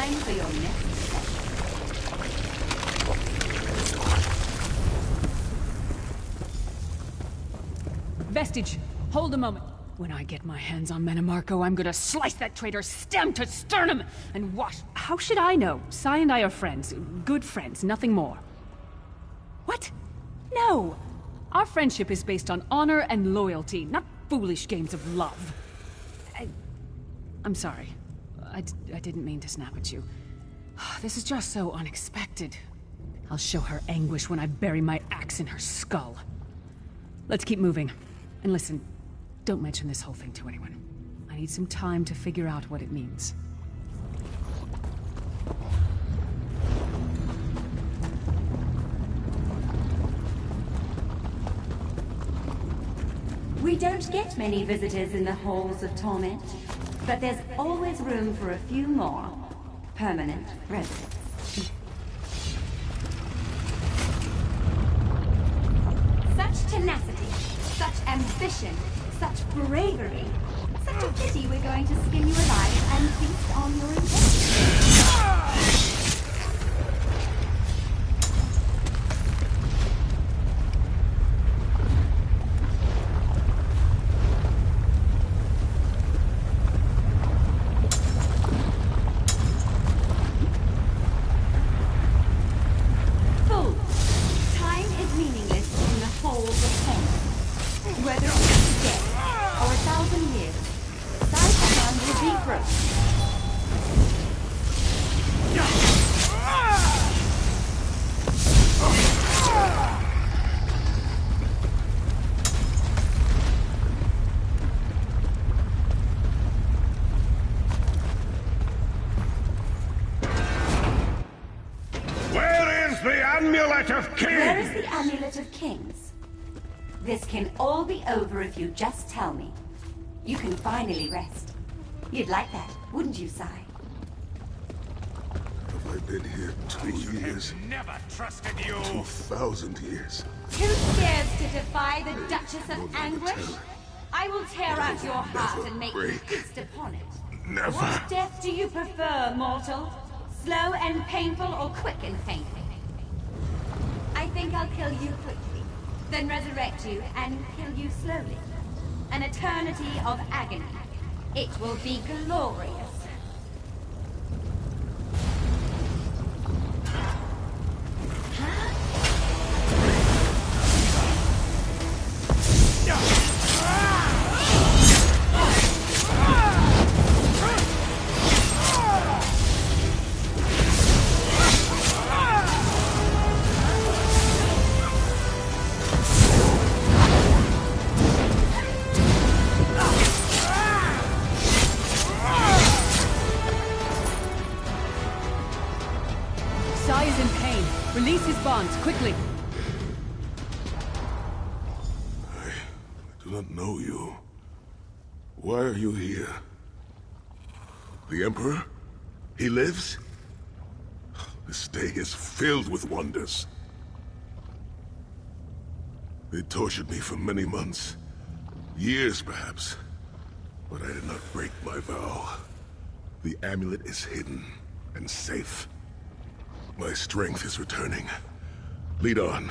time for your next session. Vestige, hold a moment. When I get my hands on Menomarco, I'm gonna slice that traitor stem to sternum and wash... How should I know? Sai and I are friends. Good friends, nothing more. What? No! Our friendship is based on honor and loyalty, not foolish games of love. I'm sorry. I didn't mean to snap at you. This is just so unexpected. I'll show her anguish when I bury my axe in her skull. Let's keep moving. And listen, don't mention this whole thing to anyone. I need some time to figure out what it means. We don't get many visitors in the Halls of Torment, but there's always room for a few more permanent residents. Such tenacity, such ambition, such bravery. Such a pity we're going to skin you alive and feast on your intestines. Where is the Amulet of Kings? This can all be over if you just tell me. You can finally rest. You'd like that, wouldn't you, Sai? Have I been here 2 years? Never trusted you. 2,000 years. Too scared to defy the Duchess of Anguish? I will tear out your heart and make you feast upon it. Never. What death do you prefer, mortal? Slow and painful or quick and painful? I think I'll kill you quickly, then resurrect you and kill you slowly. An eternity of agony. It will be glorious. Quickly! I do not know you. Why are you here? The Emperor? He lives? This day is filled with wonders. They tortured me for many months. Years, perhaps. But I did not break my vow. The amulet is hidden and safe. My strength is returning. Lead on.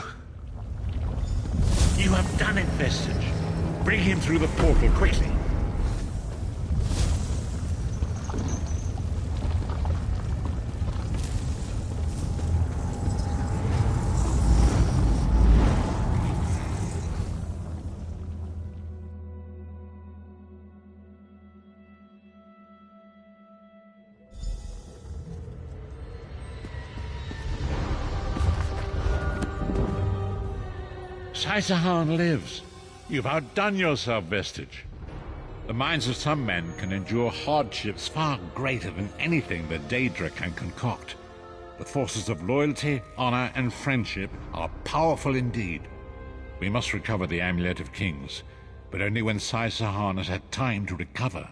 You have done it, Vestige. Bring him through the portal quickly. Sai Sahan lives. You've outdone yourself, Vestige. The minds of some men can endure hardships far greater than anything that Daedra can concoct. The forces of loyalty, honor, and friendship are powerful indeed. We must recover the Amulet of Kings, but only when Sai Sahan has had time to recover.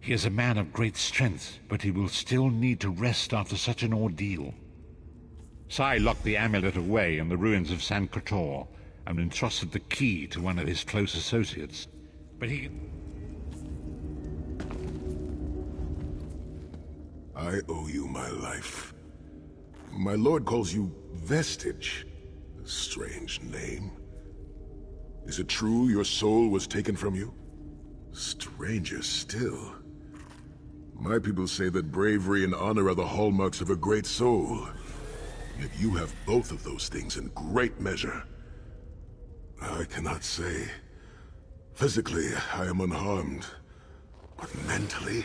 He is a man of great strength, but he will still need to rest after such an ordeal. Sai locked the amulet away in the ruins of San Kotor, and entrusted the key to one of his close associates. But he... I owe you my life. My lord calls you Vestige. A strange name. Is it true your soul was taken from you? Stranger still. My people say that bravery and honor are the hallmarks of a great soul. Yet you have both of those things in great measure. I cannot say. Physically, I am unharmed. But mentally,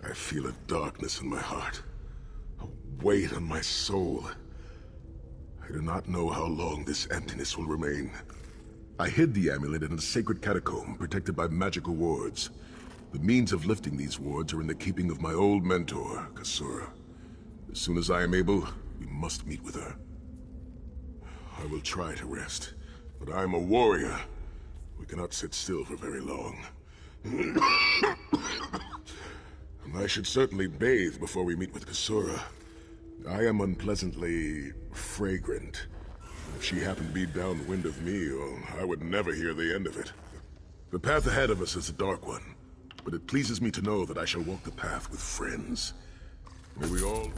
I feel a darkness in my heart. A weight on my soul. I do not know how long this emptiness will remain. I hid the amulet in a sacred catacomb protected by magical wards. The means of lifting these wards are in the keeping of my old mentor, Kasura. As soon as I am able, we must meet with her. I will try to rest, but I am a warrior. We cannot sit still for very long. I should certainly bathe before we meet with Kasura. I am unpleasantly fragrant. If she happened to be downwind of me, well, I would never hear the end of it. The path ahead of us is a dark one, but it pleases me to know that I shall walk the path with friends. May we all...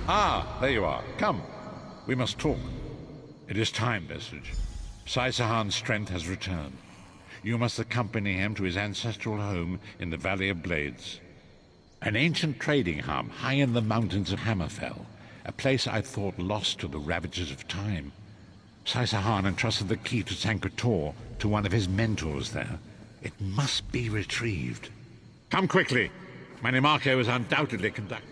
Ah, there you are. Come. We must talk. It is time, Vestige. Sai-Sahan's strength has returned. You must accompany him to his ancestral home in the Valley of Blades. An ancient trading hub high in the mountains of Hammerfell, a place I thought lost to the ravages of time. Sai-Sahan entrusted the key to Sankor to one of his mentors there. It must be retrieved. Come quickly. Manimarco is undoubtedly conducting.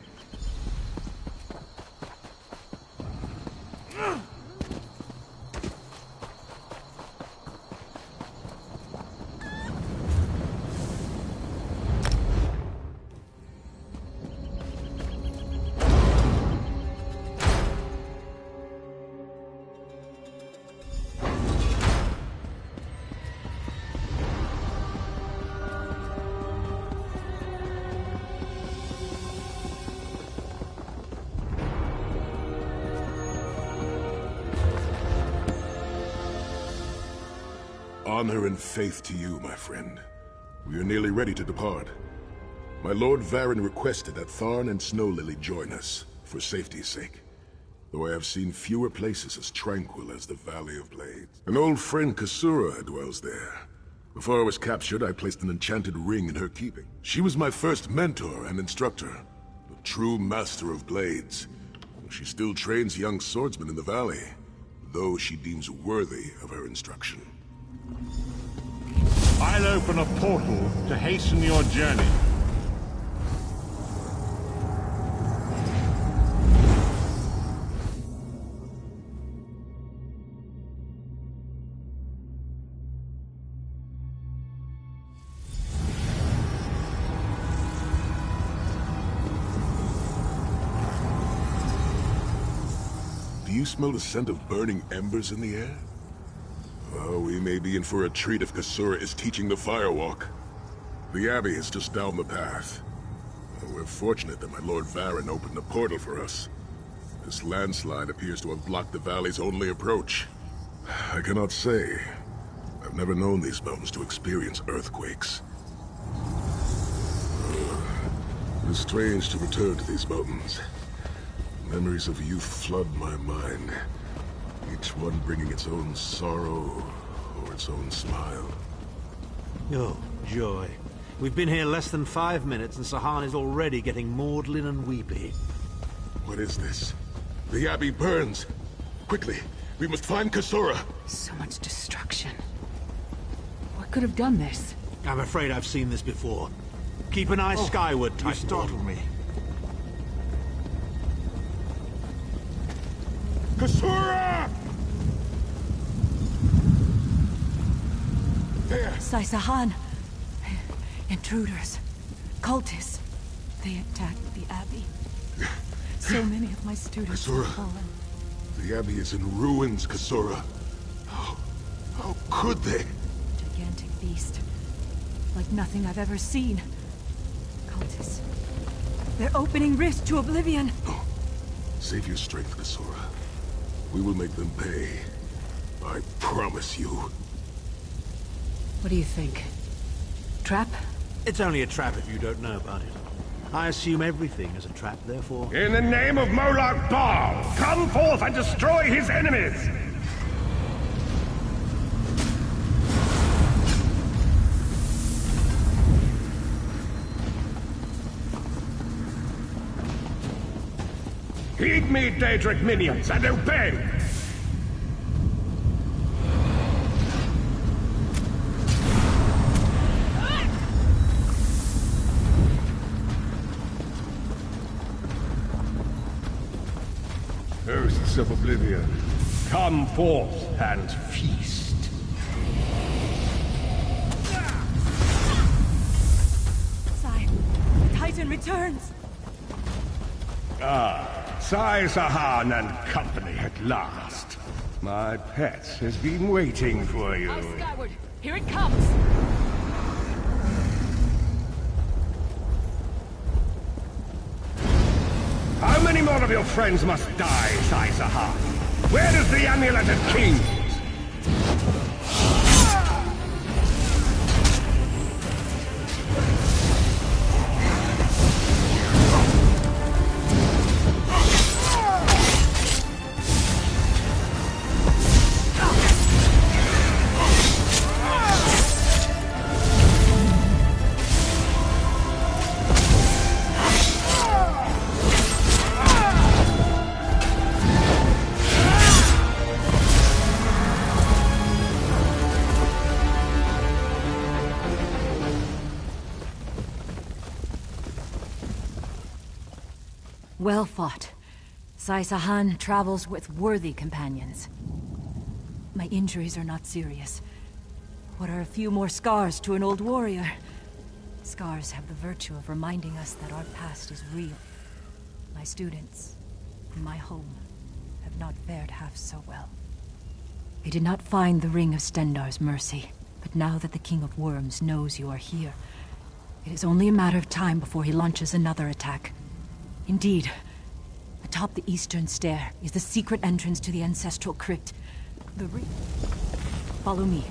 honor and faith to you, my friend. We are nearly ready to depart. My Lord Varen requested that Tharn and Snowlily join us, for safety's sake. Though I have seen fewer places as tranquil as the Valley of Blades. An old friend, Kasura, dwells there. Before I was captured, I placed an enchanted ring in her keeping. She was my first mentor and instructor, a true master of blades. She still trains young swordsmen in the valley, though she deems worthy of her instruction. I'll open a portal to hasten your journey. Do you smell the scent of burning embers in the air? Oh, we may be in for a treat if Kasura is teaching the Firewalk. The Abbey is just down the path. We're fortunate that my Lord Varen opened a portal for us. This landslide appears to have blocked the valley's only approach. I cannot say. I've never known these mountains to experience earthquakes. It is strange to return to these mountains. Memories of youth flood my mind, each one bringing its own sorrow or its own smile. Oh, joy. We've been here less than 5 minutes and Sahan is already getting maudlin and weepy. What is this? The Abbey burns! Quickly, we must find Kasura! So much destruction. What could have done this? I'm afraid I've seen this before. Keep an eye skyward, Titanborn. You startled me. Kasura! There! Sai-Sahan. Intruders. Cultists. They attacked the Abbey. So many of my students have fallen. The Abbey is in ruins, Kasura. How could they? Gigantic beast. Like nothing I've ever seen. Cultists. They're opening rifts to oblivion. Oh. Save your strength, Kasura. We will make them pay. I promise you. What do you think? Trap? It's only a trap if you don't know about it. I assume everything is a trap, therefore... In the name of Molag Bal, come forth and destroy his enemies! Heed me, Daedric minions, and obey! Hosts of Oblivion, come forth and feast. Sai, the Titan returns! Sai-Sahan and company at last. My pet has been waiting for you. Eye skyward! Here it comes! How many more of your friends must die, Sai-Sahan? Where is the Amulet of Kings? Well fought. Sai-Sahan travels with worthy companions. My injuries are not serious. What are a few more scars to an old warrior? Scars have the virtue of reminding us that our past is real. My students, my home, have not fared half so well. They did not find the Ring of Stendarr's mercy, but now that the King of Worms knows you are here, it is only a matter of time before he launches another attack. Indeed, atop the eastern stair is the secret entrance to the ancestral crypt. The ring. Follow me.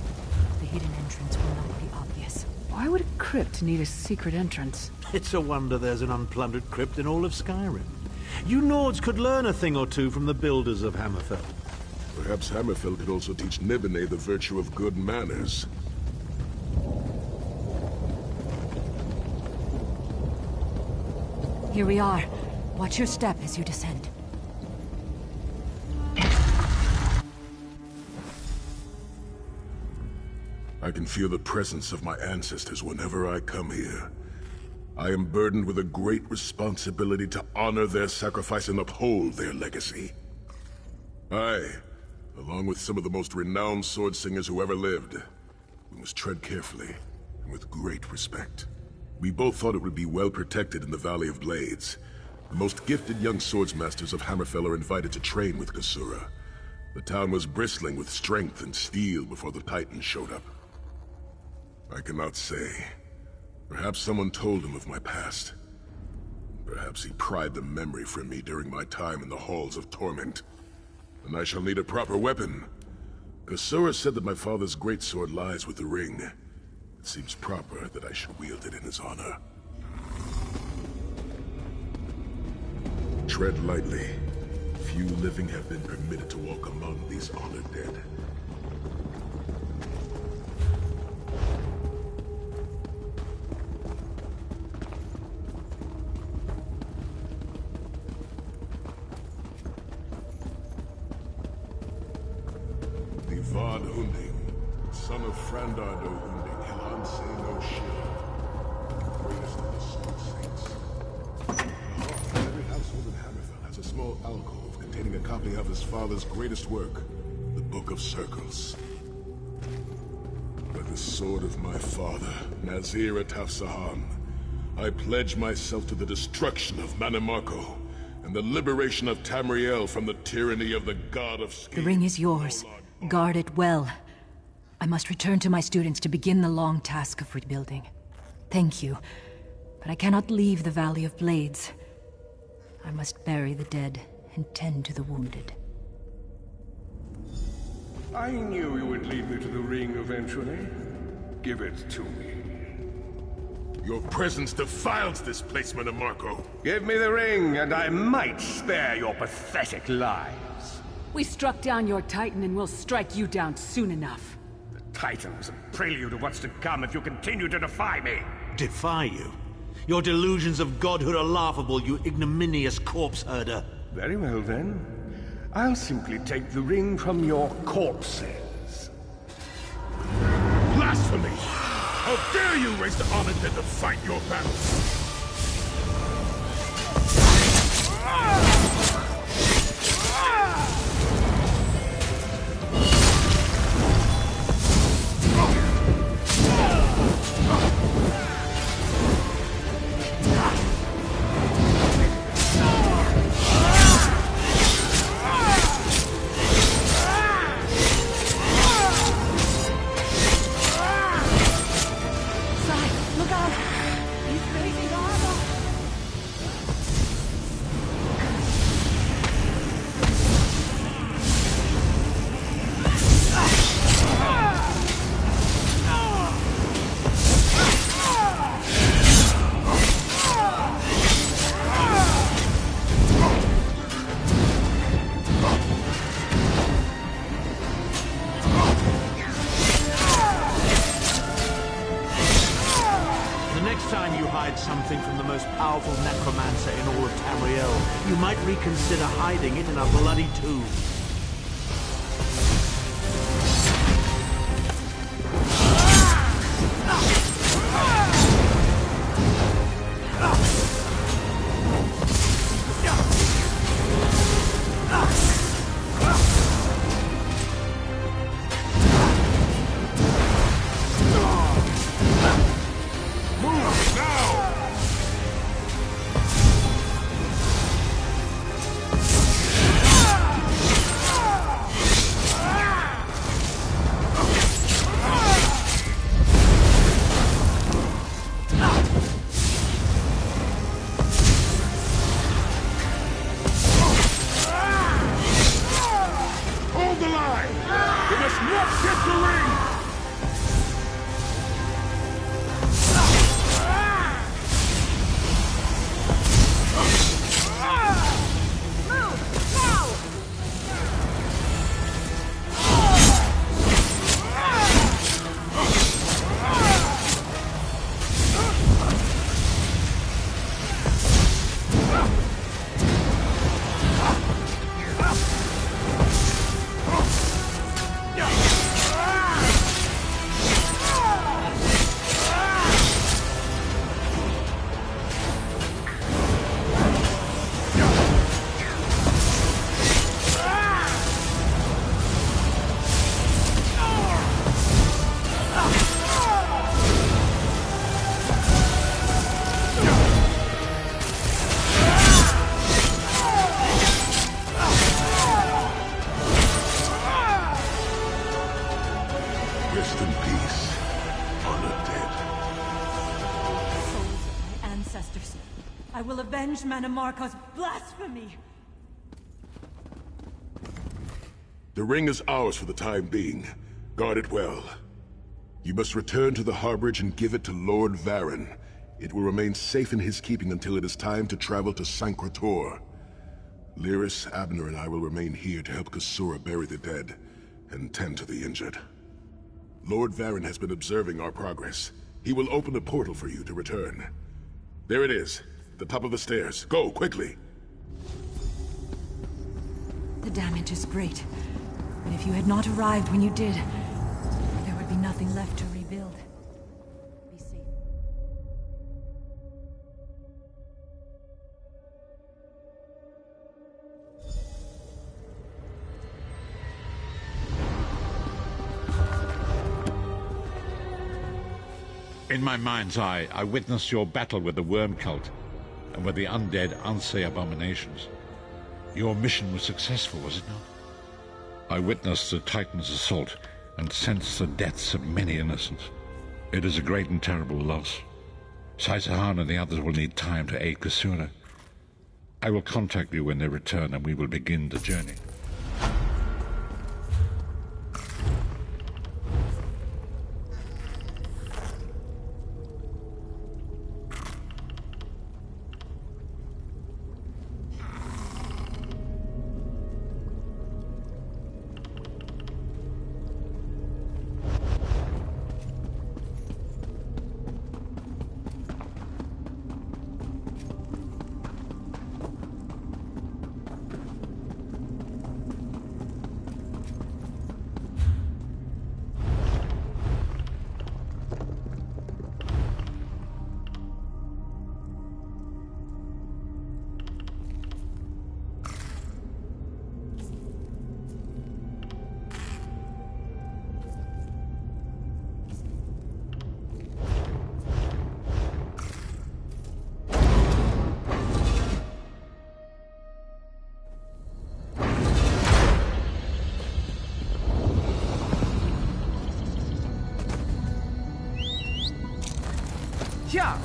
the hidden entrance will not be obvious. Why would a crypt need a secret entrance? It's a wonder there's an unplundered crypt in all of Skyrim. You Nords could learn a thing or two from the builders of Hammerfell. Perhaps Hammerfell could also teach Nibene the virtue of good manners. Here we are. Watch your step as you descend. I can feel the presence of my ancestors whenever I come here. I am burdened with a great responsibility to honor their sacrifice and uphold their legacy. I, along with some of the most renowned sword singers who ever lived, we must tread carefully and with great respect. We both thought it would be well protected in the Valley of Blades. The most gifted young swordsmasters of Hammerfell are invited to train with Kasura. The town was bristling with strength and steel before the Titans showed up. I cannot say. Perhaps someone told him of my past. Perhaps he pried the memory from me during my time in the Halls of Torment. And I shall need a proper weapon. Kasura said that my father's greatsword lies with the ring. It seems proper that I should wield it in his honor. Tread lightly. Few living have been permitted to walk among these honored dead. Vad Hunding, son of Frandardo Hunding, Hilansay no Shira, greatest of the Sword Saints. Every household in Hammerfell has a small alcove containing a copy of his father's greatest work, the Book of Circles. By the sword of my father, Nazir Ataf-Sahan, I pledge myself to the destruction of Manimarco and the liberation of Tamriel from the tyranny of the God of Schemes. The ring is yours. Guard it well. I must return to my students to begin the long task of rebuilding. Thank you, but I cannot leave the Valley of Blades. I must bury the dead and tend to the wounded. I knew you would lead me to the ring eventually. Give it to me. Your presence defiles this place, Manimarco. Give me the ring, and I might spare your pathetic lives. We struck down your Titan and we'll strike you down soon enough. The Titan was a prelude of what's to come if you continue to defy me. Defy you? Your delusions of godhood are laughable, you ignominious corpse herder. Very well then. I'll simply take the ring from your corpses. Blasphemy! How dare you raise the armored dead to fight your battles! Something from the most powerful necromancer in all of Tamriel, you might reconsider hiding it in a bloody tomb. ancestors. I will avenge Mannimarco's blasphemy! The ring is ours for the time being. Guard it well. You must return to the Harborage and give it to Lord Varen. It will remain safe in his keeping until it is time to travel to Sancre-Tor. Lyris, Abner, and I will remain here to help Kasura bury the dead and tend to the injured. Lord Varen has been observing our progress. He will open a portal for you to return. There it is, at the top of the stairs. Go, quickly! The damage is great, but if you had not arrived when you did, there would be nothing left to rebuild. Be safe. In my mind's eye, I witnessed your battle with the Worm Cult and with the undead Ansei abominations. Your mission was successful, was it not? I witnessed the Titan's assault and sensed the deaths of many innocents. It is a great and terrible loss. Saisahan and the others will need time to aid Kasura. I will contact you when they return and we will begin the journey. Yeah.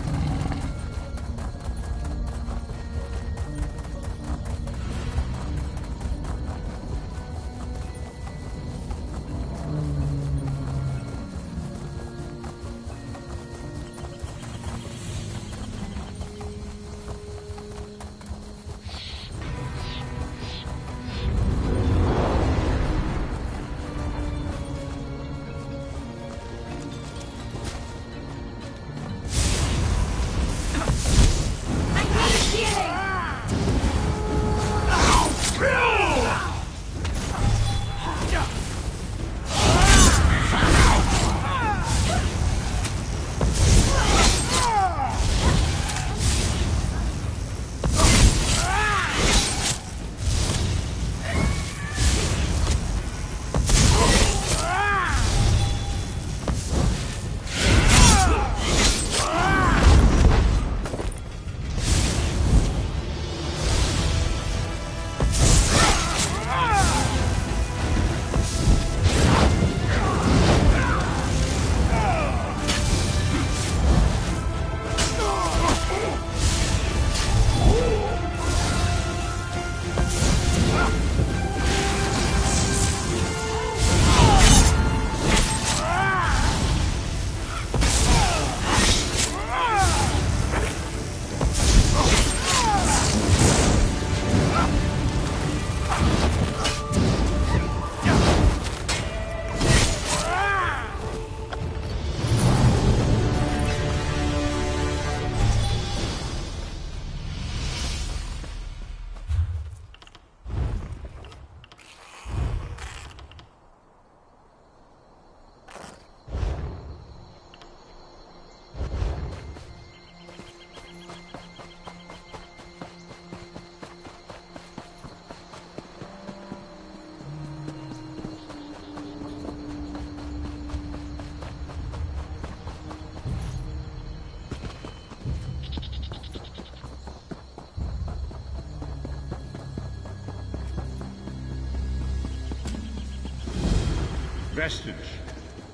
Vestige,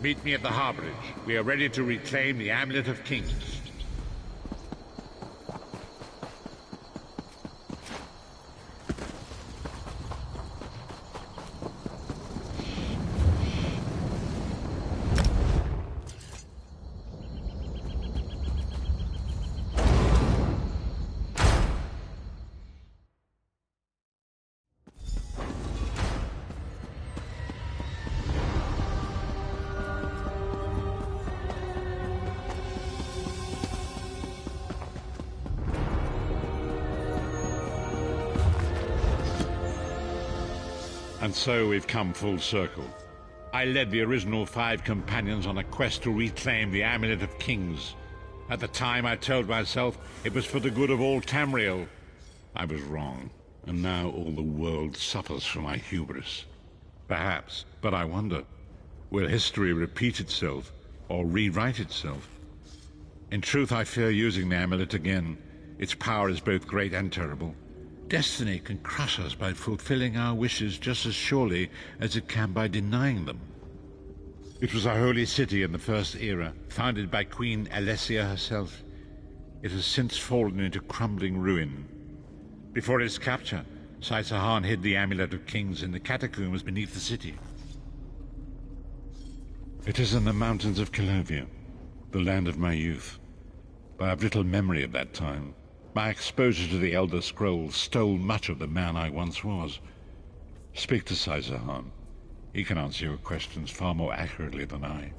meet me at the Harborage. We are ready to reclaim the Amulet of Kings. And so we've come full circle. I led the original 5 companions on a quest to reclaim the Amulet of Kings. At the time, I told myself it was for the good of all Tamriel. I was wrong, and now all the world suffers from my hubris. Perhaps, but I wonder, will history repeat itself, or rewrite itself? In truth, I fear using the amulet again. Its power is both great and terrible. Destiny can crush us by fulfilling our wishes just as surely as it can by denying them. It was a holy city in the First Era, founded by Queen Alessia herself. It has since fallen into crumbling ruin. Before its capture, Saisahar hid the Amulet of Kings in the catacombs beneath the city. It is in the mountains of Calovia, the land of my youth. But I have little memory of that time. My exposure to the Elder Scrolls stole much of the man I once was. Speak to Saisahar. He can answer your questions far more accurately than I.